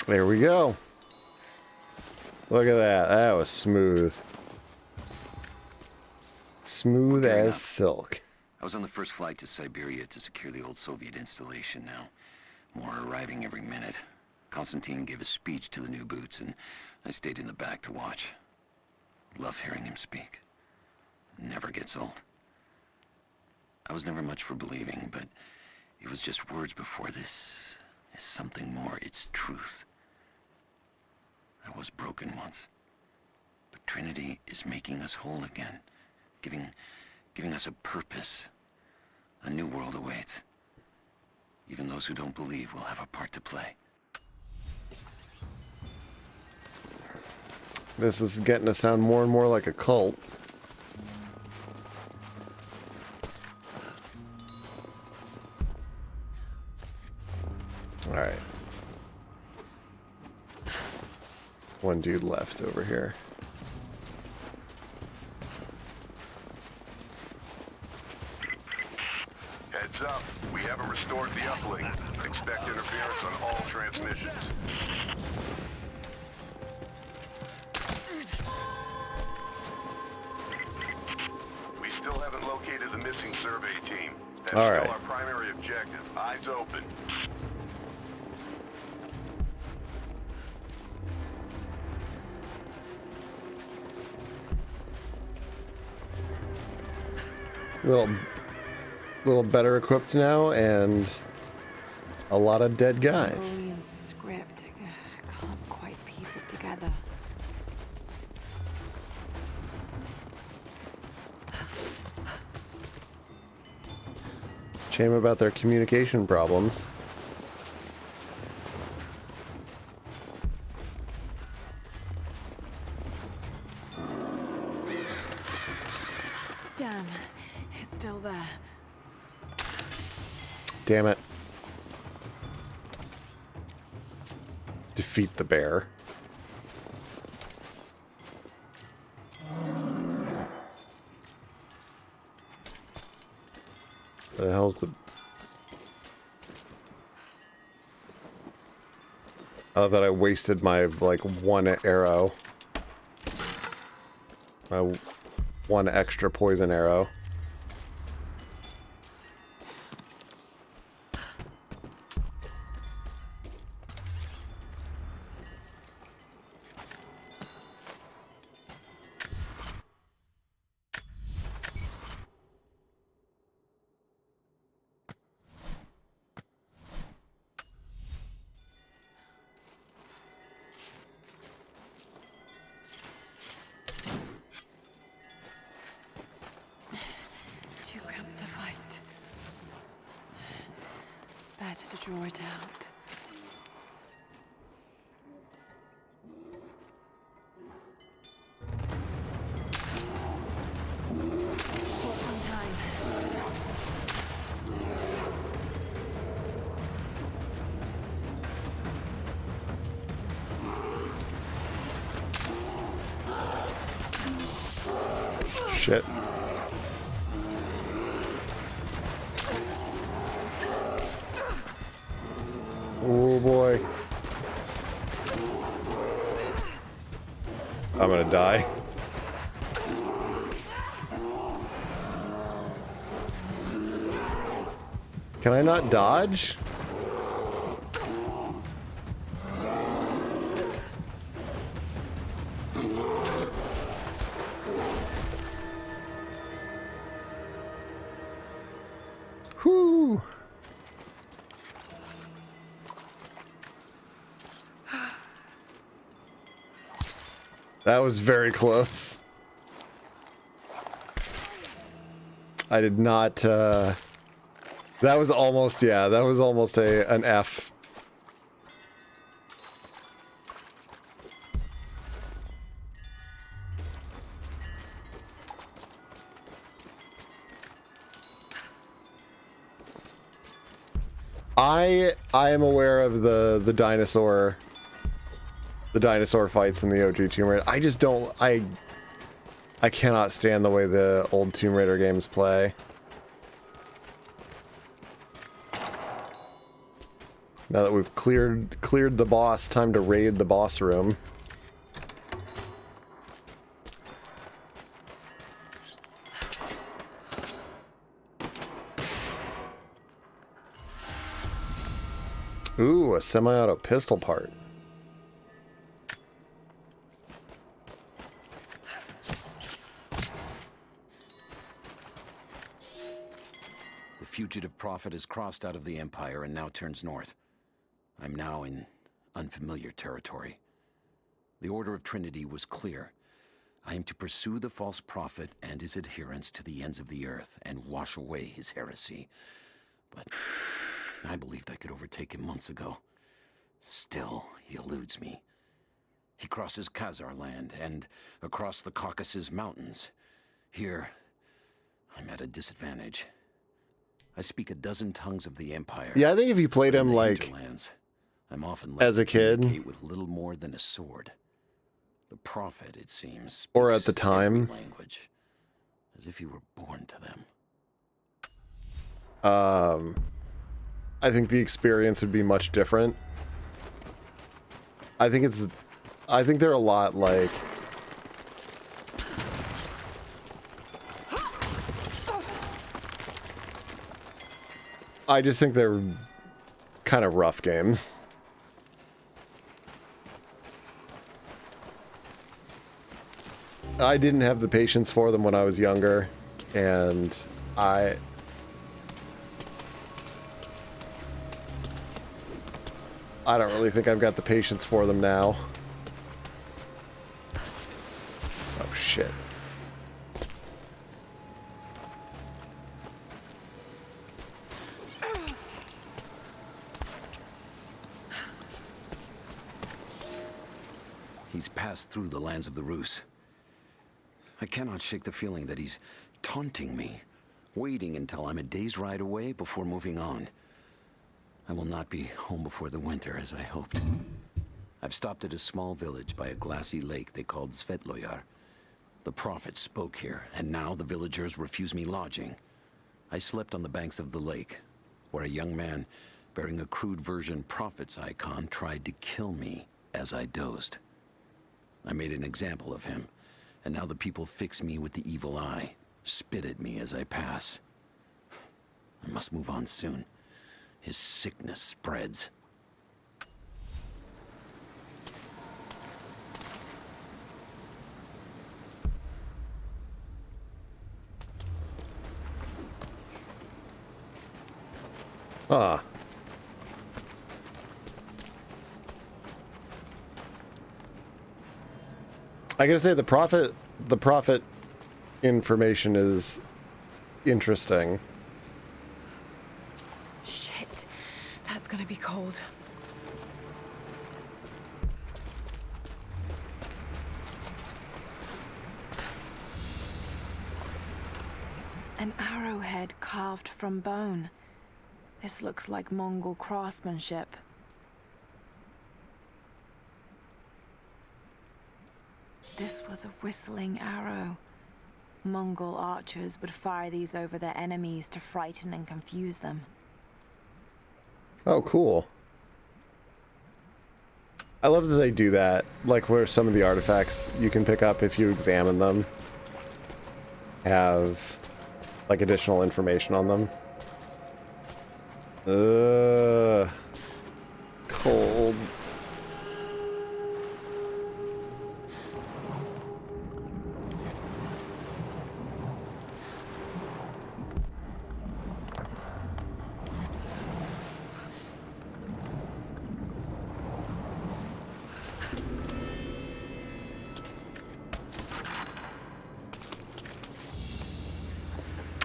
There we go. Look at that. That was smooth. Smooth as silk. I was on the first flight to Siberia to secure the old Soviet installation now. More arriving every minute. Konstantin gave a speech to the new boots, and I stayed in the back to watch. Love hearing him speak. Never gets old. I was never much for believing, but it was just words before. This is something more. It's truth. I was broken once, but Trinity is making us whole again, giving us a purpose. A new world awaits. Even those who don't believe will have a part to play. This is getting to sound more and more like a cult. Alright. One dude left over here. Heads up. We haven't restored the uplink. Expect interference on all transmissions. We still haven't located the missing survey team. That's all still right. our primary objective. Eyes open. Little better equipped now, and a lot of dead guys. Mongolian script. I can't quite piece it together. Shame about their communication problems. Damn, it's still there. Damn it. Defeat the bear. The hell's the... Oh, that I wasted my, like, one arrow. My one extra poison arrow. Too cramped to fight. Better to draw it out. Caught some time. Shit. Oh boy. I'm gonna die. Can I not dodge? Whew. That was very close. I did not, that was almost, yeah, that was almost an F. I am aware of the dinosaur fights in the OG Tomb Raider. I just don't, I cannot stand the way the old Tomb Raider games play. Now that we've cleared the boss, time to raid the boss room. Ooh, a semi-auto pistol part. The fugitive prophet has crossed out of the Empire and now turns north. I'm now in unfamiliar territory. The Order of Trinity was clear. I am to pursue the false prophet and his adherents to the ends of the earth and wash away his heresy. But I believed I could overtake him months ago. Still, he eludes me. He crosses Khazar land and across the Caucasus Mountains. Here, I'm at a disadvantage. I speak a dozen tongues of the Empire. Yeah, I think if you played him like I'm often as a kid, with little more than a sword. The prophet, it seems, or at the time, language, as if he were born to them. I think the experience would be much different. I think they're a lot like I just think they're kind of rough games. I didn't have the patience for them when I was younger, and I don't really think I've got the patience for them now. Oh, shit. He's passed through the lands of the Rus. I cannot shake the feeling that he's taunting me, waiting until I'm a day's ride away before moving on. I will not be home before the winter, as I hoped. I've stopped at a small village by a glassy lake they called Svetloyar. The prophet spoke here, and now the villagers refuse me lodging. I slept on the banks of the lake, where a young man bearing a crude version prophet's icon tried to kill me as I dozed. I made an example of him, and now the people fix me with the evil eye, spit at me as I pass. I must move on soon. His sickness spreads. Ah. I gotta say the prophet information is interesting. Shit, that's gonna be cold. An arrowhead carved from bone. This looks like Mongol craftsmanship. This was a whistling arrow. Mongol archers would fire these over their enemies to frighten and confuse them. Oh, cool. I love that they do that, like where some of the artifacts you can pick up if you examine them have like additional information on them. Cold.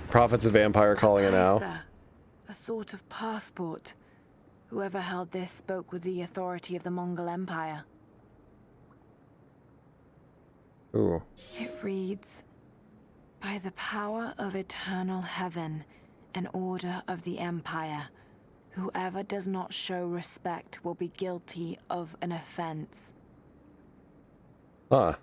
Prophet's a vampire calling it now. A sort of passport. Whoever held this spoke with the authority of the Mongol Empire. Ooh. It reads, "By the power of eternal heaven and order of the Empire, whoever does not show respect will be guilty of an offense." Huh.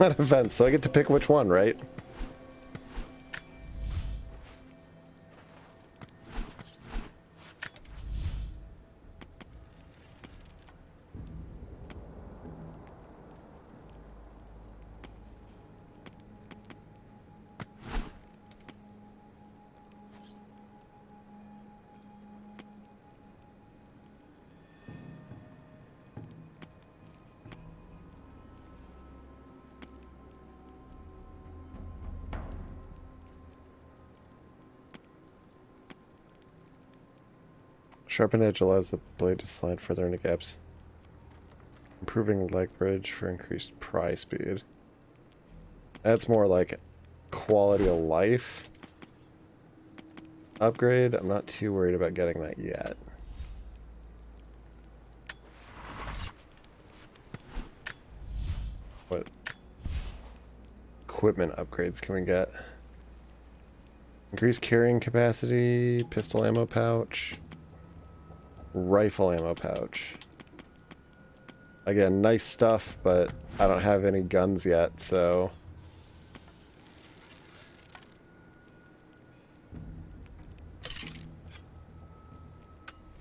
Not events, so I get to pick which one, right? Sharpened edge allows the blade to slide further into gaps. Improving leg bridge for increased pry speed. That's more like quality of life upgrade. I'm not too worried about getting that yet. What equipment upgrades can we get? Increased carrying capacity, pistol ammo pouch. Rifle ammo pouch. Again, nice stuff, but I don't have any guns yet, so...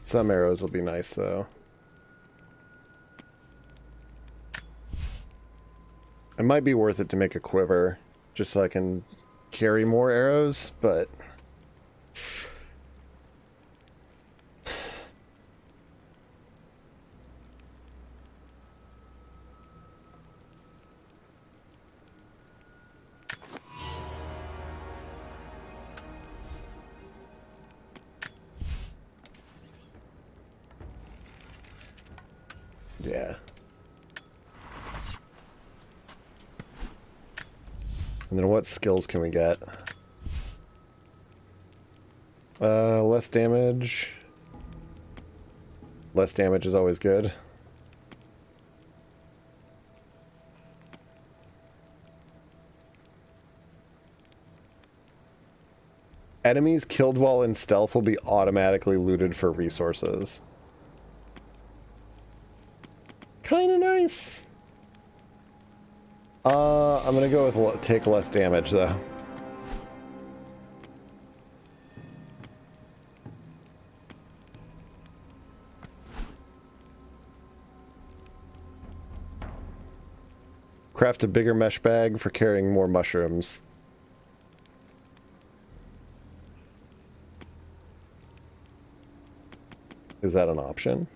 Some arrows will be nice, though. It might be worth it to make a quiver, just so I can carry more arrows, but... Yeah. And then what skills can we get? Less damage. Less damage is always good. Enemies killed while in stealth will be automatically looted for resources. Kinda nice. I'm gonna go with take less damage, though. Craft a bigger mesh bag for carrying more mushrooms. Is that an option?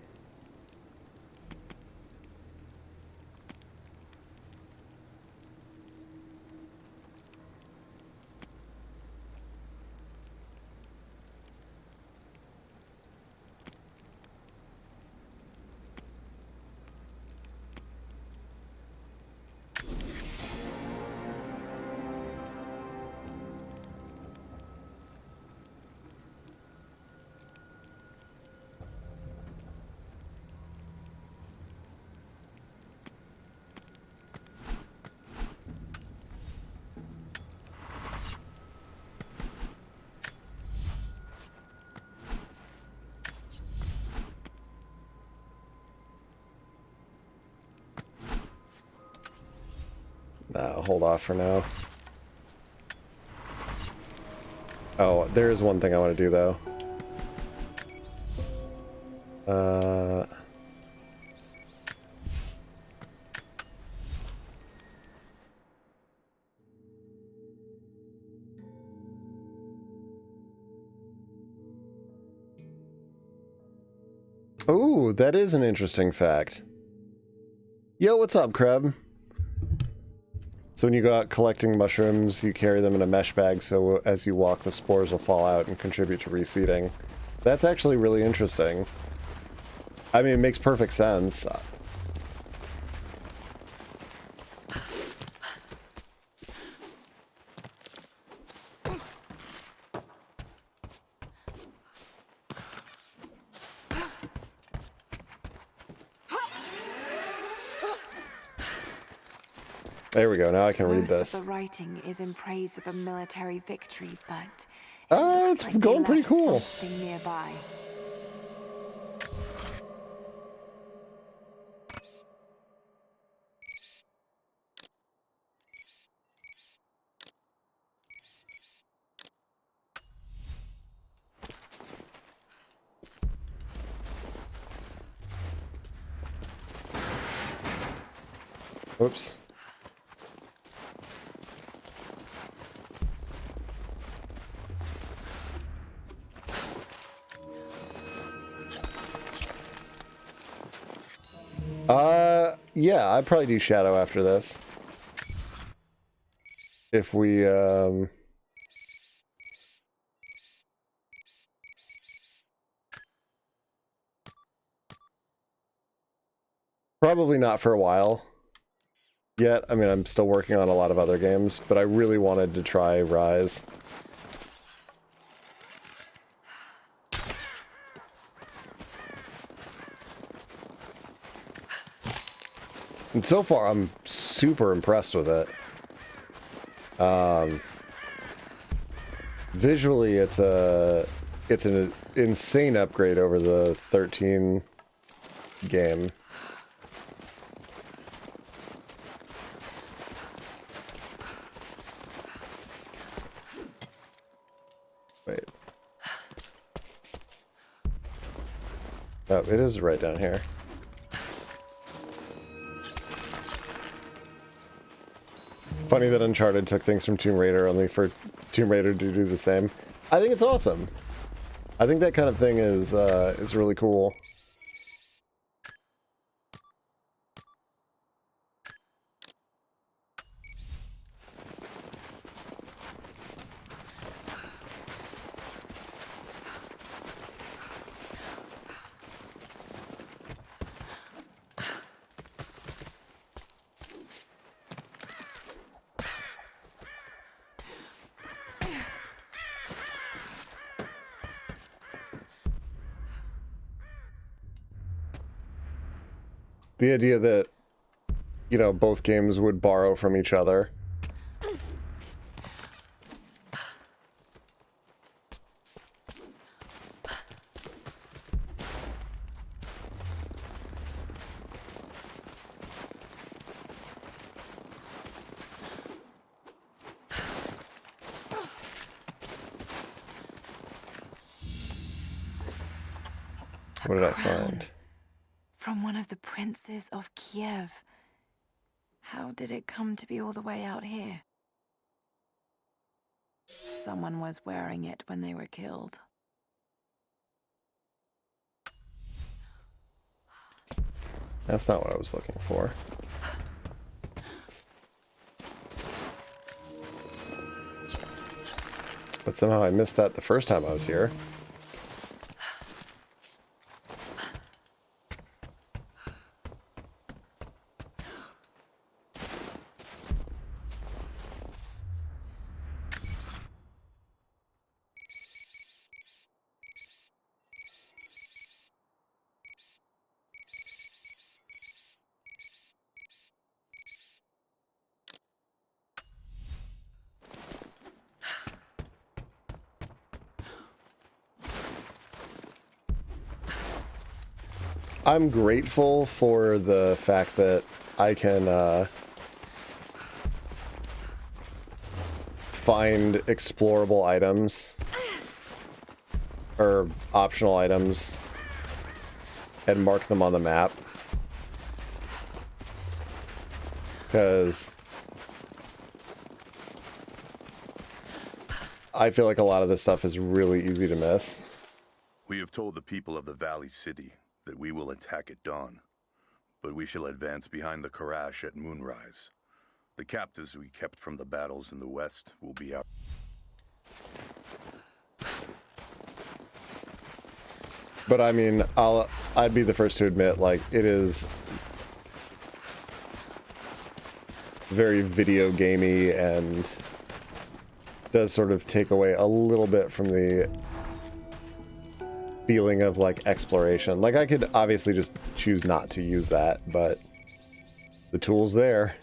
Hold off for now. Oh, there is one thing I want to do, though. Oh, that is an interesting fact. Yo, what's up, Kreb? So when you go out collecting mushrooms, you carry them in a mesh bag, so as you walk, the spores will fall out and contribute to reseeding. That's actually really interesting. I mean, it makes perfect sense. There we go. Now I can read this. Most of the writing is in praise of a military victory, but it's like going pretty cool. Something nearby. Oops. Yeah, I'd probably do Shadow after this. If we, probably not for a while yet. I mean, I'm still working on a lot of other games, but I really wanted to try Rise. And so far, I'm super impressed with it. Visually, it's an insane upgrade over the 13 game. Wait. Oh, it is right down here. Funny that Uncharted took things from Tomb Raider only for Tomb Raider to do the same. I think it's awesome. I think that kind of thing is really cool. The idea that, you know, both games would borrow from each other. What did I find? From one of the princes of Kiev. How did it come to be all the way out here? Someone was wearing it when they were killed. That's not what I was looking for. But somehow I missed that the first time I was here. I'm grateful for the fact that I can find explorable items or optional items and mark them on the map, because I feel like a lot of this stuff is really easy to miss. We have told the people of the Valley City that we will attack at dawn, but we shall advance behind the Karash at moonrise. The captives we kept from the battles in the west will be out. But I mean, I'd be the first to admit, like, it is very video gamey and does sort of take away a little bit from the feeling of like exploration. Like, I could obviously just choose not to use that, but the tool's there.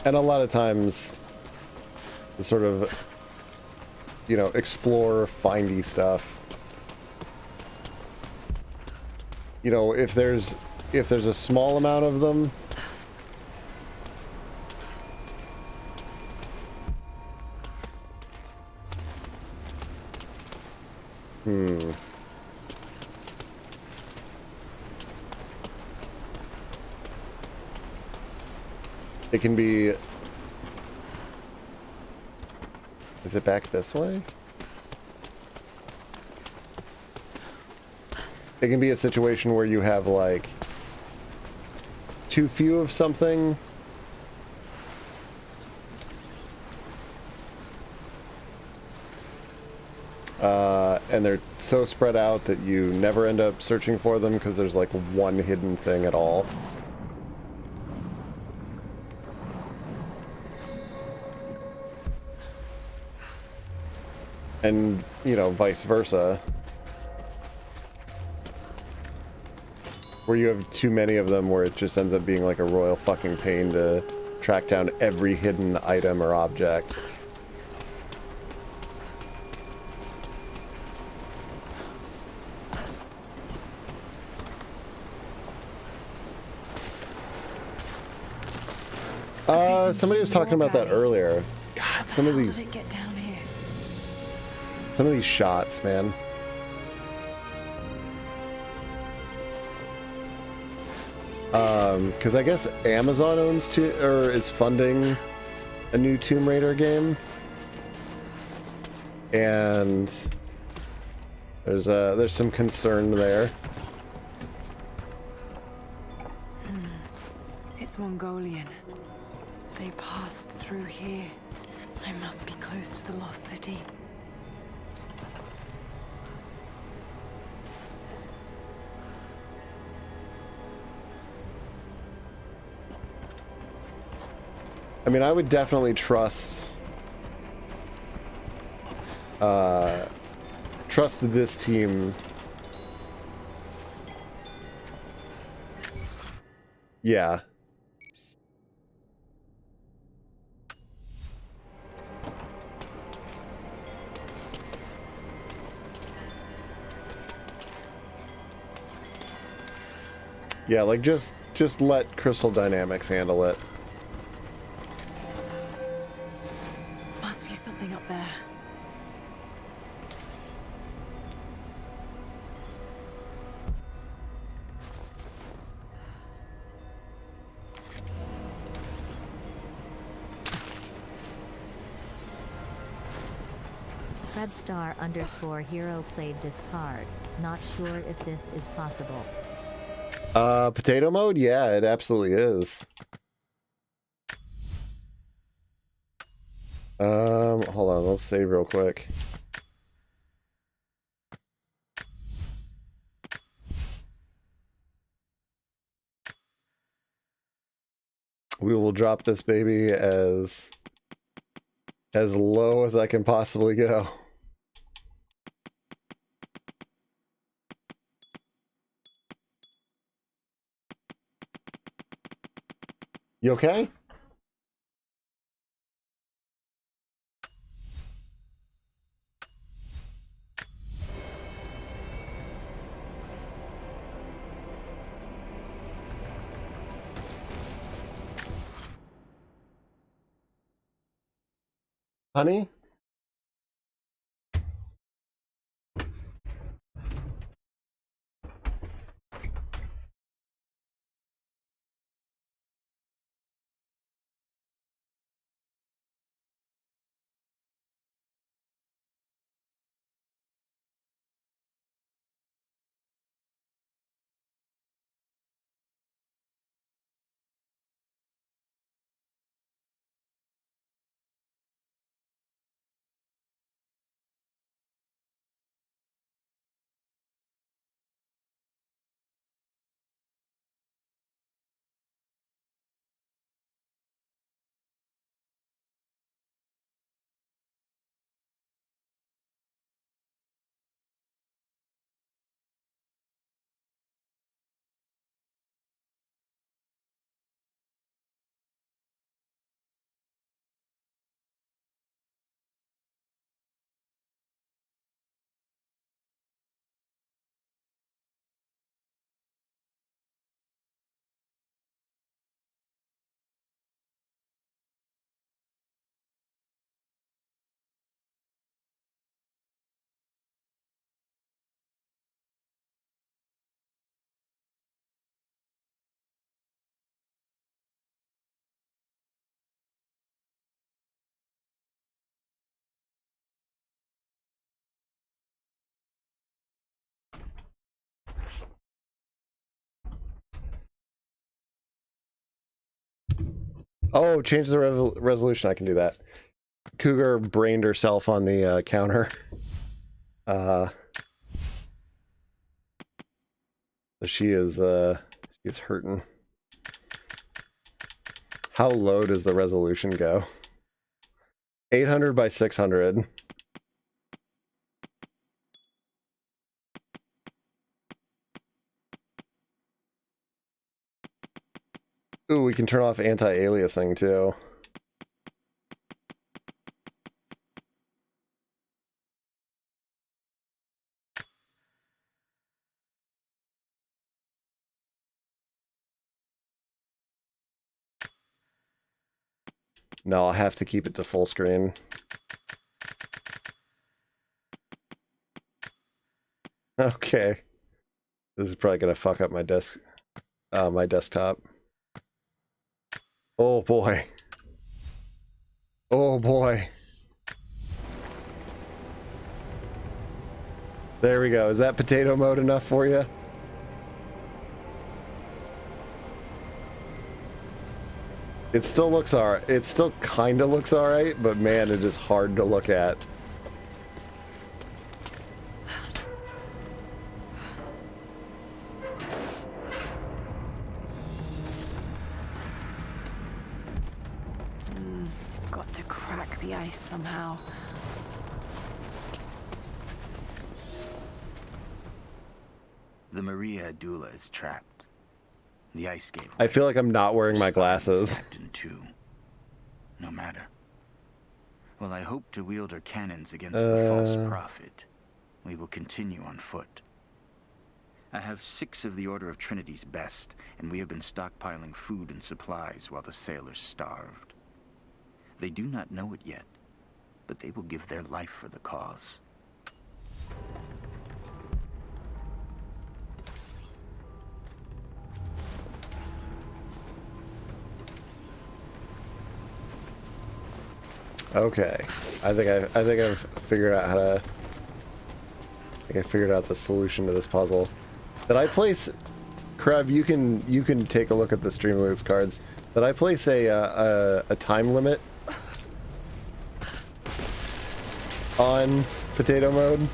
And a lot of times the sort of, you know, explore, findy stuff you know, if there's a small amount of them, it can be... Is it back this way? It can be a situation where you have, like, too few of something. And they're so spread out that you never end up searching for them because there's, like, one hidden thing at all. And, you know, vice versa. Where you have too many of them where it just ends up being like a royal fucking pain to track down every hidden item or object. Somebody was talking about that earlier. God, some of these shots, man. Because I guess Amazon owns or is funding a new Tomb Raider game, and there's some concern there. It's Mongolian. They passed through here. I must be close to the lost city. I mean, I would definitely trust this team. Yeah. Yeah, like just let Crystal Dynamics handle it. Must be something up there. Webstar_hero played this card. Not sure if this is possible. Potato mode? Yeah, it absolutely is. Hold on, let's save real quick. We will drop this baby as low as I can possibly go. You okay? Honey? Oh, change the resolution. I can do that. Cougar brained herself on the counter. She is hurting. How low does the resolution go? 800 by 600. Ooh, we can turn off anti-aliasing too. No, I'll have to keep it to full screen. Okay. This is probably gonna fuck up my my desktop. Oh boy. Oh boy. There we go. Is that potato mode enough for you? It still looks alright. It still kinda looks alright, but man, it is hard to look at. Got to crack the ice somehow. The Maria Adula is trapped. The ice gate. I feel like I'm not wearing my glasses. No matter. Well, I hope to wield her cannons against the false prophet. We will continue on foot. I have 6 of the Order of Trinity's best, and we have been stockpiling food and supplies while the sailors starved. They do not know it yet, but they will give their life for the cause. Okay, I think I've figured out how to. I think I figured out the solution to this puzzle. Did I place? Kreb, you can take a look at the Streamloots cards. Did I place a time limit on potato mode?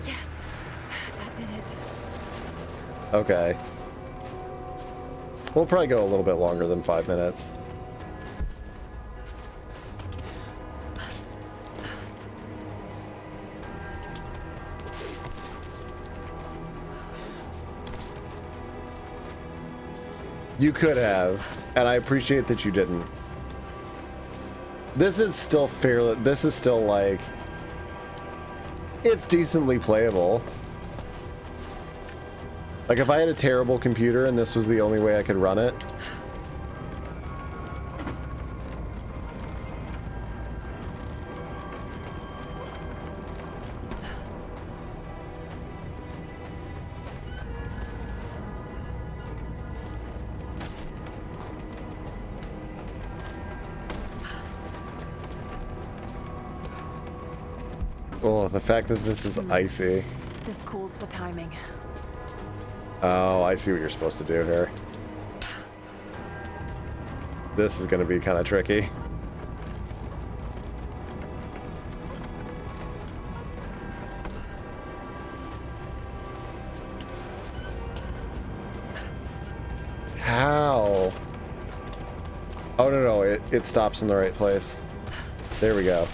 Yes, that did it. Okay. We'll probably go a little bit longer than 5 minutes. You could have, and I appreciate that you didn't. This is still fairly, this is still like, it's decently playable. Like if I had a terrible computer and this was the only way I could run it. Oh, the fact that this is icy. This calls for timing. Oh, I see what you're supposed to do here. This is going to be kind of tricky. How? Oh, no, it stops in the right place. There we go.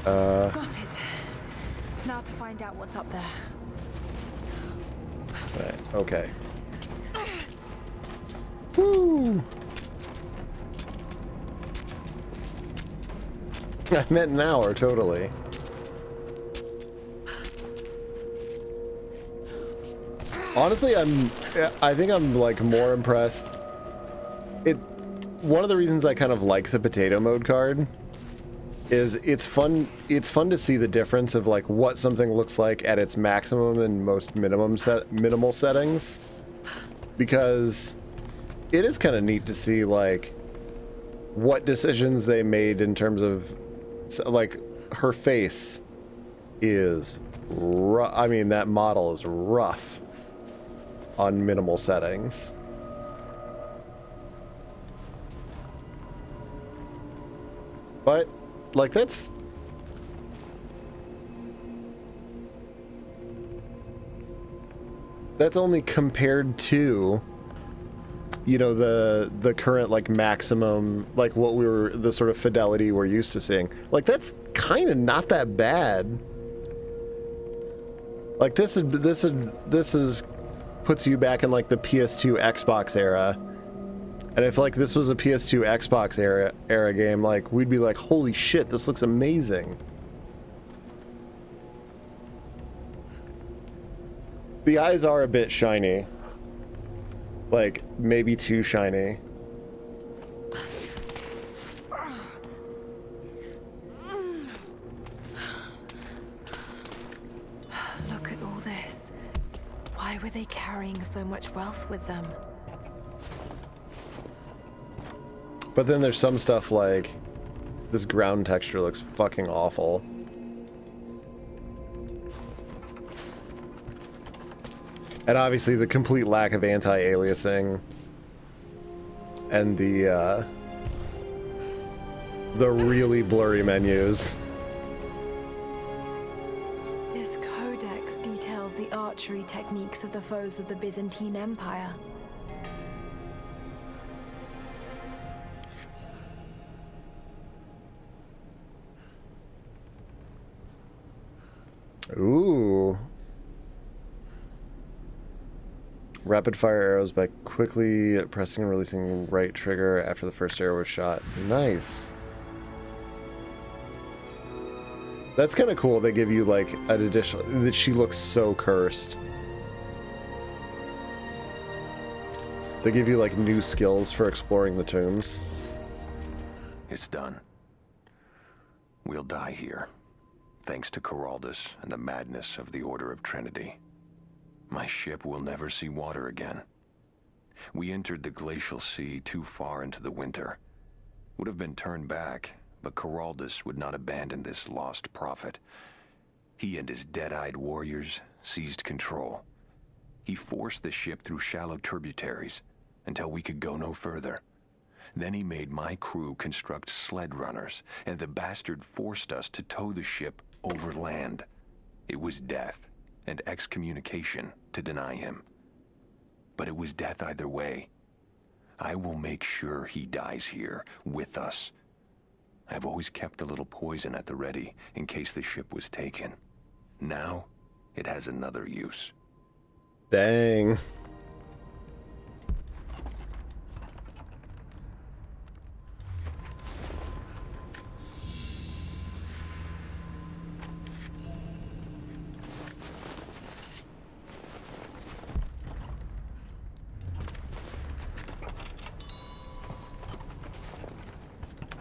Got it. Now to find out what's up there. Right, okay. Woo! I meant an hour, totally. Honestly, I think I'm like more impressed. One of the reasons I kind of like the potato mode card is it's fun to see the difference of like what something looks like at its maximum and most minimal settings, because it is kind of neat to see like what decisions they made in terms of like her face is rough. I mean, that model is rough. on minimal settings. But, like, that's... That's only compared to, you know, the current, like, maximum, like, what we were, the sort of fidelity we're used to seeing. Like, that's kind of not that bad. Like, this is puts you back in, like, the PS2 Xbox era. And if, like, this was a PS2 Xbox era game, like, we'd be like, holy shit, this looks amazing. The eyes are a bit shiny. Like, maybe too shiny. Look at all this. Why were they carrying so much wealth with them? But then there's some stuff like, this ground texture looks fucking awful. And obviously the complete lack of anti-aliasing and the really blurry menus. This codex details the archery techniques of the foes of the Byzantine Empire. Ooh. Rapid fire arrows by quickly pressing and releasing right trigger after the first arrow was shot. Nice. That's kind of cool. They give you like an additional, that she looks so cursed. They give you like new skills for exploring the tombs. It's done. We'll die here, thanks to Coraldus and the madness of the Order of Trinity. My ship will never see water again. We entered the glacial sea too far into the winter. Would have been turned back, but Coraldus would not abandon this lost prophet. He and his dead-eyed warriors seized control. He forced the ship through shallow tributaries until we could go no further. Then he made my crew construct sled runners, and the bastard forced us to tow the ship over land. It was death and excommunication to deny him. But it was death either way. I will make sure he dies here, with us. I've always kept a little poison at the ready, in case the ship was taken. Now, it has another use. Dang.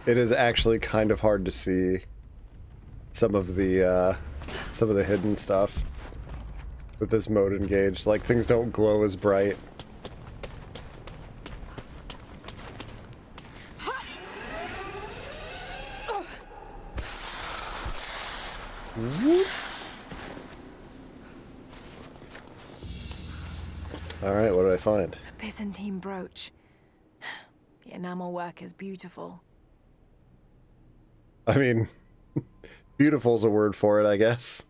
It is actually kind of hard to see some of the hidden stuff with this mode engaged. Like, things don't glow as bright. Alright, what did I find? A Byzantine brooch. The enamel work is beautiful. I mean, beautiful's a word for it, I guess.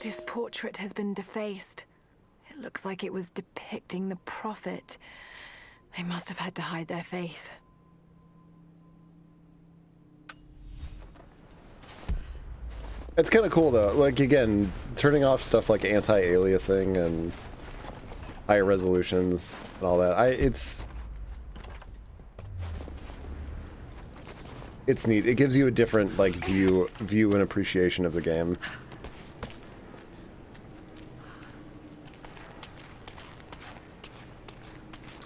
This portrait has been defaced. It looks like it was depicting the prophet. They must have had to hide their faith. It's kind of cool, though. Like, again, turning off stuff like anti-aliasing and higher resolutions and all that. It's neat. It gives you a different, like, view and appreciation of the game.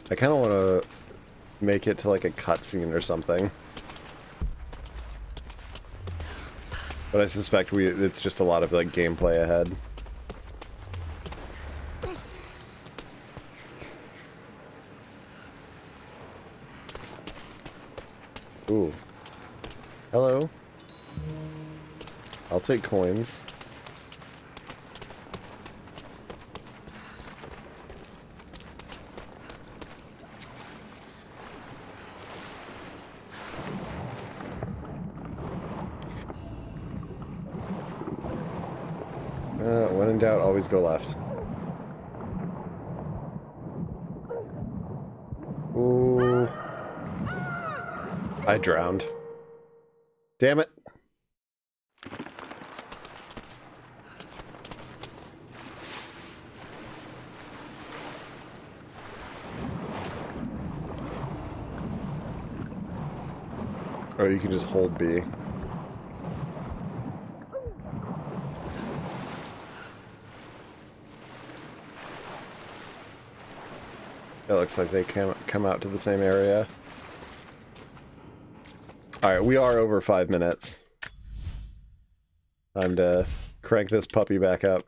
I kind of want to make it to, like, a cutscene or something. But I suspect it's just a lot of, like, gameplay ahead. Ooh. Hello. I'll take coins. When in doubt, always go left. Ooh. I drowned. Damn it. Oh, you can just hold B. It looks like they come out to the same area. Alright, we are over 5 minutes. Time to crank this puppy back up.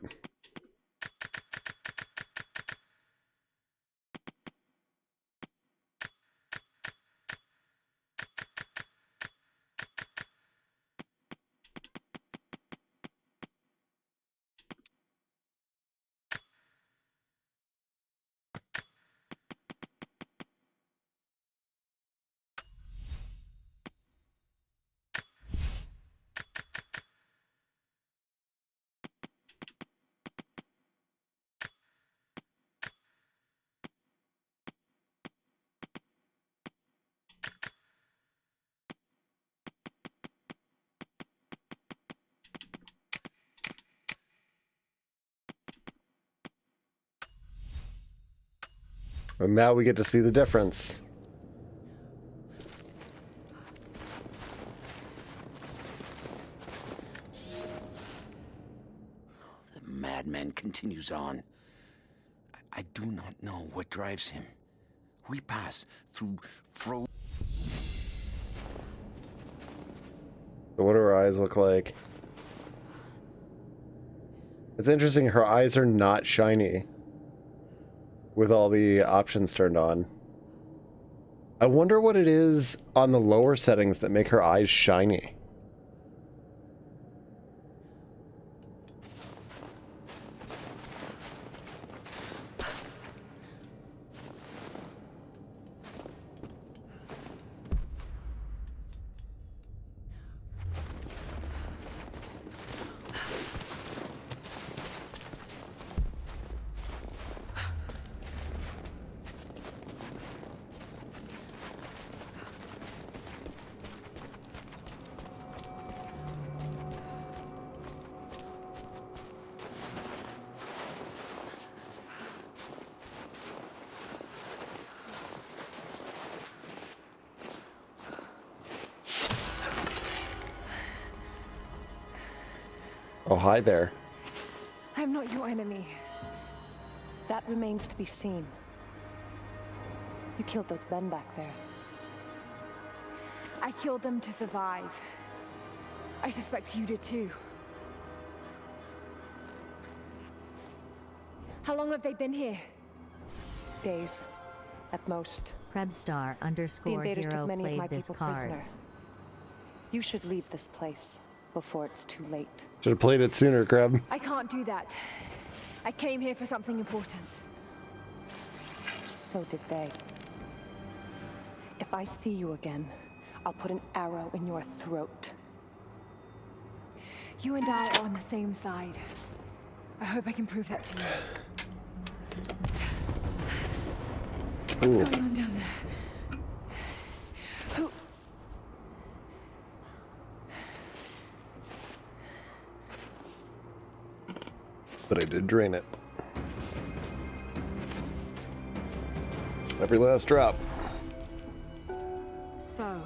And now we get to see the difference. The madman continues on. I do not know what drives him. We pass through So what do her eyes look like? It's interesting, her eyes are not shiny with all the options turned on. I wonder what it is on the lower settings that make her eyes shiny. Oh, hi there. I'm not your enemy. That remains to be seen. You killed those men back there. I killed them to survive. I suspect you did too. How long have they been here? Days, at most. Krebstar The underscore invaders hero took many of played my this people card. prisoner. You should leave this place before it's too late. Should have played it sooner, Crab. I can't do that. I came here for something important. So did they. If I see you again, I'll put an arrow in your throat. You and I are on the same side. I hope I can prove that to you. What's going on down there? Who? But I did drain it. Every last drop. So,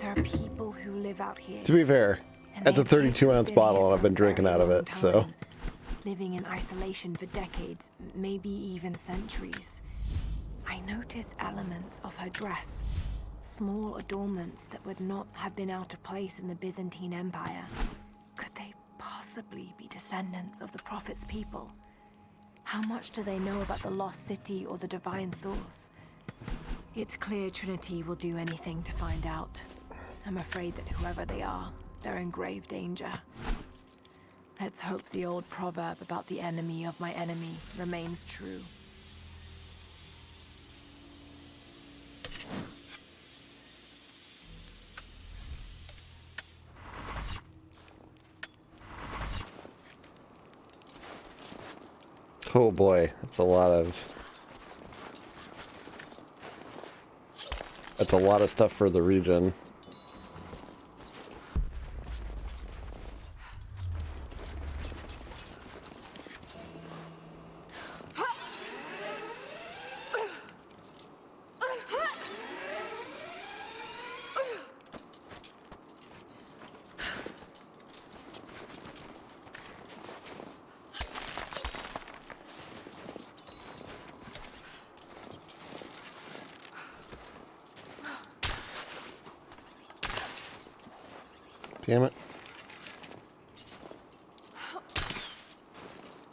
there are people who live out here. To be fair, that's a 32-ounce bottle and I've been drinking out of it, so. Living in isolation for decades, maybe even centuries. I notice elements of her dress. Small adornments that would not have been out of place in the Byzantine Empire. Could they possibly be descendants of the Prophet's people? How much do they know about the lost city or the divine source? It's clear Trinity will do anything to find out. I'm afraid that whoever they are, they're in grave danger. Let's hope the old proverb about the enemy of my enemy remains true. Oh boy, that's a lot of stuff for the region. Damn it.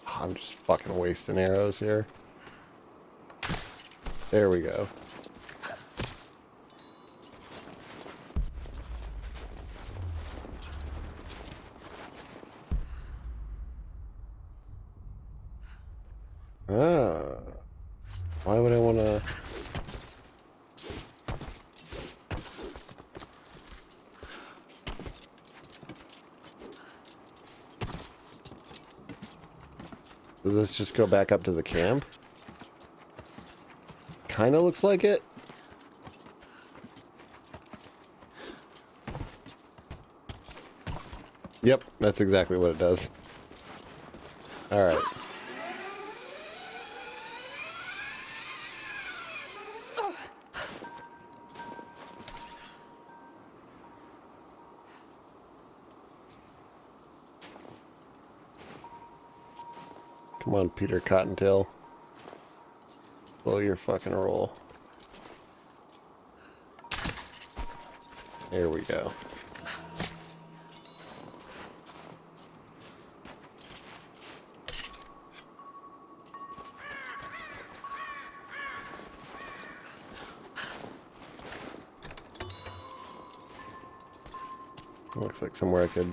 I'm just fucking wasting arrows here. There we go. Why would I want to... Does this just go back up to the camp? Kinda looks like it. Yep, that's exactly what it does. Alright. Come on, Peter Cottontail. Blow your fucking roll. There we go. Looks like somewhere I could...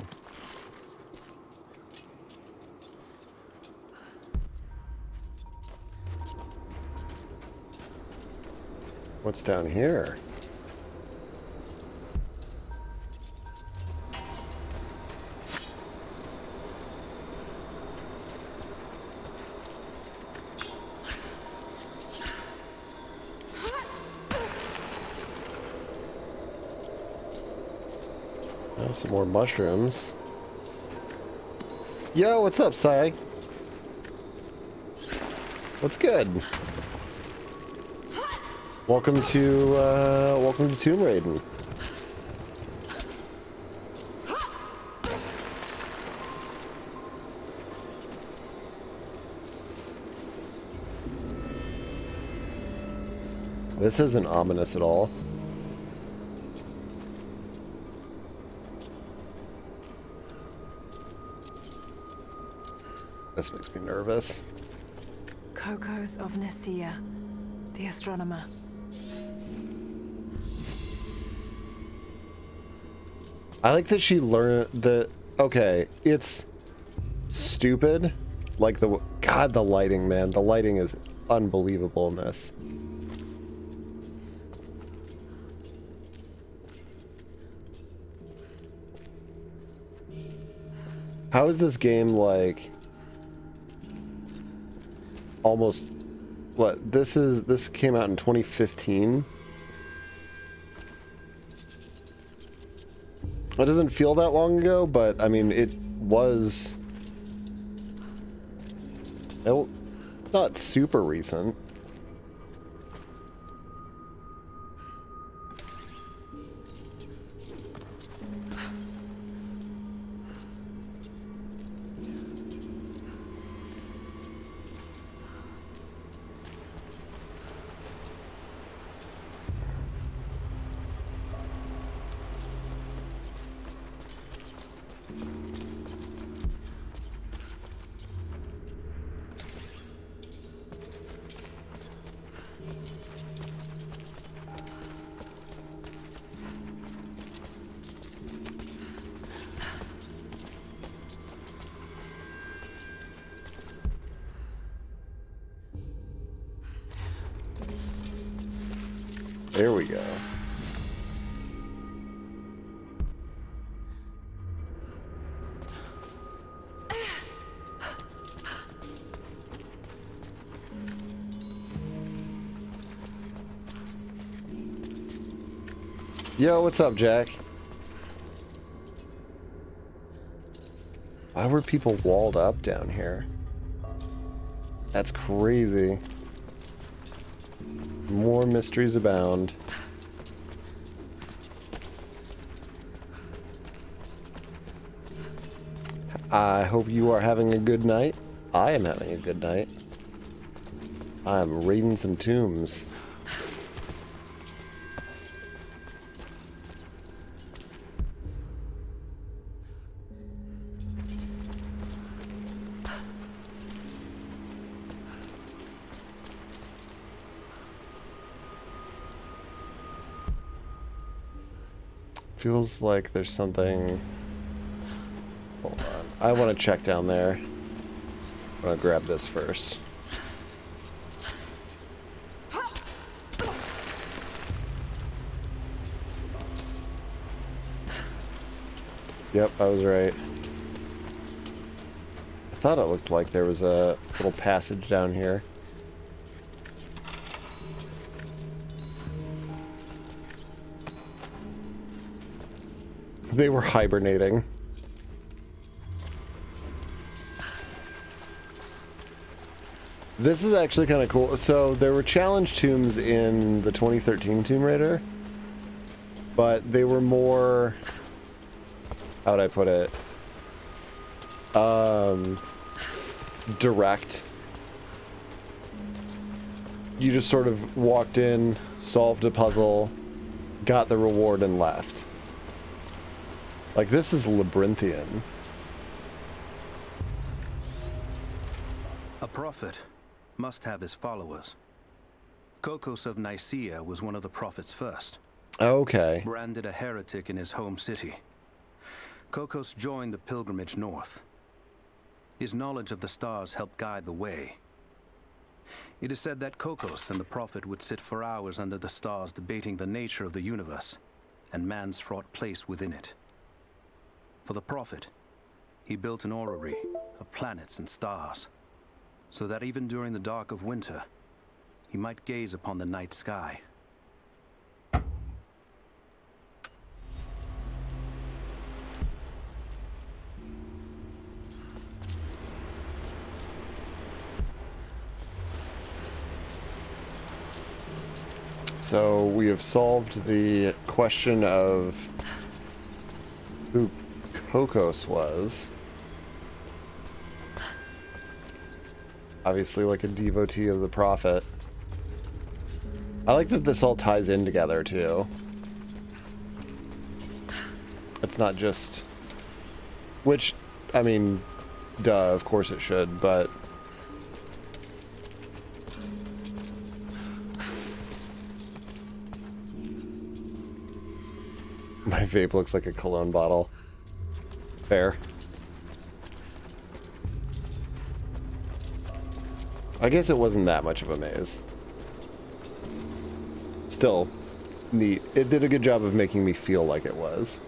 What's down here? Oh, some more mushrooms. Yo, what's up, Sai? What's good? Welcome to Tomb Raiding. This isn't ominous at all. This makes me nervous. Kokos of Nicaea, the astronomer. I like that she learned that. Okay, it's stupid. Like the lighting, man. The lighting is unbelievable in this. How is this game like almost what? This came out in 2015. It doesn't feel that long ago, but I mean, it was not super recent. There we go. Yo, what's up, Jack? Why were people walled up down here? That's crazy. More mysteries abound. I hope you are having a good night. I am having a good night. I'm raiding some tombs. Feels like there's something... Hold on. I want to check down there. I'm going to grab this first. Yep, I was right. I thought it looked like there was a little passage down here. They were hibernating. This is actually kind of cool. So there were challenge tombs in the 2013 Tomb Raider, but they were more, how would I put it, direct. You just sort of walked in, solved a puzzle, got the reward, and left. Like, this is labyrinthian. A prophet must have his followers. Kokos of Nicaea was one of the prophets first. Okay. Branded a heretic in his home city. Kokos joined the pilgrimage north. His knowledge of the stars helped guide the way. It is said that Kokos and the prophet would sit for hours under the stars debating the nature of the universe and man's fraught place within it. For the prophet, he built an orrery of planets and stars, so that even during the dark of winter, he might gaze upon the night sky. So we have solved the question of who Kokos was. Obviously like a devotee of the prophet. I like that this all ties in together too. It's not just... Which, I mean, duh, of course it should, but... My vape looks like a cologne bottle. Fair. I guess it wasn't that much of a maze. Still, neat. It did a good job of making me feel like it was.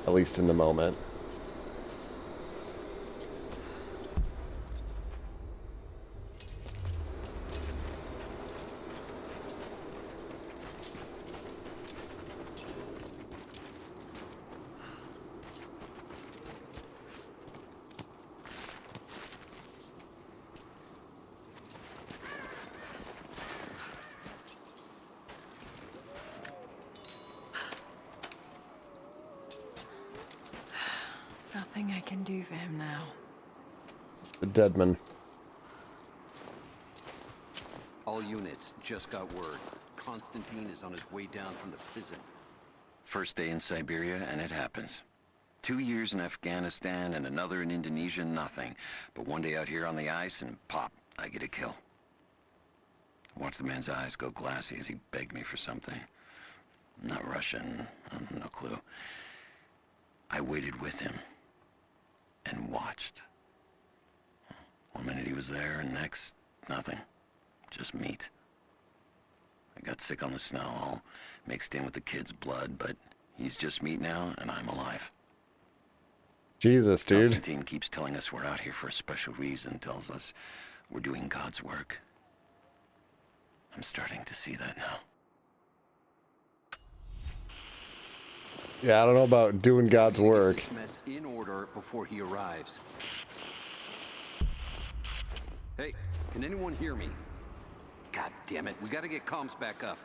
At least in the moment. Nothing I can do for him now. The deadman. All units just got word. Constantine is on his way down from the prison. First day in Siberia, and it happens. 2 years in Afghanistan and another in Indonesia, nothing. But one day out here on the ice, and pop, I get a kill. Watch the man's eyes go glassy as he begged me for something. Not Russian, no clue. I waited with him and watched. One minute he was there, and next, nothing. Just meat. I got sick on the snow, all mixed in with the kid's blood, but he's just meat now, and I'm alive. Jesus, dude. Constantine keeps telling us we're out here for a special reason, tells us we're doing God's work. I'm starting to see that now. Yeah, I don't know about doing God's work. Get this mess in order before he arrives. Hey, can anyone hear me? God damn it, we gotta get comms back up.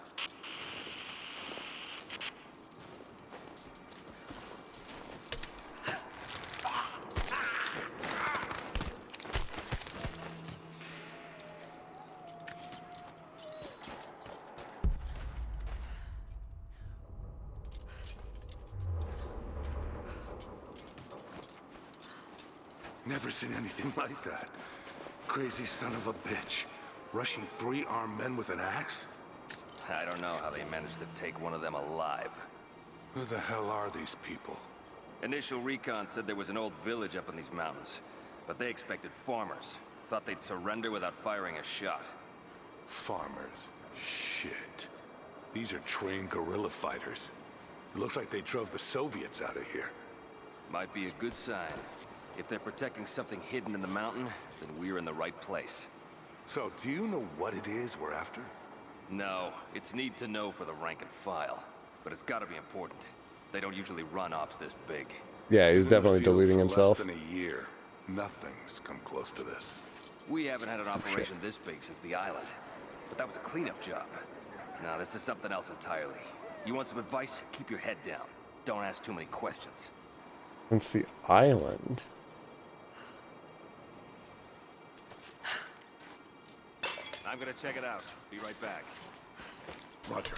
Never seen anything like that. Crazy son of a bitch. Rushing 3 armed men with an axe? I don't know how they managed to take one of them alive. Who the hell are these people? Initial recon said there was an old village up in these mountains, but they expected farmers. Thought they'd surrender without firing a shot. Farmers? Shit. These are trained guerrilla fighters. It looks like they drove the Soviets out of here. Might be a good sign. If they're protecting something hidden in the mountain, then we're in the right place. So, do you know what it is we're after? No, it's need to know for the rank and file. But it's gotta be important. They don't usually run ops this big. Yeah, he's Been in the definitely field deleting for himself. Less than a year. Nothing's come close to this. We haven't had an operation this big since the island. But that was a cleanup job. Now this is something else entirely. You want some advice? Keep your head down. Don't ask too many questions. Since the island. I'm gonna check it out. Be right back. Roger.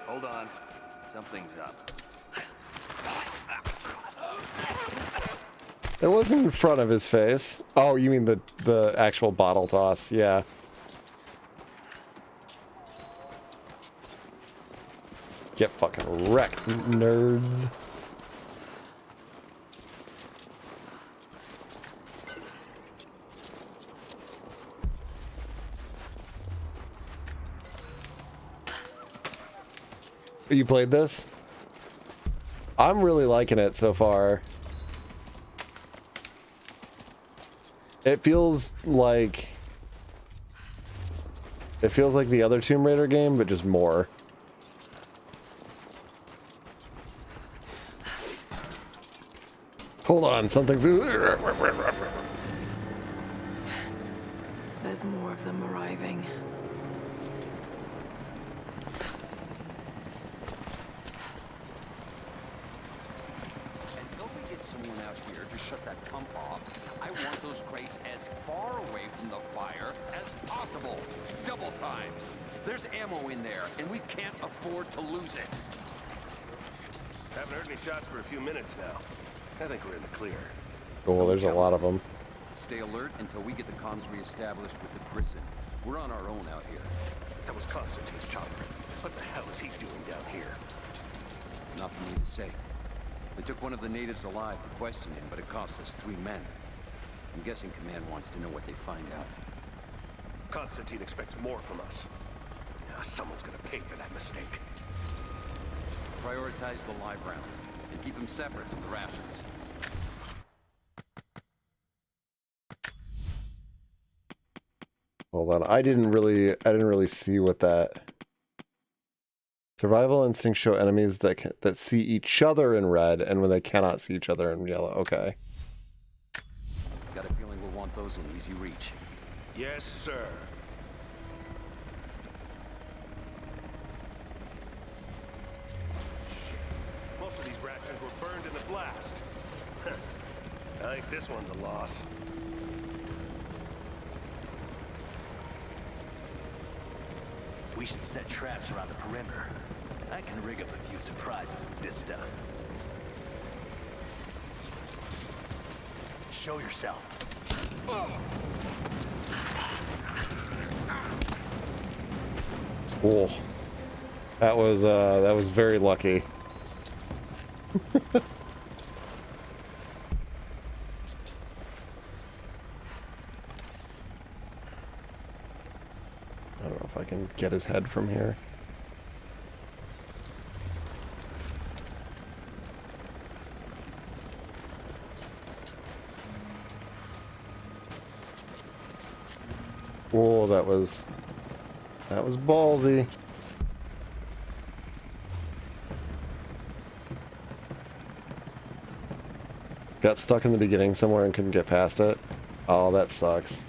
Hold on. Something's up. It wasn't in front of his face. Oh, you mean the actual bottle toss? Yeah. Get fucking wrecked, nerds. You played this? I'm really liking it so far. It feels like the other Tomb Raider game, but just more. Hold on, something's... There's more of them arriving. Until we get someone out here to shut that pump off, I want those crates as far away from the fire as possible. Double time. There's ammo in there, and we can't afford to lose it. Haven't heard any shots for a few minutes now. I think we're in the clear. Oh, there's a lot of them. Stay alert until we get the comms reestablished with the prison. We're on our own out here. That was Constantine's chopper. What the hell is he doing down here? Not for me to say. They took one of the natives alive to question him, but it cost us 3 men. I'm guessing Command wants to know what they find out. Constantine expects more from us. Now, someone's gonna pay for that mistake. Prioritize the live rounds and keep them separate from the rations. Hold on, I didn't really see what that... Survival instincts show enemies that see each other in red, and when they cannot see each other in yellow. Okay. Got a feeling we'll want those in easy reach. Yes, sir. Most of these rations were burned in the blast. I think this one's a loss. We should set traps around the perimeter. I can rig up a few surprises with this stuff. Show yourself. Cool. That was very lucky. I don't know if I can get his head from here. Whoa, that was... That was ballsy. Got stuck in the beginning somewhere and couldn't get past it. Oh, that sucks.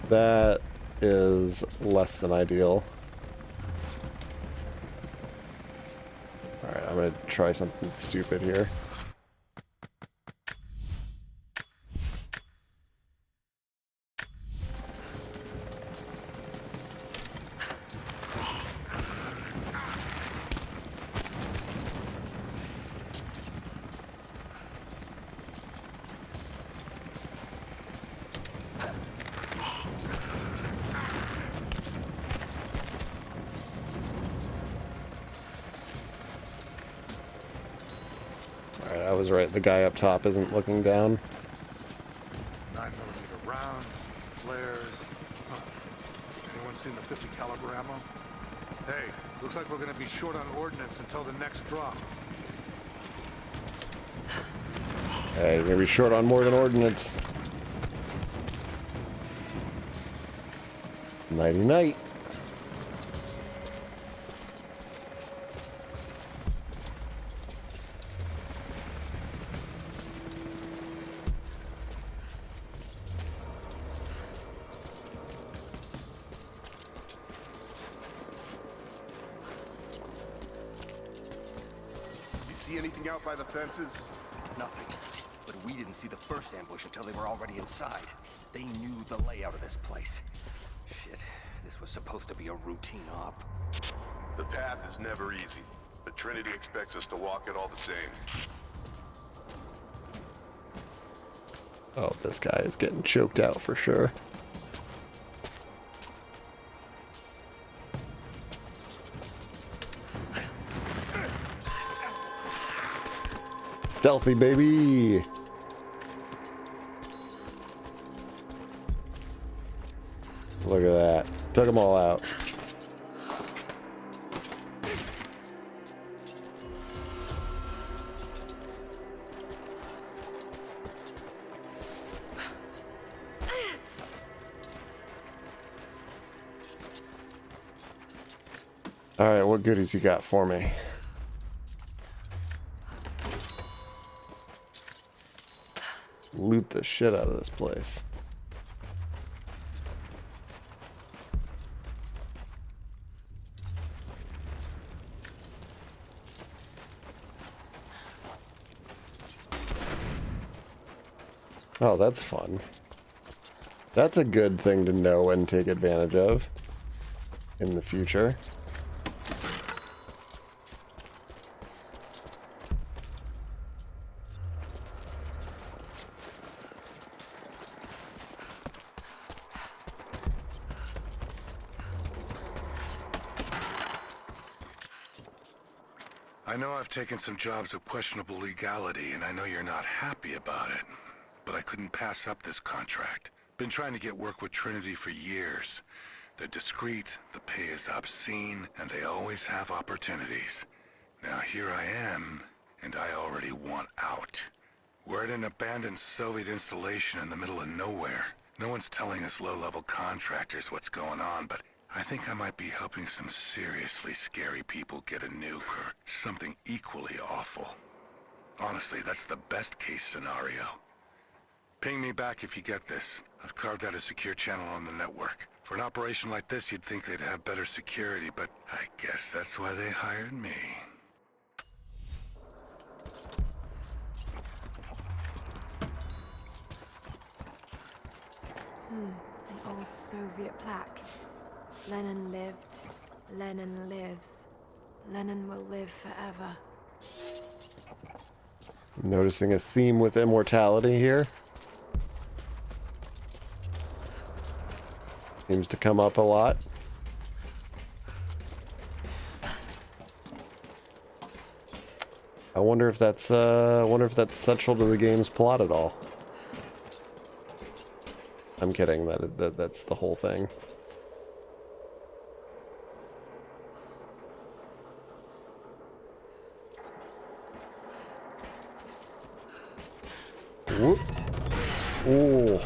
That is less than ideal. Alright, I'm gonna try something stupid here. I was right, the guy up top isn't looking down. 9mm rounds, flares. Huh. Anyone seen the 50 caliber ammo? Hey, looks like we're gonna be short on ordnance until the next drop. Hey, you're gonna be short on more than ordnance. Nighty night. See anything out by the fences? Nothing. But we didn't see the first ambush until they were already inside. They knew the layout of this place. Shit, this was supposed to be a routine op. The path is never easy, but Trinity expects us to walk it all the same. Oh, this guy is getting choked out for sure. Stealthy, baby! Look at that. Took them all out. Alright, what goodies you got for me? Loot the shit out of this place. Oh, that's fun. That's a good thing to know and take advantage of in the future. I know I've taken some jobs of questionable legality, and I know you're not happy about it. But I couldn't pass up this contract. Been trying to get work with Trinity for years. They're discreet, the pay is obscene, and they always have opportunities. Now here I am, and I already want out. We're at an abandoned Soviet installation in the middle of nowhere. No one's telling us low-level contractors what's going on, but I think I might be helping some seriously scary people get a nuke or something equally awful. Honestly, that's the best-case scenario. Ping me back if you get this. I've carved out a secure channel on the network. For an operation like this, you'd think they'd have better security, but I guess that's why they hired me. An old Soviet plaque. Lenin lived. Lenin lives. Lenin will live forever. Noticing a theme with immortality here. Seems to come up a lot. I wonder if that's central to the game's plot at all. I'm kidding. That's the whole thing. Whoop. Ooh.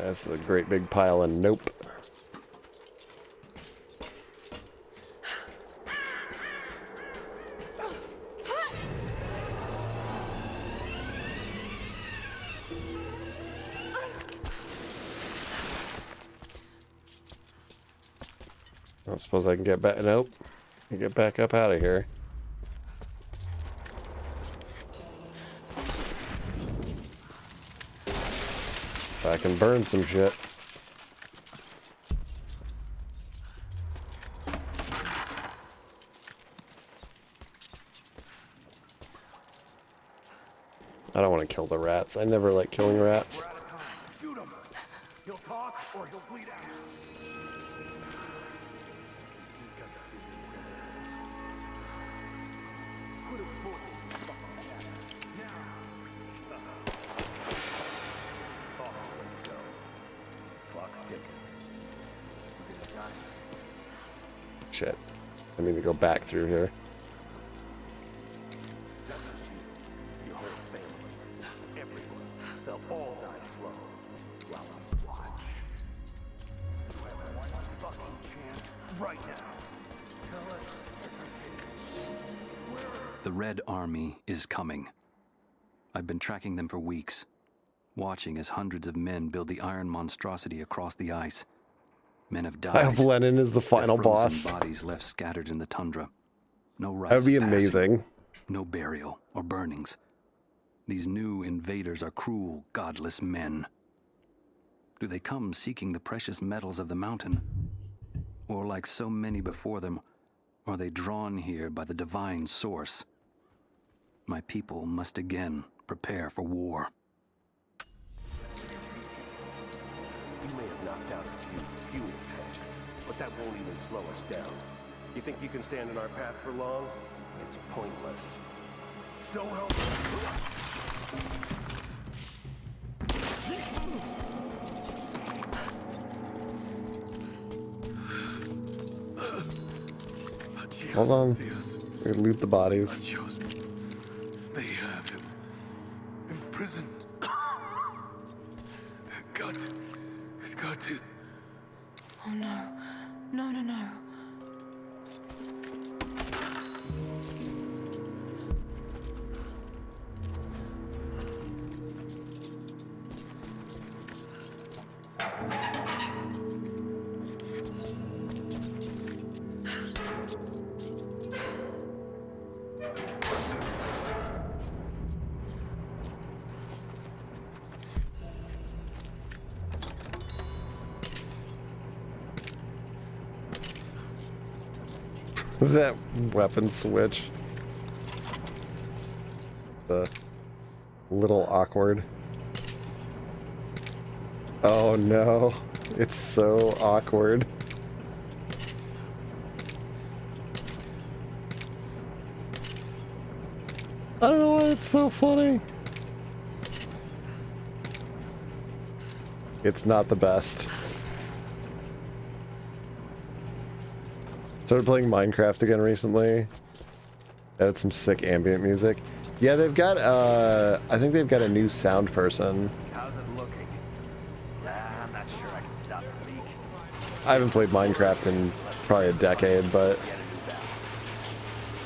That's a great big pile of nope. I don't suppose I can get back. Nope. Get back up out of here. I can burn some shit. I don't want to kill the rats. I never like killing rats. Shoot him. He'll talk or he'll bleed out. Shit. I need to go back through here. Your whole family, everyone, they'll all die slow while I watch. You have one fucking chance right now. Tell us. The Red Army is coming. I've been tracking them for weeks, watching as hundreds of men build the iron monstrosity across the ice. Men have died. I hope Lenin is the final boss. Bodies left scattered in the tundra. No rites That would be of passing, amazing. no burial or burnings. These new invaders are cruel, godless men. Do they come seeking the precious metals of the mountain? Or like so many before them, are they drawn here by the divine source? My people must again prepare for war. You may have knocked out a few fuel tanks, but that won't even slow us down. You think you can stand in our path for long? It's pointless. So help. Hold on. We loot the bodies. They have him imprisoned. Got to. Oh no. No, no, no. That weapon switch. The little awkward. Oh no. It's so awkward. I don't know why it's so funny. It's not the best. Started playing Minecraft again recently. Added some sick ambient music. Yeah, they've got, I think they've got a new sound person. How's it looking? I'm not sure I can stop the leak. I haven't played Minecraft in probably a decade, but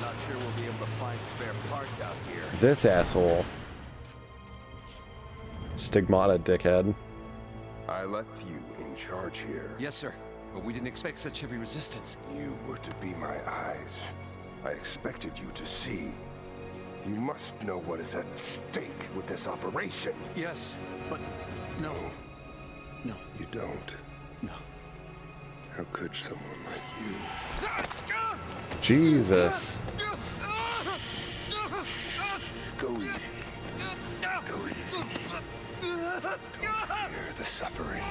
Not sure we'll be able to find spare parts out here. this asshole. Stigmata dickhead. I left you in charge here. Yes, sir. But we didn't expect such heavy resistance. You were to be my eyes. I expected you to see. You must know what is at stake with this operation. Yes, but no. No. You don't? No. How could someone like you? Jesus. Go easy. Go easy. Don't fear the suffering.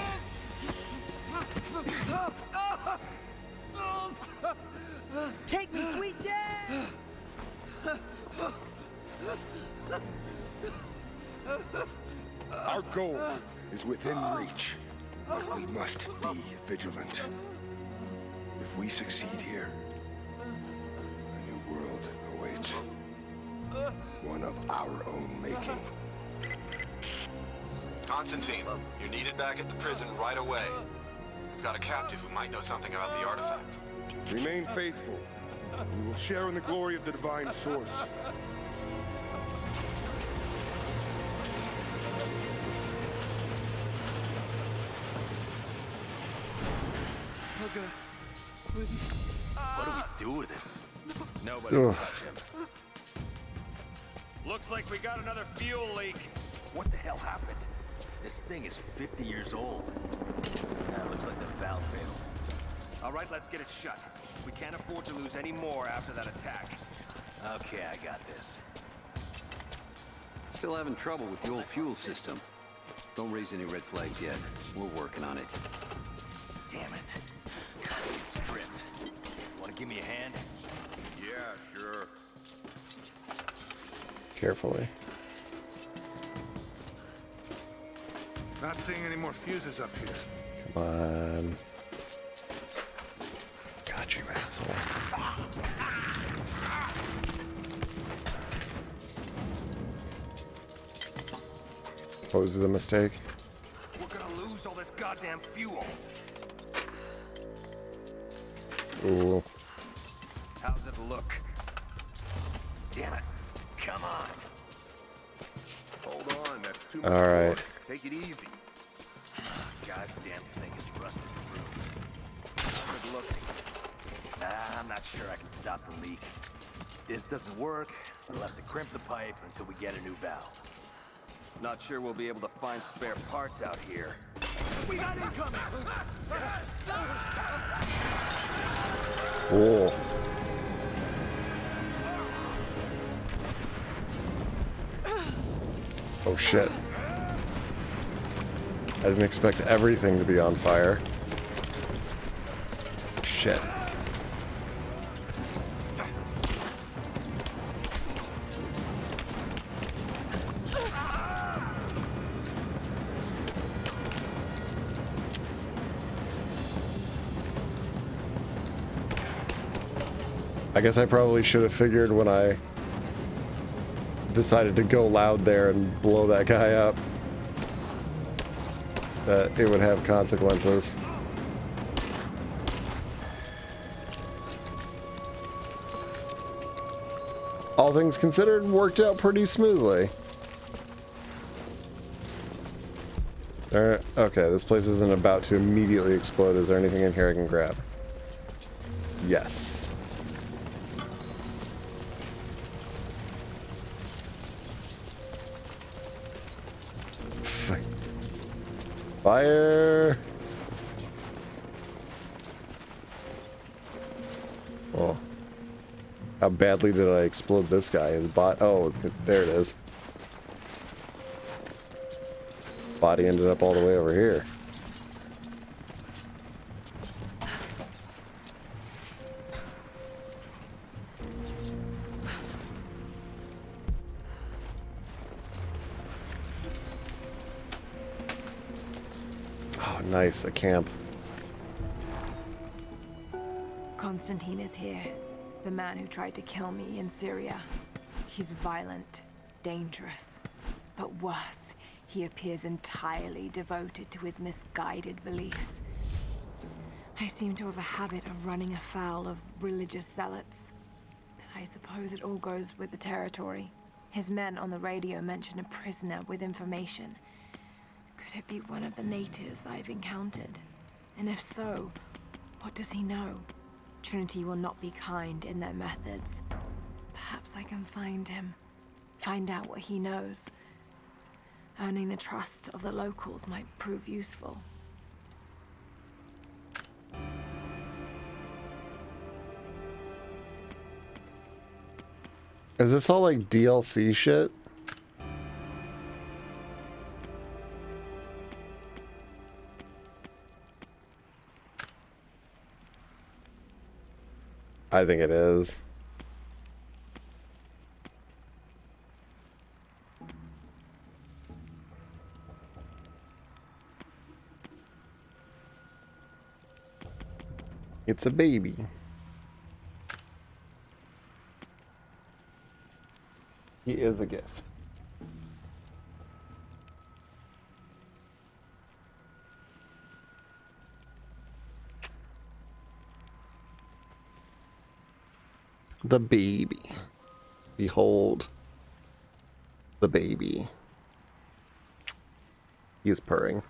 Take me, sweet dad! Our goal is within reach, but we must be vigilant. If we succeed here, a new world awaits. One of our own making. Constantine, you're needed back at the prison right away. We've got a captive who might know something about the artifact. Remain faithful. We will share in the glory of the divine source. What do we do with it? Nobody Ugh. touch him. Looks like we got another fuel leak. What the hell happened? This thing is 50 years old. Looks like the valve failed. All right, let's get it shut. We can't afford to lose any more after that attack. Okay, I got this. Still having trouble with the old fuel system. Don't raise any red flags yet. We're working on it. Damn it. Gotta get stripped. Want to give me a hand? Yeah, sure. Carefully. Not seeing any more fuses up here. Come on. God, you asshole. What was the mistake? We're gonna lose all this goddamn fuel. Ooh. How's it look? Damn it. Come on. Hold on, that's too much. All right. work. Take it easy. Goddamn thing is rusted through. How's it looking? I'm not sure I can stop the leak. This doesn't work. We'll have to crimp the pipe until we get a new valve. Not sure we'll be able to find spare parts out here. We got incoming! Cool. Oh shit. I didn't expect everything to be on fire. Shit. I guess I probably should have figured when I decided to go loud there and blow that guy up that it would have consequences. All things considered, worked out pretty smoothly. Okay, this place isn't about to immediately explode. Is there anything in here I can grab? Yes. Fire! Oh. How badly did I explode this guy? His bot. Oh, there it is. Body ended up all the way over here. Oh, nice. A camp. Constantine is here. The man who tried to kill me in Syria. He's violent, dangerous, but worse, he appears entirely devoted to his misguided beliefs. I seem to have a habit of running afoul of religious zealots. But I suppose it all goes with the territory. His men on the radio mention a prisoner with information. Could it be one of the natives I've encountered? And if so, what does he know? Trinity will not be kind in their methods. Perhaps I can find him. Find out what he knows. Earning the trust of the locals might prove useful. Is this all like DLC shit? I think it is. It's a baby. He is a gift. The baby. Behold. The baby. He is purring.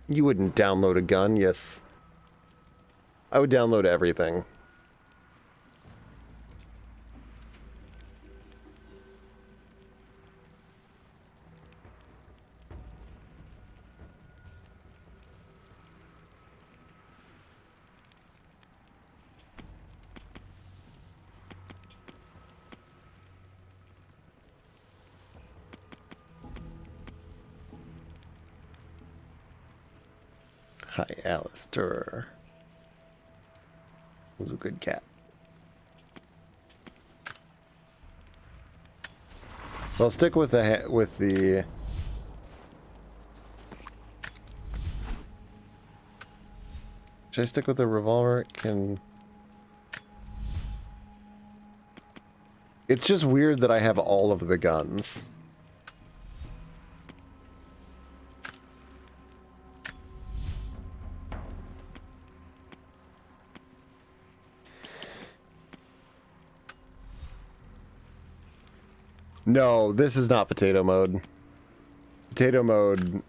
You wouldn't download a gun, yes. I would download everything. Hi, Alistair. Who's a good cat. So I'll stick with the Should I stick with the revolver? It's just weird that I have all of the guns. No, this is not potato mode. Potato mode,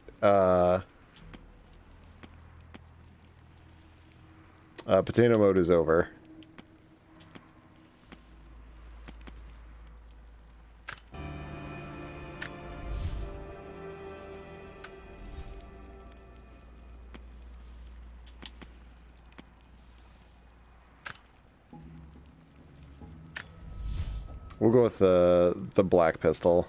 potato mode is over. We'll go with the black pistol.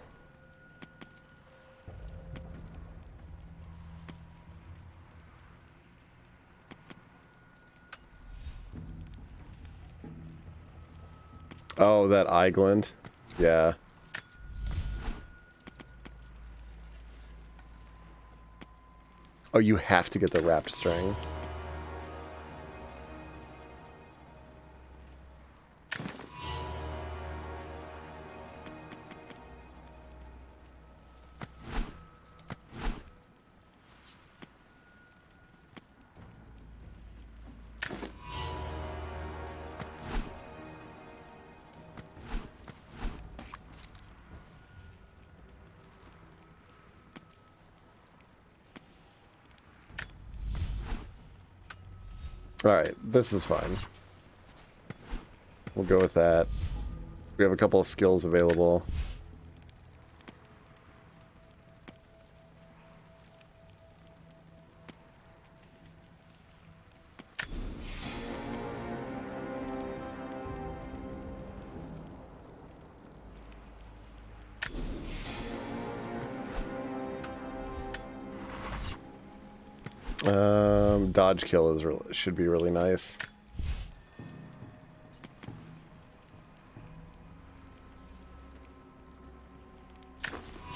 Oh, that eye glint. Yeah. Oh, you have to get the wrapped string. Alright, this is fine. We'll go with that. We have a couple of skills available. Dodge kill is should be really nice.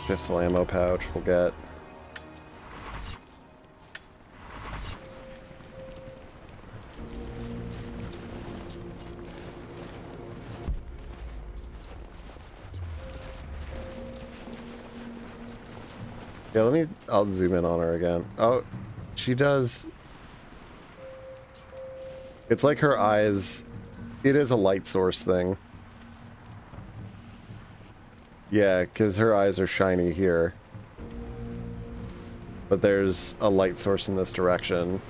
Pistol ammo pouch we'll get. Yeah, I'll zoom in on her again. Oh, she does. It's like her eyes, it is a light source thing. Yeah, because her eyes are shiny here. But there's a light source in this direction.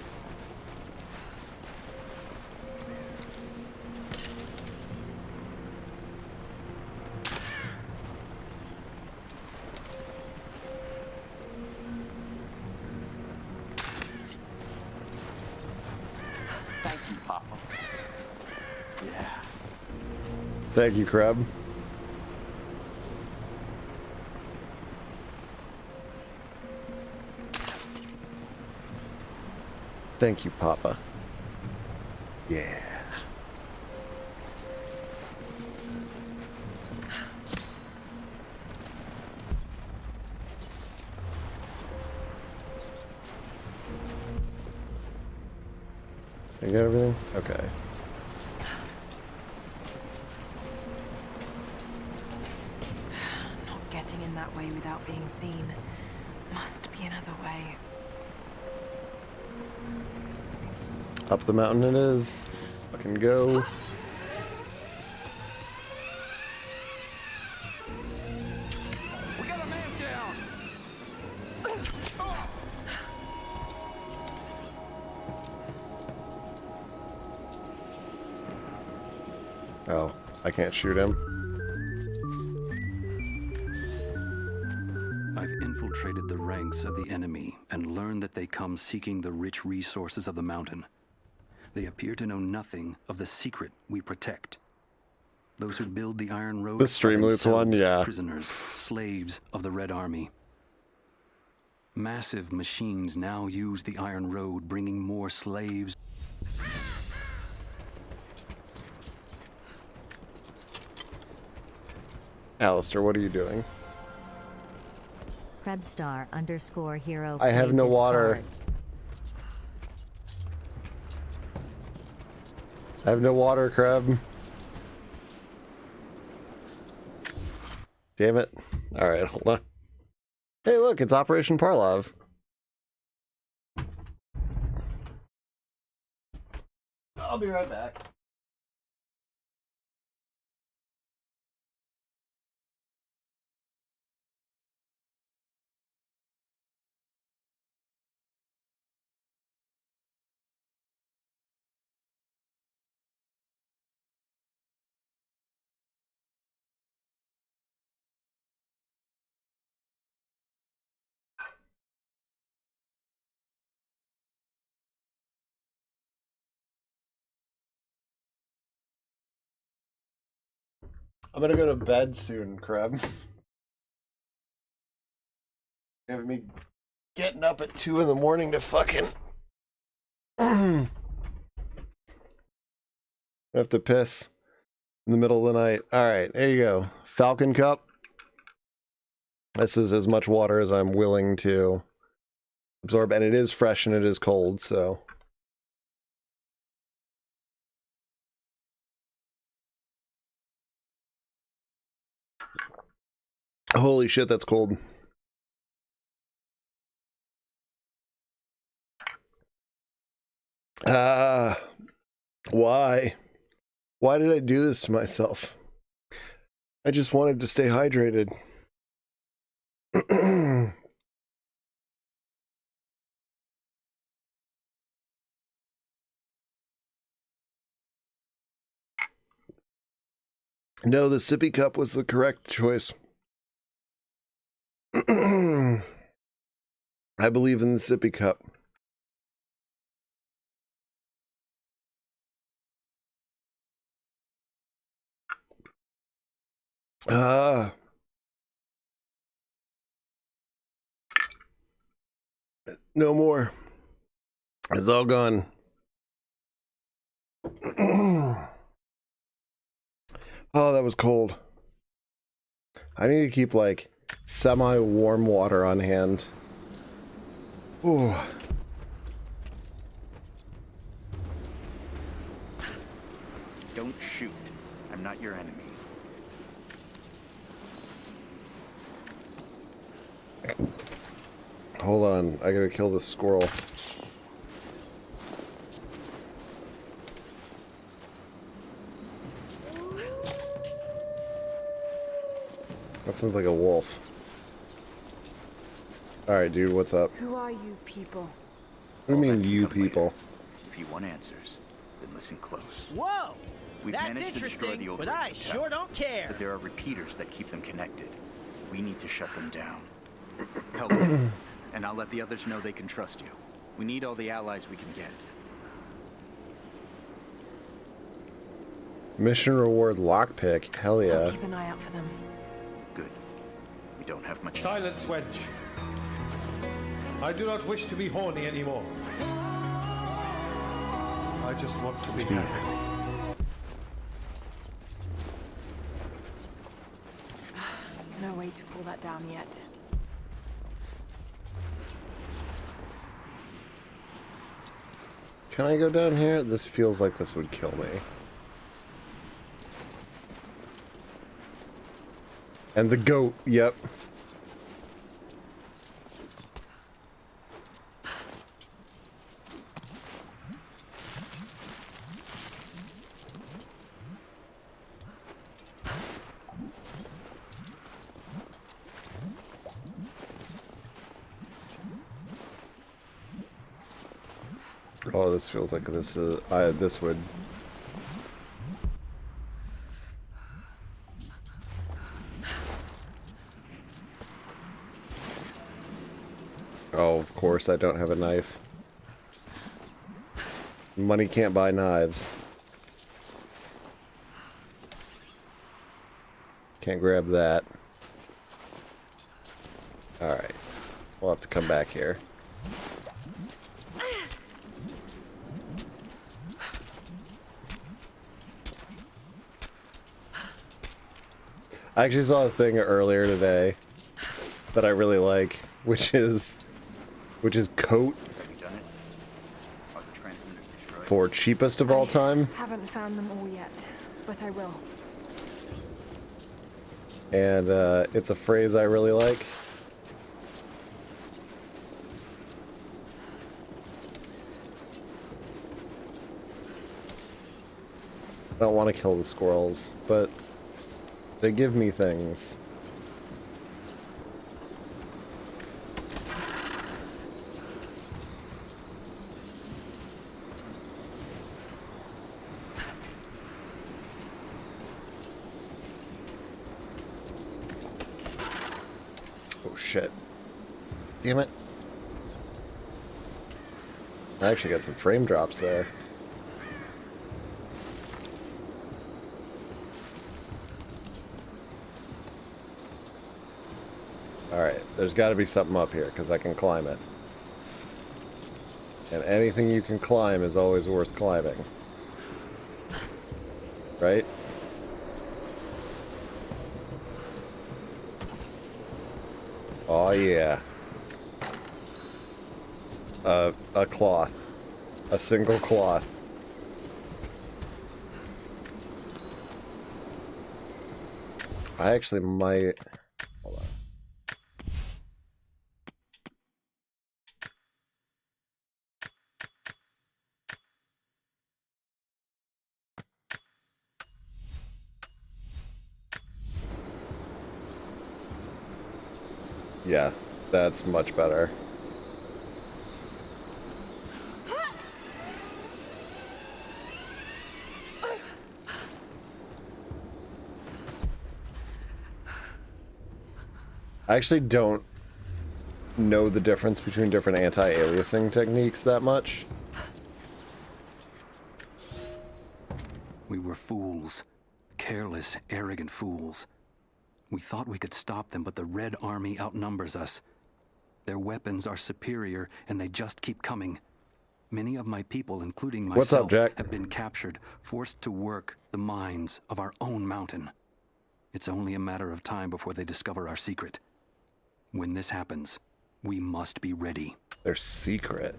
Thank you, Papa. Yeah. Thank you, Kreb. Thank you, Papa. Yeah. You got everything? Okay. Not getting in that way without being seen. Must be another way. Up the mountain it is. Let's fucking go. Oh, I can't shoot him. I've infiltrated the ranks of the enemy and learned that they come seeking the rich resources of the mountain. They appear to know nothing of the secret we protect. Those who build the Iron Road The Streamloots one, yeah. prisoners, slaves of the Red Army. Massive machines now use the Iron Road, bringing more slaves. Alistair, what are you doing? Krebstar_hero. I have played no this water. card. I have no water, Kreb. Damn it. Alright, hold on. Hey, look, it's Operation Parlov. I'll be right back. I'm gonna go to bed soon, Kreb. Have me getting up at 2 in the morning to fucking I have to piss in the middle of the night. Alright, there you go. Falcon Cup. This is as much water as I'm willing to absorb, and it is fresh and it is cold, so holy shit, that's cold. Why? Why did I do this to myself? I just wanted to stay hydrated. No, the sippy cup was the correct choice. I believe in the sippy cup. No more. It's all gone. Oh, that was cold. I need to keep like semi-warm water on hand. Ooh. Don't shoot. I'm not your enemy. Hold on, I gotta kill this squirrel. That sounds like a wolf. Alright, dude, what's up? Who are you people? What do you mean, you people? If you want answers, then listen close. Whoa! We've That's managed to destroy the interesting, old but I hotel, sure don't care. But there are repeaters that keep them connected. We need to shut them down. Help me, and I'll let the others know they can trust you. We need all the allies we can get. Mission reward lockpick. Hell I'll yeah. keep an eye out for them. Good. We don't have much. Silence, wench. I do not wish to be horny anymore. I just want to be happy. No way to pull that down yet. Can I go down here? This feels like this would kill me. And the goat, yep. Oh, this feels like this would. Oh, of course I don't have a knife. Money can't buy knives. Can't grab that. Alright. We'll have to come back here. I actually saw a thing earlier today that I really like, which is coat for cheapest of all time. Haven't found them all yet, but I will. And it's a phrase I really like. I don't want to kill the squirrels, but they give me things. Oh shit. Damn it. I actually got some frame drops there. Alright, there's got to be something up here, because I can climb it. And anything you can climb is always worth climbing. Right? Oh yeah. A cloth. A single cloth. I actually might... Hold on. Yeah, that's much better. I actually don't know the difference between different anti-aliasing techniques that much. We were fools. Careless, arrogant fools. We thought we could stop them, but the Red Army outnumbers us. Their weapons are superior, and they just keep coming. Many of my people, including myself, What's up, Jack? have been captured, forced to work the mines of our own mountain. It's only a matter of time before they discover our secret. When this happens, we must be ready. Their secret.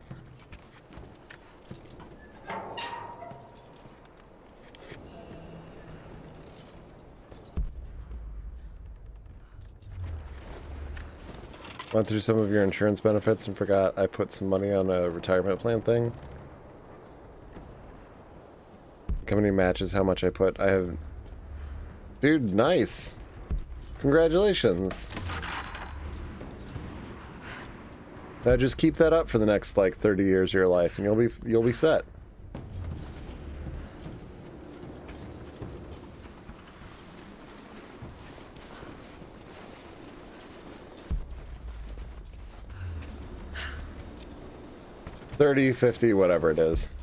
Went through some of your insurance benefits and forgot I put some money on a retirement plan thing. The company matches how much I put. I have... Dude, nice. Congratulations. Now just keep that up for the next like 30 years of your life and you'll be set. $30, $50, whatever it is.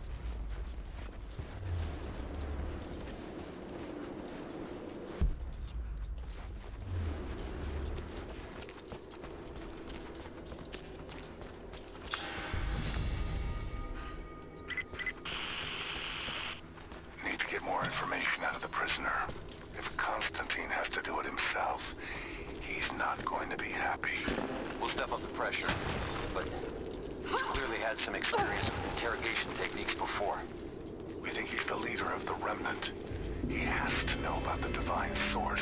Need to get more information out of the prisoner. If Constantine has to do it himself, he's not going to be happy. We'll step up the pressure, but he's clearly had some experience with interrogation techniques before. We think he's the leader of the Remnant. He has to know about the Divine Source.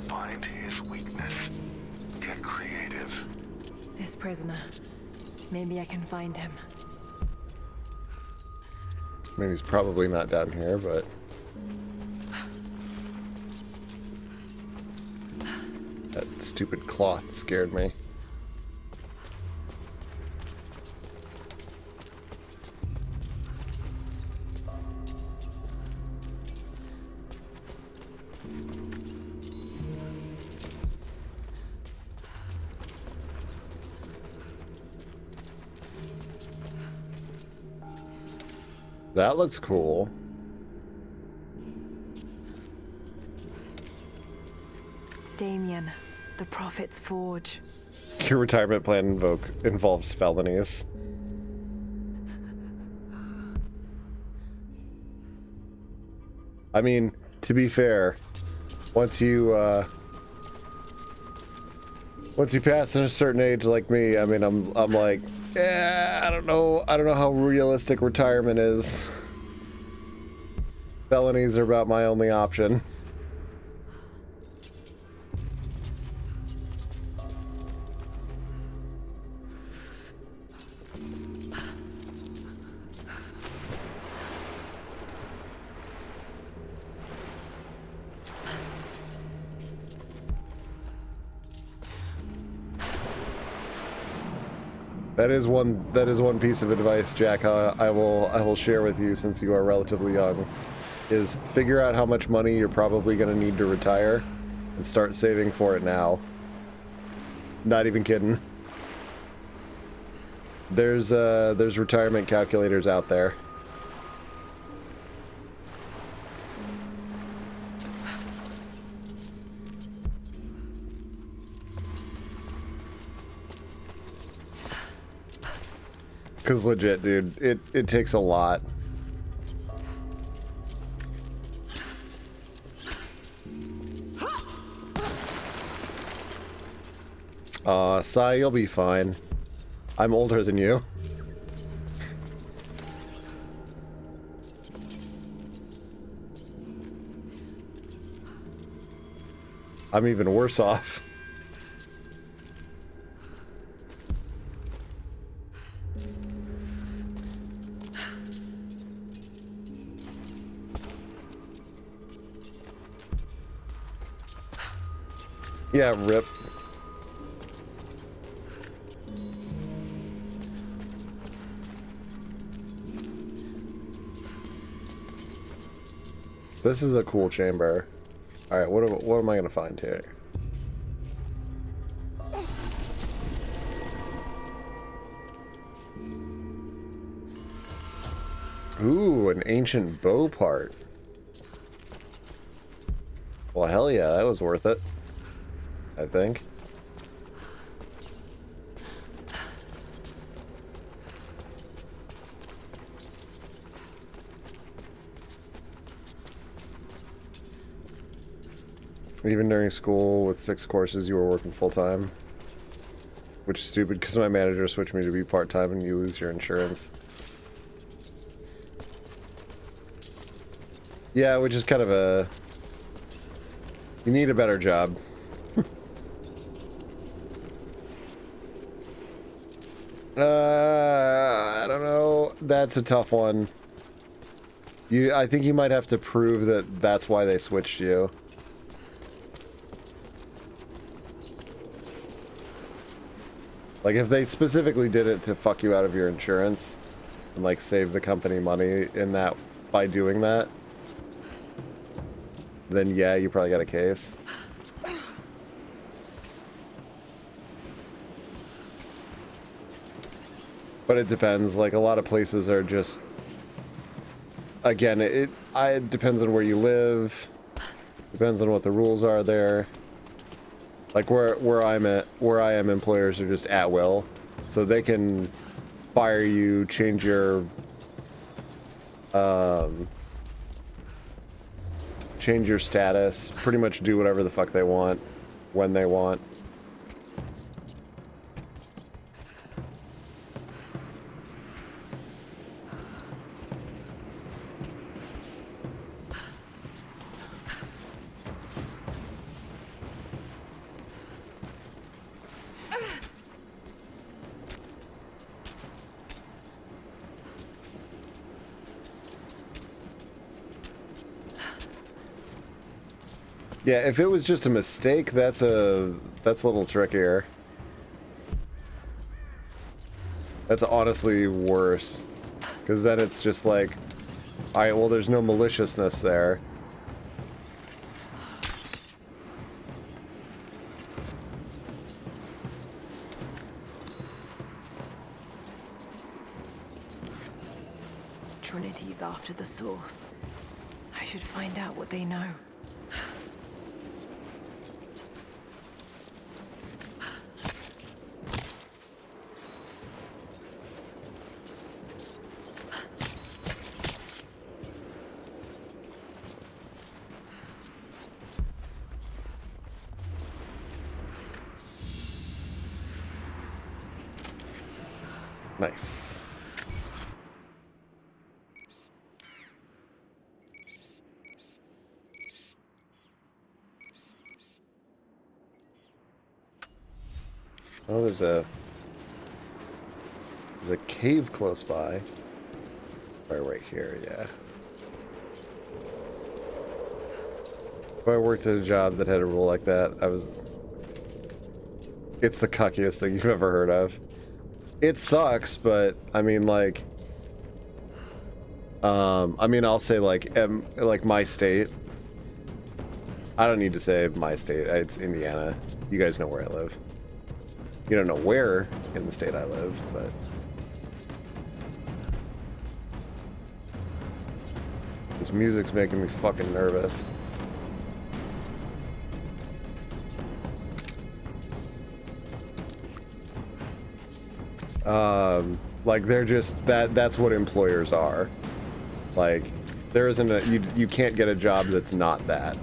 Find his weakness. Get creative. This prisoner. Maybe I can find him. I mean, he's probably not down here, but... That stupid cloth scared me. That looks cool. Damien, the Prophet's Forge. Your retirement plan involves felonies. I mean, to be fair, once you pass a certain age like me, I mean, I'm like, yeah, I don't know how realistic retirement is. Felonies are about my only option. That is one piece of advice, Jack, I will share with you since you are relatively young, is figure out how much money you're probably going to need to retire and start saving for it now. Not even kidding. There's retirement calculators out there. Cause legit, dude, it takes a lot. Sai, you'll be fine. I'm older than you. I'm even worse off. Yeah, rip. This is a cool chamber. Alright, what am I gonna find here? Ooh, an ancient bow part. Well, hell yeah, that was worth it. I think. Even during school with 6 courses, you were working full-time. Which is stupid because my manager switched me to be part-time and you lose your insurance. Yeah, which is kind of a... You need a better job. I don't know. That's a tough one. I think you might have to prove that that's why they switched you. Like, if they specifically did it to fuck you out of your insurance and, like, save the company money in that by doing that, then yeah, you probably got a case. But it depends. Like, a lot of places are just... Again, it depends on where you live. Depends on what the rules are there. Like, where I am, employers are just at will. So they can fire you, change your... change your status, pretty much do whatever the fuck they want, when they want. Yeah, if it was just a mistake, that's a little trickier. That's honestly worse. Because then it's just like, alright, well, there's no maliciousness there. Trinity's after the source. I should find out what they know. Nice. Oh, there's a cave close by. Right here, yeah. If I worked at a job that had a rule like that, it's the cuckiest thing you've ever heard of. It sucks, but I mean, like, I'll say like my state. I don't need to say my state. It's Indiana. You guys know where I live. You don't know where in the state I live, but this music's making me fucking nervous. Like they're just that's what employers are. Like there isn't a you can't get a job that's not that.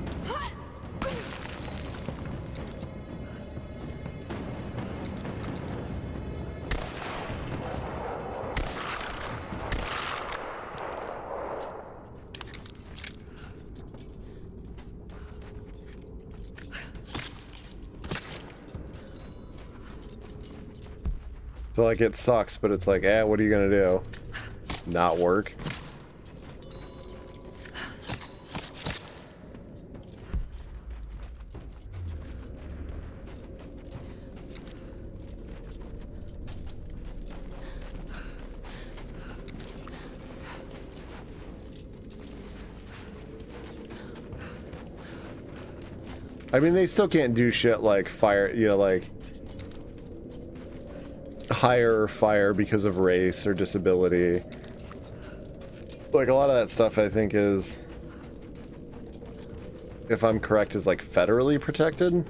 So like it sucks, but it's like, what are you gonna do? Not work? I mean, they still can't do shit like fire, like hire or fire because of race or disability. Like a lot of that stuff I think is, if I'm correct, is like federally protected.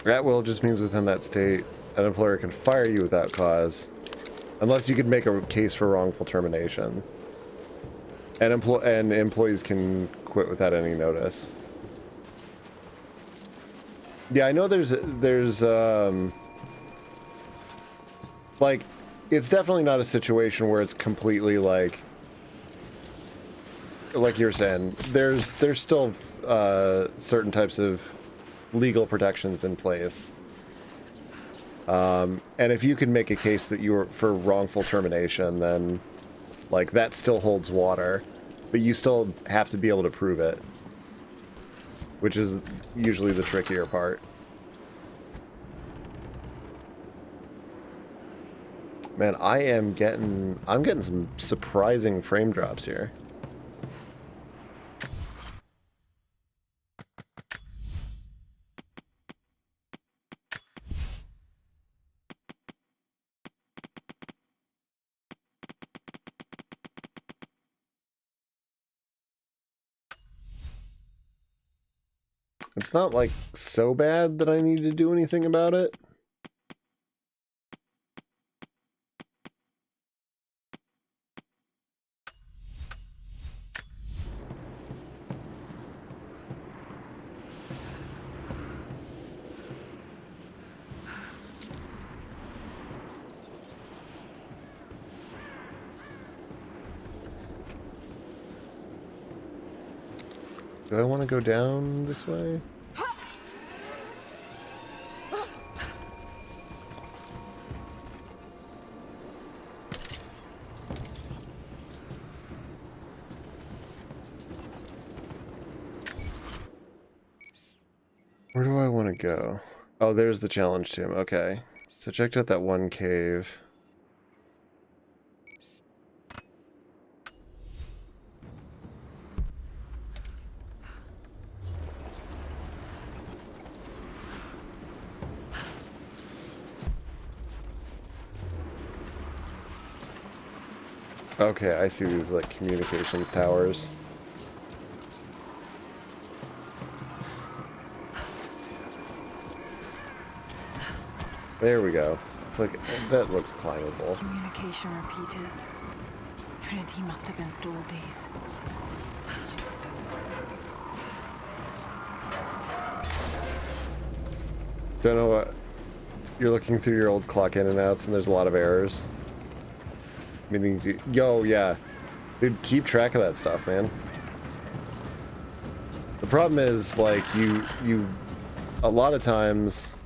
At will just means within that state, an employer can fire you without cause, unless you could make a case for wrongful termination. And employees can quit without any notice. Yeah, I know there's like, it's definitely not a situation where it's completely like you're saying. There's still certain types of legal protections in place. And if you can make a case that you were for wrongful termination, then like that still holds water, but you still have to be able to prove it, which is usually the trickier part. Man, I'm getting some surprising frame drops here. It's not like so bad that I need to do anything about it. Do I want to go down this way? Where do I want to go? Oh, there's the challenge tomb. Okay. So checked out that one cave. Okay, I see these like communications towers. There we go. It's like, that looks climbable. Communication repeaters. Trinity must have installed these. Don't know what... You're looking through your old clock in and outs and there's a lot of errors. Meaning, yo, yeah. Dude, keep track of that stuff, man. The problem is, like, a lot of times...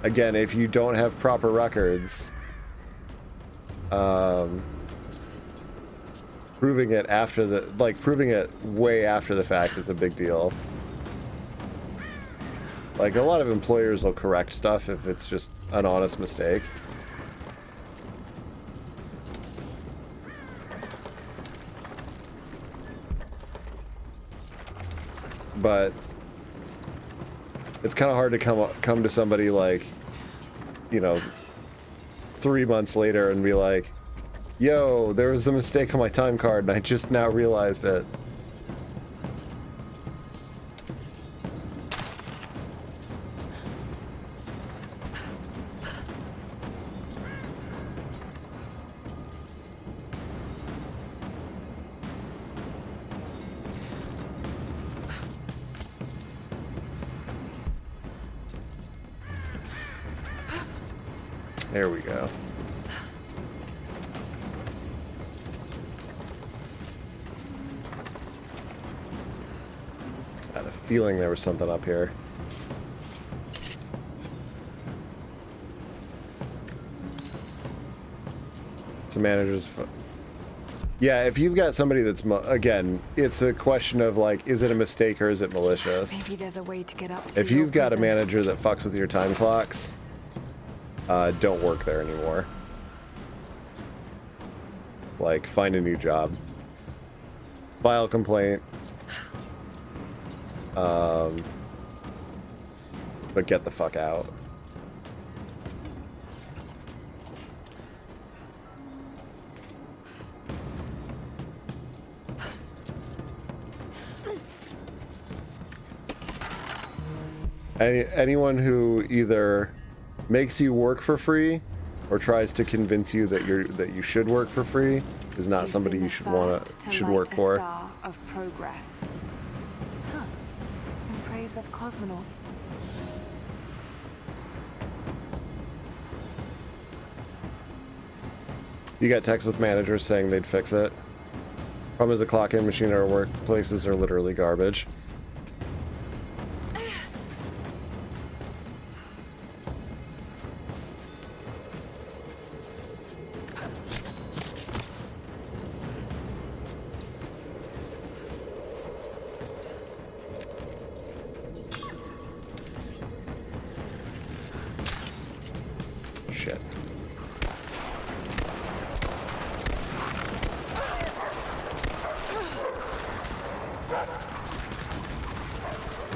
Again, if you don't have proper records, proving it after the, like, proving it way after the fact is a big deal. Like, a lot of employers will correct stuff if it's just an honest mistake. But it's kind of hard to come to somebody like, you know, 3 months later and be like, yo, there was a mistake on my time card and I just now realized it. There we go. I had a feeling there was something up here. It's a manager's... Yeah, if you've got somebody that's... Again, it's a question of, like, is it a mistake or is it malicious? Maybe there's a way to get up to If you've got a manager that fucks with your time clocks... don't work there anymore. Like, find a new job. File a complaint. But get the fuck out. Anyone who either makes you work for free or tries to convince you that you should work for free is not somebody you should work for. Star of progress. Huh. In praise of cosmonauts. You got texts with managers saying they'd fix it. Problem is the clock-in machine at our workplaces are literally garbage. Shit.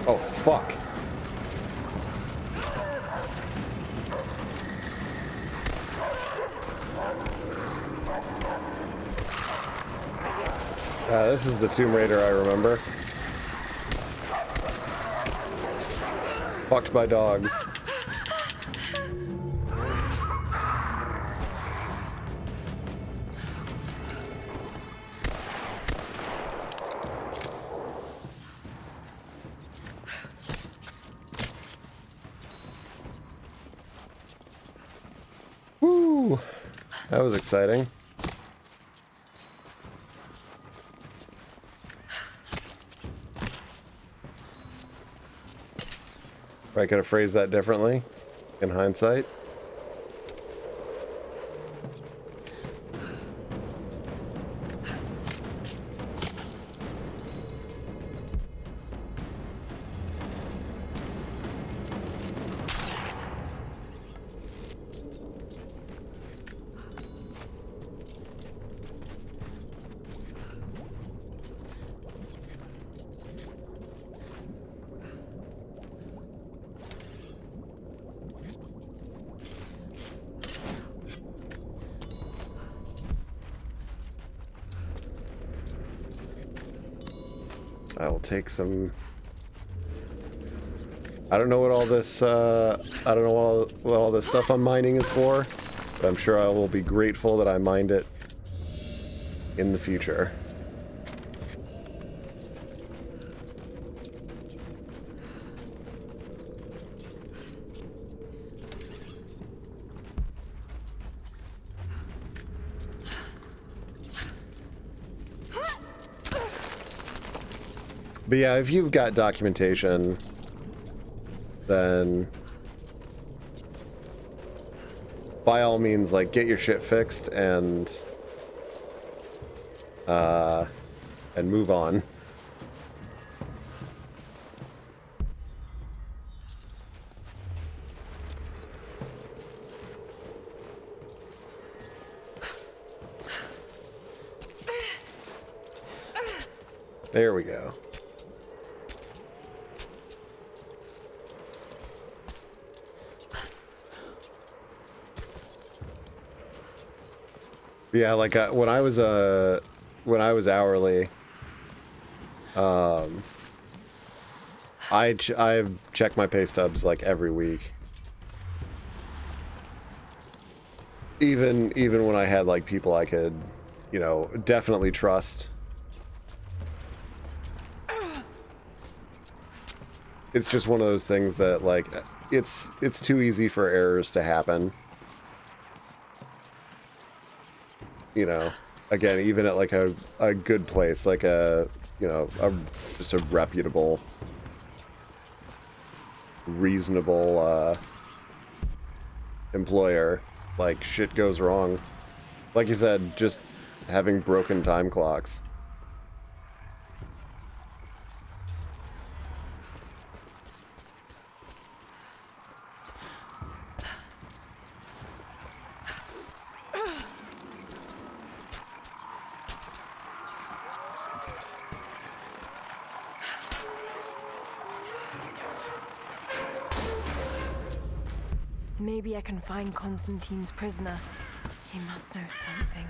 Oh, fuck. This is the Tomb Raider I remember. Fucked by dogs. Woo! That was exciting. I could have phrased that differently in hindsight. I will take some... I don't know what all this, I don't know what all this stuff I'm mining is for, but I'm sure I will be grateful that I mined it in the future. But yeah, if you've got documentation, then by all means, like, get your shit fixed and move on. There we go. Yeah, like when I was hourly, I check my pay stubs like every week. Even when I had like people I could, you know, definitely trust. It's just one of those things that like it's too easy for errors to happen. You know, again, even at like a good place, like a, you know, just a reputable, reasonable employer, like shit goes wrong. Like you said, just having broken time clocks. Maybe I can find Constantine's prisoner. He must know something.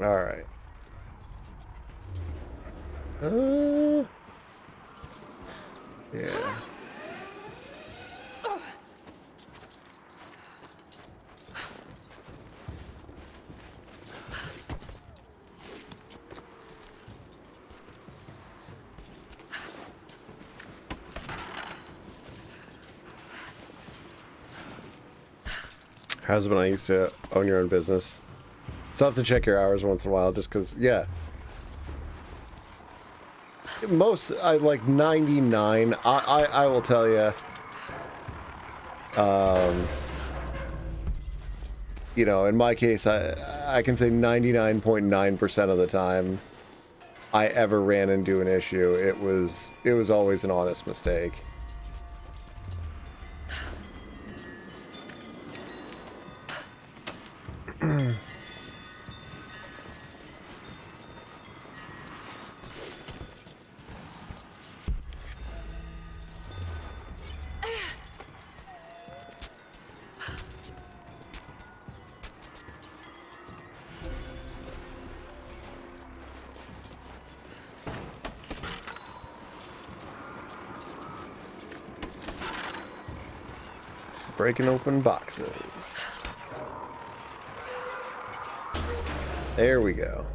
All right. Yeah. How's it when I used to own your own business? So I have to check your hours once in a while, just because, yeah. I like 99. I will tell you. You know, in my case, I can say 99.9% of the time I ever ran into an issue, it was always an honest mistake. Breaking open boxes. There we go.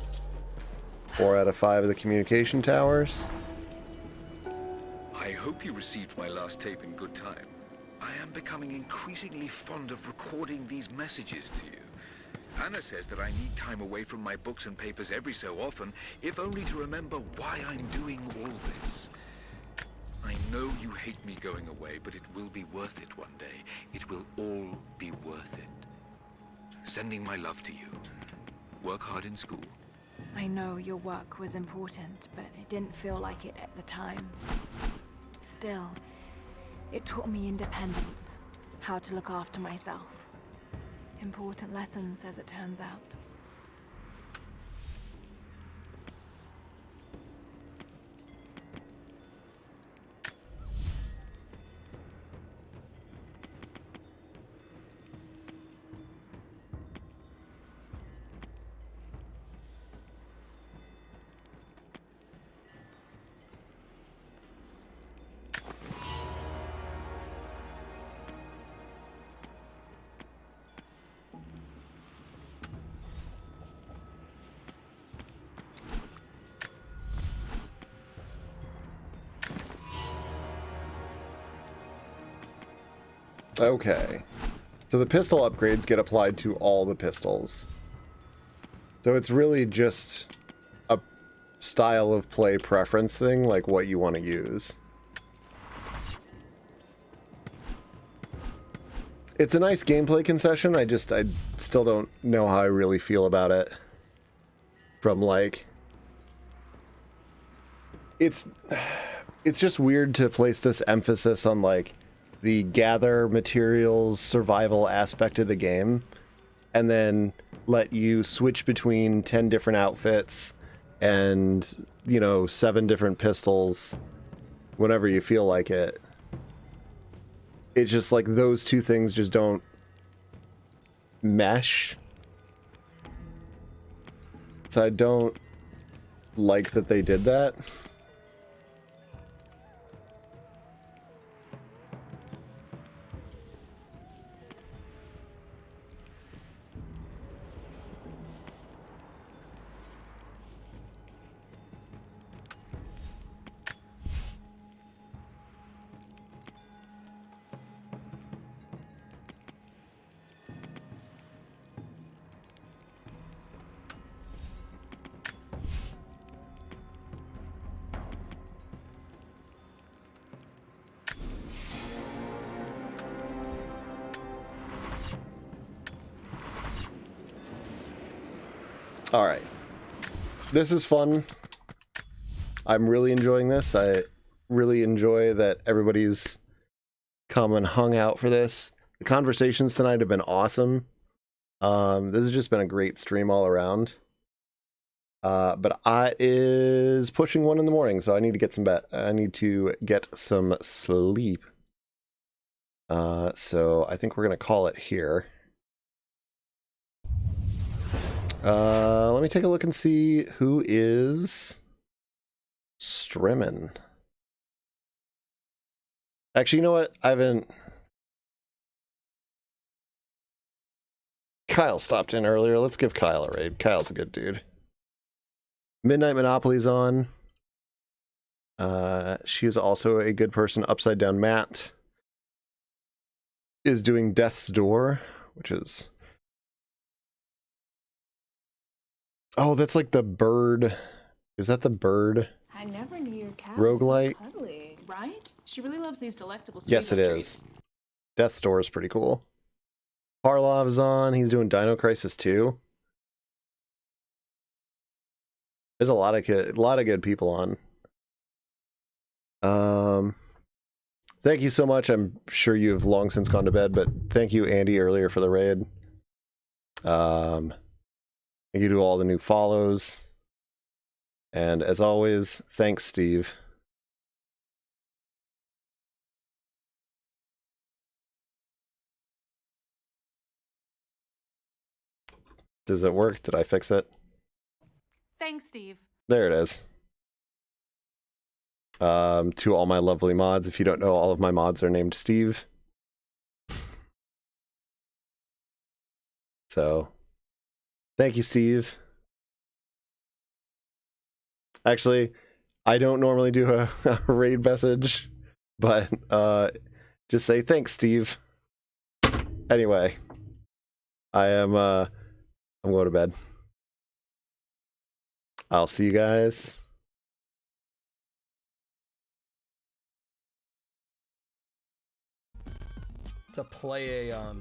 4 out of 5 of the communication towers. I hope you received my last tape in good time. I am becoming increasingly fond of recording these messages to you. Anna says that I need time away from my books and papers every so often, if only to remember why I'm doing all this. I know you hate me going away, but it will be worth it one day. It will all be worth it. Sending my love to you. Work hard in school. I know your work was important, but it didn't feel like it at the time. Still, it taught me independence, how to look after myself. Important lessons, as it turns out. Okay. So the pistol upgrades get applied to all the pistols. So it's really just a style of play preference thing, like what you want to use. It's a nice gameplay concession. I still don't know how I really feel about it. From like, it's just weird to place this emphasis on like the gather materials survival aspect of the game, and then let you switch between 10 different outfits and, you know, 7 different pistols whenever you feel like it. It's just like those two things just don't mesh. So I don't like that they did that. All right. This is fun. I'm really enjoying this. I really enjoy that everybody's come and hung out for this. The conversations tonight have been awesome. This has just been a great stream all around. But it is pushing 1 in the morning, so I need to get some sleep. So I think we're gonna call it here. Let me take a look and see who is streaming. Actually, you know what? Kyle stopped in earlier. Let's give Kyle a raid. Kyle's a good dude. Midnight Monopoly's on. She is also a good person. Upside Down Matt is doing Death's Door, which is... Oh, that's like the bird. Is that the bird? I never knew your cat Roguelite? was so cuddly, right? She really loves these delectable sweet Yes, it is. Death's Door is pretty cool. Parlov's on. He's doing Dino Crisis 2. There's a lot of good people on. Thank you so much. I'm sure you have long since gone to bed, but thank you, Andy, earlier for the raid. Thank you to all the new follows. And as always, thanks, Steve. Does it work? Did I fix it? Thanks, Steve. There it is. To all my lovely mods. If you don't know, all of my mods are named Steve. So, thank you, Steve. Actually, I don't normally do a raid message, but just say thanks, Steve. Anyway, I'm going to bed. I'll see you guys. To play a